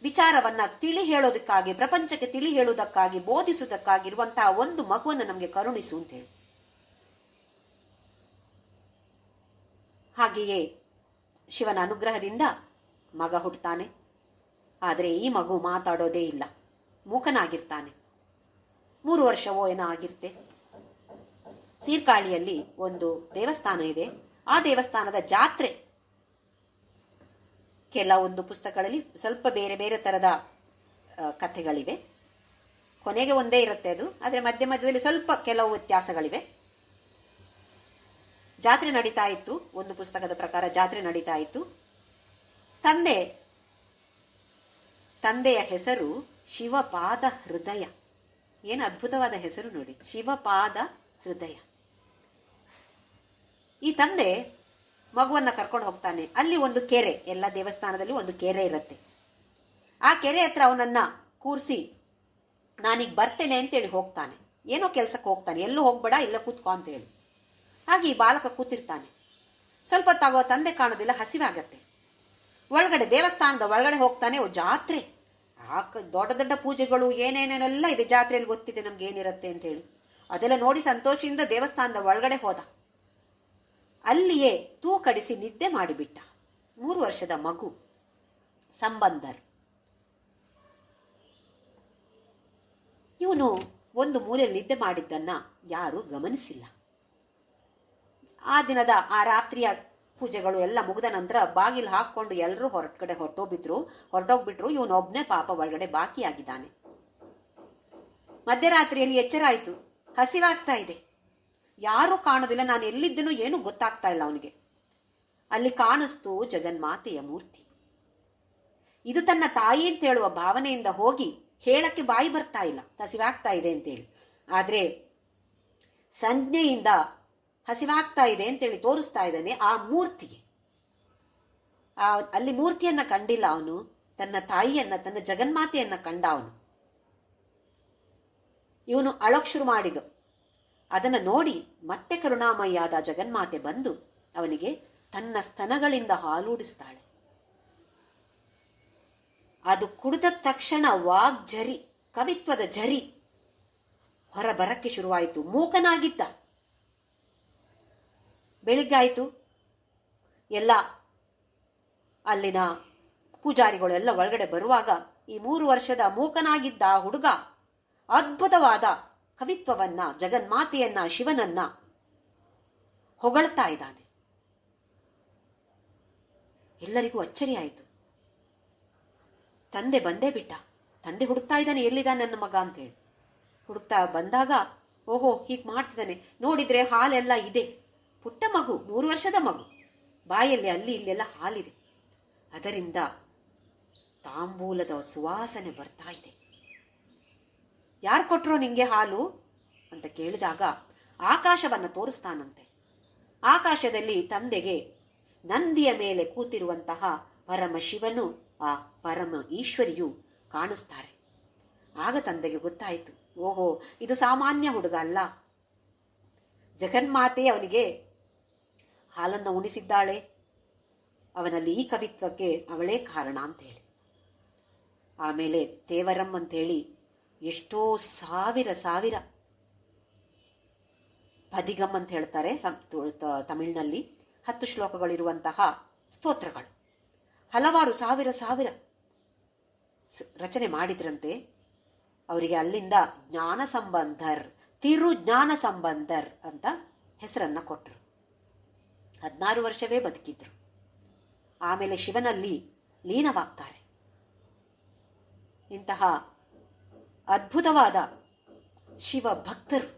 ವಿಚಾರವನ್ನ ತಿಳಿ ಹೇಳೋದಕ್ಕಾಗಿ, ಪ್ರಪಂಚಕ್ಕೆ ತಿಳಿ ಹೇಳುವುದಕ್ಕಾಗಿ, ಬೋಧಿಸುವುದಕ್ಕಾಗಿರುವಂತಹ ಒಂದು ಮಗುವನ್ನು ನಮಗೆ ಕರುಣಿಸು ಅಂತ ಹೇಳಿ. ಹಾಗೆಯೇ ಶಿವನ ಅನುಗ್ರಹದಿಂದ ಮಗ ಹುಟ್ಟುತ್ತಾನೆ. ಆದರೆ ಈ ಮಗು ಮಾತಾಡೋದೇ ಇಲ್ಲ, ಮೂಕನಾಗಿರ್ತಾನೆ. 3 ವರ್ಷವೋ ಏನೋ ಆಗಿರುತ್ತೆ. ಸೀರ್ಕಾಳಿಯಲ್ಲಿ ಒಂದು ದೇವಸ್ಥಾನ ಇದೆ. ಆ ದೇವಸ್ಥಾನದ ಜಾತ್ರೆ, ಕೆಲವೊಂದು ಪುಸ್ತಕಗಳಲ್ಲಿ ಸ್ವಲ್ಪ ಬೇರೆ ಬೇರೆ ತರದ ಕಥೆಗಳಿವೆ. ಕೊನೆಗೆ ಒಂದೇ ಇರುತ್ತೆ ಅದು, ಆದರೆ ಮಧ್ಯ ಮಧ್ಯದಲ್ಲಿ ಸ್ವಲ್ಪ ಕೆಲವು ವ್ಯತ್ಯಾಸಗಳಿವೆ. ಜಾತ್ರೆ ನಡೀತಾ ಇತ್ತು. ಒಂದು ಪುಸ್ತಕದ ಪ್ರಕಾರ ಜಾತ್ರೆ ನಡೀತಾ ಇತ್ತು. ತಂದೆಯ ಹೆಸರು ಶಿವಪಾದ ಹೃದಯ. ಏನು ಅದ್ಭುತವಾದ ಹೆಸರು ನೋಡಿ, ಶಿವಪಾದ ಹೃದಯ. ಈ ತಂದೆ ಮಗುವನ್ನ ಕರ್ಕೊಂಡು ಹೋಗ್ತಾನೆ. ಅಲ್ಲಿ ಒಂದು ಕೆರೆ, ಎಲ್ಲ ದೇವಸ್ಥಾನದಲ್ಲಿ ಒಂದು ಕೆರೆ ಇರುತ್ತೆ. ಆ ಕೆರೆ ಹತ್ರ ಅವನನ್ನ ಕೂರಿಸಿ ನಾನೀಗ ಬರ್ತೇನೆ ಅಂತೇಳಿ ಹೋಗ್ತಾನೆ. ಏನೋ ಕೆಲ್ಸಕ್ಕೆ ಹೋಗ್ತಾನೆ, ಎಲ್ಲೂ ಹೋಗ್ಬೇಡ, ಇಲ್ಲ ಕೂತ್ಕೊ ಅಂತೇಳಿ. ಹಾಗೆ ಈ ಬಾಲಕ ಕೂತಿರ್ತಾನೆ. ಸ್ವಲ್ಪ ತಾಗೋ ತಂದೆ ಕಾಣೋದಿಲ್ಲ, ಹಸಿವಾಗತ್ತೆ. ಒಳಗಡೆ ದೇವಸ್ಥಾನದ ಒಳಗಡೆ ಹೋಗ್ತಾನೆ. ಜಾತ್ರೆ, ದೊಡ್ಡ ದೊಡ್ಡ ಪೂಜೆಗಳು ಏನೇನೇನೆಲ್ಲ ಇದೆ ಜಾತ್ರೆಯಲ್ಲಿ, ಗೊತ್ತಿದೆ ನಮ್ಗೆ ಏನಿರುತ್ತೆ ಅಂತ ಹೇಳಿ. ಅದೆಲ್ಲ ನೋಡಿ ಸಂತೋಷದಿಂದ ದೇವಸ್ಥಾನದ ಒಳಗಡೆ ಹೋದ. ಅಲ್ಲಿಯೇ ತೂಕಡಿಸಿ ನಿದ್ದೆ ಮಾಡಿಬಿಟ್ಟ. 3 ವರ್ಷದ ಮಗು ಸಂಬಂಧರ್. ಇವನು ಒಂದು ಮೂಲೆಯಲ್ಲಿ ನಿದ್ದೆ ಮಾಡಿದ್ದನ್ನ ಯಾರು ಗಮನಿಸಿಲ್ಲ. ಆ ದಿನದ ಆ ರಾತ್ರಿಯ ಪೂಜೆಗಳು ಎಲ್ಲ ಮುಗಿದ ನಂತರ ಬಾಗಿಲು ಹಾಕೊಂಡು ಎಲ್ಲರೂ ಹೊರಗಡೆ ಹೊರಟೋಗ್ಬಿಟ್ರು. ಇವನೊಬ್ಬನೇ ಪಾಪ ಒಳಗಡೆ ಬಾಕಿಯಾಗಿದ್ದಾನೆ. ಮಧ್ಯರಾತ್ರಿಯಲ್ಲಿ ಎಚ್ಚರ ಆಯಿತು, ಹಸಿವಾಗ್ತಾ ಇದೆ, ಯಾರೂ ಕಾಣೋದಿಲ್ಲ, ನಾನು ಎಲ್ಲಿದ್ದನೋ ಏನೂ ಗೊತ್ತಾಗ್ತಾ ಇಲ್ಲ ಅವನಿಗೆ. ಅಲ್ಲಿ ಕಾಣಿಸ್ತು ಜಗನ್ಮಾತೆಯ ಮೂರ್ತಿ. ಇದು ತನ್ನ ತಾಯಿ ಅಂತ ಹೇಳುವ ಭಾವನೆಯಿಂದ ಹೋಗಿ ಹೇಳಕ್ಕೆ ಬಾಯಿ ಬರ್ತಾ ಇಲ್ಲ, ಹಸಿವಾಗ್ತಾ ಇದೆ ಅಂತೇಳಿ. ಆದರೆ ಸಂಜ್ಞೆಯಿಂದ ಹಸಿವಾಗ್ತಾ ಇದೆ ಅಂತೇಳಿ ತೋರಿಸ್ತಾ ಇದ್ದಾನೆ ಆ ಮೂರ್ತಿಗೆ. ಅಲ್ಲಿ ಮೂರ್ತಿಯನ್ನ ಕಂಡಿಲ್ಲ ಅವನು, ತನ್ನ ತಾಯಿಯನ್ನ, ತನ್ನ ಜಗನ್ಮಾತೆಯನ್ನ ಕಂಡ ಅವನು. ಇವನು ಅಳೋಕ್ ಶುರು ಮಾಡಿದ. ಅದನ್ನು ನೋಡಿ ಮತ್ತೆ ಕರುಣಾಮಯ್ಯಾದ ಜಗನ್ಮಾತೆ ಬಂದು ಅವನಿಗೆ ತನ್ನ ಸ್ತನಗಳಿಂದ ಹಾಲೂಡಿಸ್ತಾಳೆ. ಅದು ಕುಡಿದ ತಕ್ಷಣ ವಾಗ್ಝರಿ, ಕವಿತ್ವದ ಝರಿ ಹೊರಬರಕ್ಕೆ ಶುರುವಾಯಿತು. ಮೂಕನಾಗಿದ್ದ. ಬೆಳಿಗ್ಗಾಯಿತು. ಎಲ್ಲ ಅಲ್ಲಿನ ಪೂಜಾರಿಗಳೆಲ್ಲ ಒಳಗಡೆ ಬರುವಾಗ ಈ 3 ವರ್ಷದ ಮೂಕನಾಗಿದ್ದ ಹುಡುಗ ಅದ್ಭುತವಾದ ಕವಿತ್ವವನ್ನ, ಜಗನ್ಮಾತೆಯನ್ನ, ಶಿವನನ್ನ ಹೊಗಳ್ತಾ ಇದ್ದಾನೆ. ಎಲ್ಲರಿಗೂ ಅಚ್ಚರಿ ಆಯಿತು. ತಂದೆ ಬಂದೇ ಬಿಟ್ಟ. ತಂದೆ ಹುಡುಕ್ತಾ ಇದ್ದಾನೆ, ಎಲ್ಲಿದ್ದಾನೆ ನನ್ನ ಮಗ ಅಂತೇಳಿ. ಹುಡುಕ್ತಾ ಬಂದಾಗ, ಓಹೋ ಹೀಗೆ ಮಾಡ್ತಿದ್ದಾನೆ. ನೋಡಿದ್ರೆ ಹಾಲೆಲ್ಲ ಇದೆ. ಪುಟ್ಟ ಮಗು, 3 ವರ್ಷದ ಮಗು, ಬಾಯಲ್ಲಿ ಅಲ್ಲಿ ಇಲ್ಲೆಲ್ಲ ಹಾಲಿದೆ. ಅದರಿಂದ ತಾಂಬೂಲದ ಸುವಾಸನೆ ಬರ್ತಾ ಇದೆ. ಯಾರು ಕೊಟ್ರೋ ನಿಂಗೆ ಹಾಲು ಅಂತ ಕೇಳಿದಾಗ ಆಕಾಶವನ್ನು ತೋರಿಸ್ತಾನಂತೆ. ಆಕಾಶದಲ್ಲಿ ತಂದೆಗೆ ನಂದಿಯ ಮೇಲೆ ಕೂತಿರುವಂತಹ ಪರಮ ಶಿವನು, ಆ ಪರಮ ಈಶ್ವರಿಯು ಕಾಣಿಸ್ತಾರೆ. ಆಗ ತಂದೆಗೆ ಗೊತ್ತಾಯಿತು, ಓಹೋ ಇದು ಸಾಮಾನ್ಯ ಹುಡುಗ ಅಲ್ಲ, ಜಗನ್ಮಾತೆ ಅವನಿಗೆ ಹಾಲನ್ನು ಉಣಿಸಿದ್ದಾಳೆ, ಅವನಲ್ಲಿ ಈ ಕವಿತ್ವಕ್ಕೆ ಅವಳೇ ಕಾರಣ ಅಂತೇಳಿ. ಆಮೇಲೆ ತೇವರಂ ಅಂತೇಳಿ ಎಷ್ಟೋ ಸಾವಿರ ಪದಿಗಮ್ ಅಂತ ಹೇಳ್ತಾರೆ ತಮಿಳಿನಲ್ಲಿ, 10 ಶ್ಲೋಕಗಳಿರುವಂತಹ ಸ್ತೋತ್ರಗಳು, ಹಲವಾರು ಸಾವಿರ ರಚನೆ ಮಾಡಿದ್ರಂತೆ. ಅವರಿಗೆ ಅಲ್ಲಿಂದ ಜ್ಞಾನ ಸಂಬಂಧರ್, ತಿರು ಜ್ಞಾನ ಸಂಬಂಧರ್ ಅಂತ ಹೆಸರನ್ನ ಕೊಟ್ಟರು. 16 ವರ್ಷವೇ ಬದುಕಿದ್ರು. ಆಮೇಲೆ ಶಿವನಲ್ಲಿ ಲೀನವಾಗ್ತಾರೆ. ಇಂತಹ ಅದ್ಭುತವಾದ ಶಿವ ಭಕ್ತರು.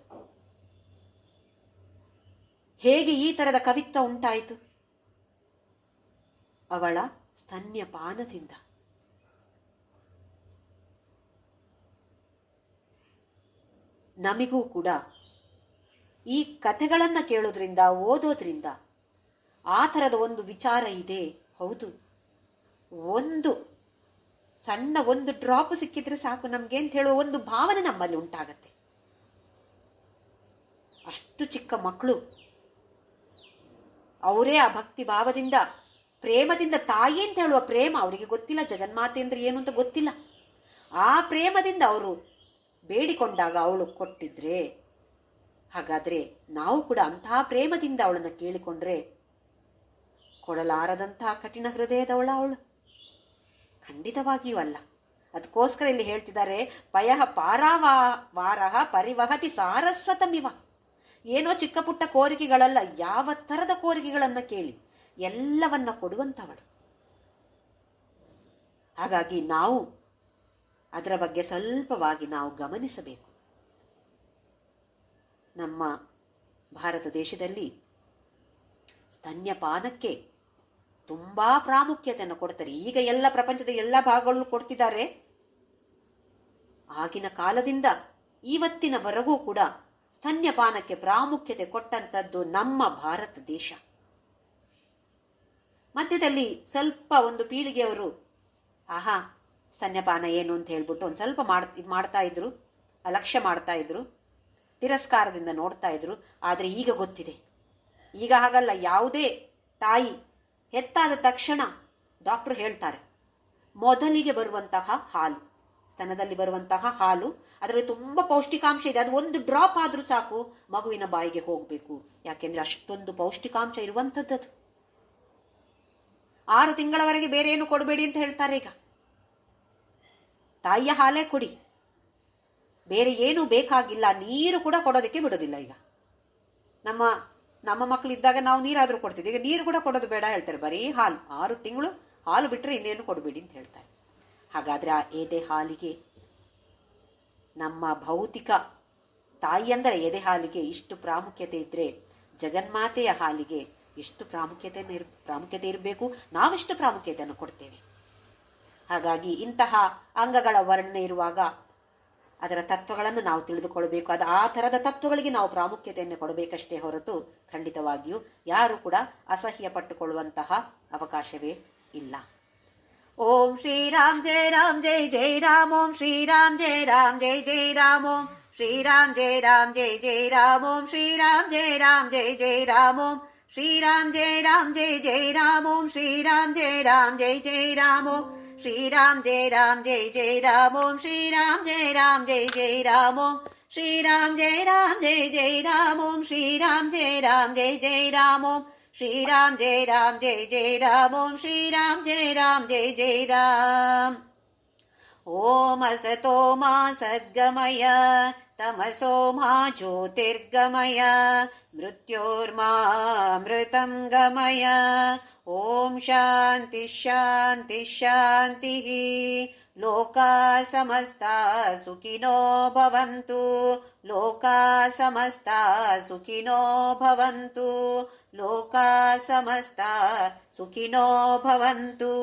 ಹೇಗೆ ಈ ತರದ ಕವಿತ್ವ ಉಂಟಾಯಿತು? ಅವಳ ಸ್ತನ್ಯಪಾನದಿಂದ. ನಮಿಗೂ ಕೂಡ ಈ ಕಥೆಗಳನ್ನು ಕೇಳೋದ್ರಿಂದ, ಓದೋದ್ರಿಂದ ಆ ಥರದ ಒಂದು ವಿಚಾರ ಇದೆ. ಹೌದು, ಒಂದು ಸಣ್ಣ ಒಂದು ಡ್ರಾಪ್ ಸಿಕ್ಕಿದ್ರೆ ಸಾಕು ನಮ್ಗೆ ಅಂತ ಹೇಳುವ ಒಂದು ಭಾವನೆ ನಮ್ಮಲ್ಲಿ ಉಂಟಾಗತ್ತೆ. ಅಷ್ಟು ಚಿಕ್ಕ ಮಕ್ಕಳು ಅವರೇ ಆ ಭಕ್ತಿ ಭಾವದಿಂದ, ಪ್ರೇಮದಿಂದ, ತಾಯಿ ಅಂತ ಹೇಳುವ ಪ್ರೇಮ ಅವರಿಗೆ ಗೊತ್ತಿಲ್ಲ, ಜಗನ್ಮಾತೆ ಅಂದ್ರೆ ಏನು ಅಂತ ಗೊತ್ತಿಲ್ಲ. ಆ ಪ್ರೇಮದಿಂದ ಅವರು ಬೇಡಿಕೊಂಡಾಗ ಅವಳು ಕೊಟ್ಟಿದ್ರೆ, ಹಾಗಾದ್ರೆ ನಾವು ಕೂಡ ಅಂತಹ ಪ್ರೇಮದಿಂದ ಅವಳನ್ನು ಕೇಳಿಕೊಂಡ್ರೆ ಕೊಡಲಾರದಂತಹ ಕಠಿಣ ಹೃದಯದವಳ ಅವಳು? ಖಂಡಿತವಾಗಿಯೂ ಅಲ್ಲ. ಅದಕ್ಕೋಸ್ಕರ ಇಲ್ಲಿ ಹೇಳ್ತಿದ್ದಾರೆ, ಪಯಃ ಪಾರಾವಾರಃ ಪರಿವಹತಿ ಸಾರಸ್ವತಮಿವ. ಏನೋ ಚಿಕ್ಕ ಪುಟ್ಟ ಕೋರಿಕೆಗಳಲ್ಲ, ಯಾವ ಥರದ ಕೋರಿಕೆಗಳನ್ನು ಕೇಳಿ ಎಲ್ಲವನ್ನ ಕೊಡುವಂಥವಳು. ಹಾಗಾಗಿ ನಾವು ಅದರ ಬಗ್ಗೆ ಸ್ವಲ್ಪವಾಗಿ ನಾವು ಗಮನಿಸಬೇಕು. ನಮ್ಮ ಭಾರತ ದೇಶದಲ್ಲಿ ಸ್ತನ್ಯಪಾನಕ್ಕೆ ತುಂಬಾ ಪ್ರಾಮುಖ್ಯತೆಯನ್ನು ಕೊಡ್ತಾರೆ. ಈಗ ಎಲ್ಲ ಪ್ರಪಂಚದ ಎಲ್ಲ ಭಾಗಗಳಲ್ಲೂ ಕೊಡ್ತಿದ್ದಾರೆ. ಆಗಿನ ಕಾಲದಿಂದ ಇವತ್ತಿನವರೆಗೂ ಕೂಡ ಸ್ತನ್ಯಪಾನಕ್ಕೆ ಪ್ರಾಮುಖ್ಯತೆ ಕೊಟ್ಟಂಥದ್ದು ನಮ್ಮ ಭಾರತ ದೇಶ. ಮಧ್ಯದಲ್ಲಿ ಸ್ವಲ್ಪ ಒಂದು ಪೀಳಿಗೆಯವರು ಆಹಾ ಸ್ತನ್ಯಪಾನ ಏನು ಅಂತ ಹೇಳ್ಬಿಟ್ಟು ಒಂದು ಸ್ವಲ್ಪ ಮಾಡ್ತಾ ಇದ್ರು, ಅಲಕ್ಷ್ಯ ಮಾಡ್ತಾ ಇದ್ರು, ತಿರಸ್ಕಾರದಿಂದ ನೋಡ್ತಾ ಇದ್ರು. ಆದರೆ ಈಗ ಗೊತ್ತಿದೆ, ಈಗ ಹಾಗಲ್ಲ. ಯಾವುದೇ ತಾಯಿ ಹೆತ್ತಾದ ತಕ್ಷಣ ಡಾಕ್ಟರ್ ಹೇಳ್ತಾರೆ, ಮೊದಲಿಗೆ ಬರುವಂತಹ ಹಾಲು, ಸ್ತನದಲ್ಲಿ ಬರುವಂತಹ ಹಾಲು, ಅದರಲ್ಲಿ ತುಂಬ ಪೌಷ್ಟಿಕಾಂಶ ಇದೆ, ಅದು ಒಂದು ಡ್ರಾಪ್ ಆದ್ರೂ ಸಾಕು ಮಗುವಿನ ಬಾಯಿಗೆ ಹೋಗಬೇಕು. ಯಾಕೆಂದ್ರೆ ಅಷ್ಟೊಂದು ಪೌಷ್ಟಿಕಾಂಶ ಇರುವಂಥದ್ದು. 6 ತಿಂಗಳವರೆಗೆ ಬೇರೆ ಏನು ಕೊಡಬೇಡಿ ಅಂತ ಹೇಳ್ತಾರೆ. ಈಗ ತಾಯಿಯ ಹಾಲೇ ಕೊಡಿ, ಬೇರೆ ಏನು ಬೇಕಾಗಿಲ್ಲ. ನೀರು ಕೂಡ ಕೊಡೋದಕ್ಕೆ ಬಿಡೋದಿಲ್ಲ. ಈಗ ನಮ್ಮ ಮಕ್ಕಳಿದ್ದಾಗ ನಾವು ನೀರಾದ್ರೂ ಕೊಡ್ತಿದ್ವಿ, ಈಗ ನೀರು ಕೂಡ ಕೊಡೋದು ಬೇಡ ಹೇಳ್ತಾರೆ, ಬರೀ ಹಾಲು. 6 ತಿಂಗಳು ಹಾಲು ಬಿಟ್ಟರೆ ಇನ್ನೇನು ಕೊಡಬೇಡಿ ಅಂತ ಹೇಳ್ತಾರೆ. ಹಾಗಾದ್ರೆ ಆ ಎದೆ ಹಾಲಿಗೆ, ನಮ್ಮ ಭೌತಿಕ ತಾಯಿ ಅಂದರೆ ಎದೆ ಹಾಲಿಗೆ ಇಷ್ಟು ಪ್ರಾಮುಖ್ಯತೆ ಇದ್ರೆ, ಜಗನ್ಮಾತೆಯ ಹಾಲಿಗೆ ಎಷ್ಟು ಪ್ರಾಮುಖ್ಯತೆ ಇರಬೇಕು, ನಾವೆಷ್ಟು ಪ್ರಾಮುಖ್ಯತೆಯನ್ನು ಕೊಡ್ತೇವೆ. ಹಾಗಾಗಿ ಇಂತಹ ಅಂಗಗಳ ವರ್ಣನೆ ಇರುವಾಗ ಅದರ ತತ್ವಗಳನ್ನು ನಾವು ತಿಳಿದುಕೊಳ್ಬೇಕು. ಆ ಥರದ ತತ್ವಗಳಿಗೆ ನಾವು ಪ್ರಾಮುಖ್ಯತೆಯನ್ನು ಕೊಡಬೇಕಷ್ಟೇ ಹೊರತು ಖಂಡಿತವಾಗಿಯೂ ಯಾರು ಕೂಡ ಅಸಹ್ಯ ಪಟ್ಟುಕೊಳ್ಳುವಂತಹ ಅವಕಾಶವೇ ಇಲ್ಲ. ಓಂ ಶ್ರೀರಾಮ್ ಜಯ ರಾಮ್ ಜಯ ಜಯ ರಾಮ್. ಓಂ ಶ್ರೀರಾಮ್ ಜಯ ರಾಮ್ ಜಯ ಜಯ ರಾಮ್. ಓಂ ಶ್ರೀರಾಮ್ ಜಯ ರಾಮ್ ಜಯ ಜಯ ರಾಮ್. ಓಂ ಶ್ರೀರಾಮ್ ಜಯ ರಾಮ್ ಜಯ ಜಯ ರಾಮ್. ಓಂ ಶ್ರೀರಾಮ್ ಜಯ ರಾಮ್ ಜಯ ಜಯ ರಾಮ್. ಓಂ ಶ್ರೀರಾಮ್ ಜಯ ರಾಮ್ ಜಯ ಜಯ ರಾಮ್. ಓಂ ಶ್ರೀರಾಮ್ ಜಯ ರಾಮ್ ಜಯ ಜಯ ರಾಮ್. ಓಂ ಶ್ರೀರಾಮ್ ಜಯ ರಾಮ್ ಜಯ ಜಯ ರಾಮ್. ಓಂ ಶ್ರೀರಾಮ್ ಜಯ ರಾಮ್ ಜಯ ಜಯ ರಾಮ್. ಓಂ ಶ್ರೀರಾಮ್ ಜಯ ರಾಮ್ ಜಯ ಜಯ ರಾಮ್. ಓಂ ಶ್ರೀರಾಮ್ ಜಯ ರಾಮ್ ಜಯ ಜಯ ರಾಮ್. ಓಂ ಶ್ರೀರಾಮ್ ಜಯ ರಾಮ್ ಜಯ ಜಯ ರಾಮ್. ಓಂ ಅಸತೋ ಮಾ ಸದ್ಗಮಯ ತಮಸೋ ಮಾ ಜ್ಯೋತಿರ್ಗಮಯ ಮೃತ್ಯೋರ್ಮಾಮೃತಂ ಗಮಯ. ಓಂ ಶಾಂತಿ ಶಾಂತಿ ಶಾಂತಿ. ಲೋಕಾ ಸಮಸ್ತಾ ಸುಖಿನೋ ಭವಂತು. ಲೋಕಾ ಸಮಸ್ತಾ ಸುಖಿನೋ ಭವಂತು. ಲೋಕಾ ಸಮಸ್ತಾ ಸುಖಿನೋ ಭವಂತು.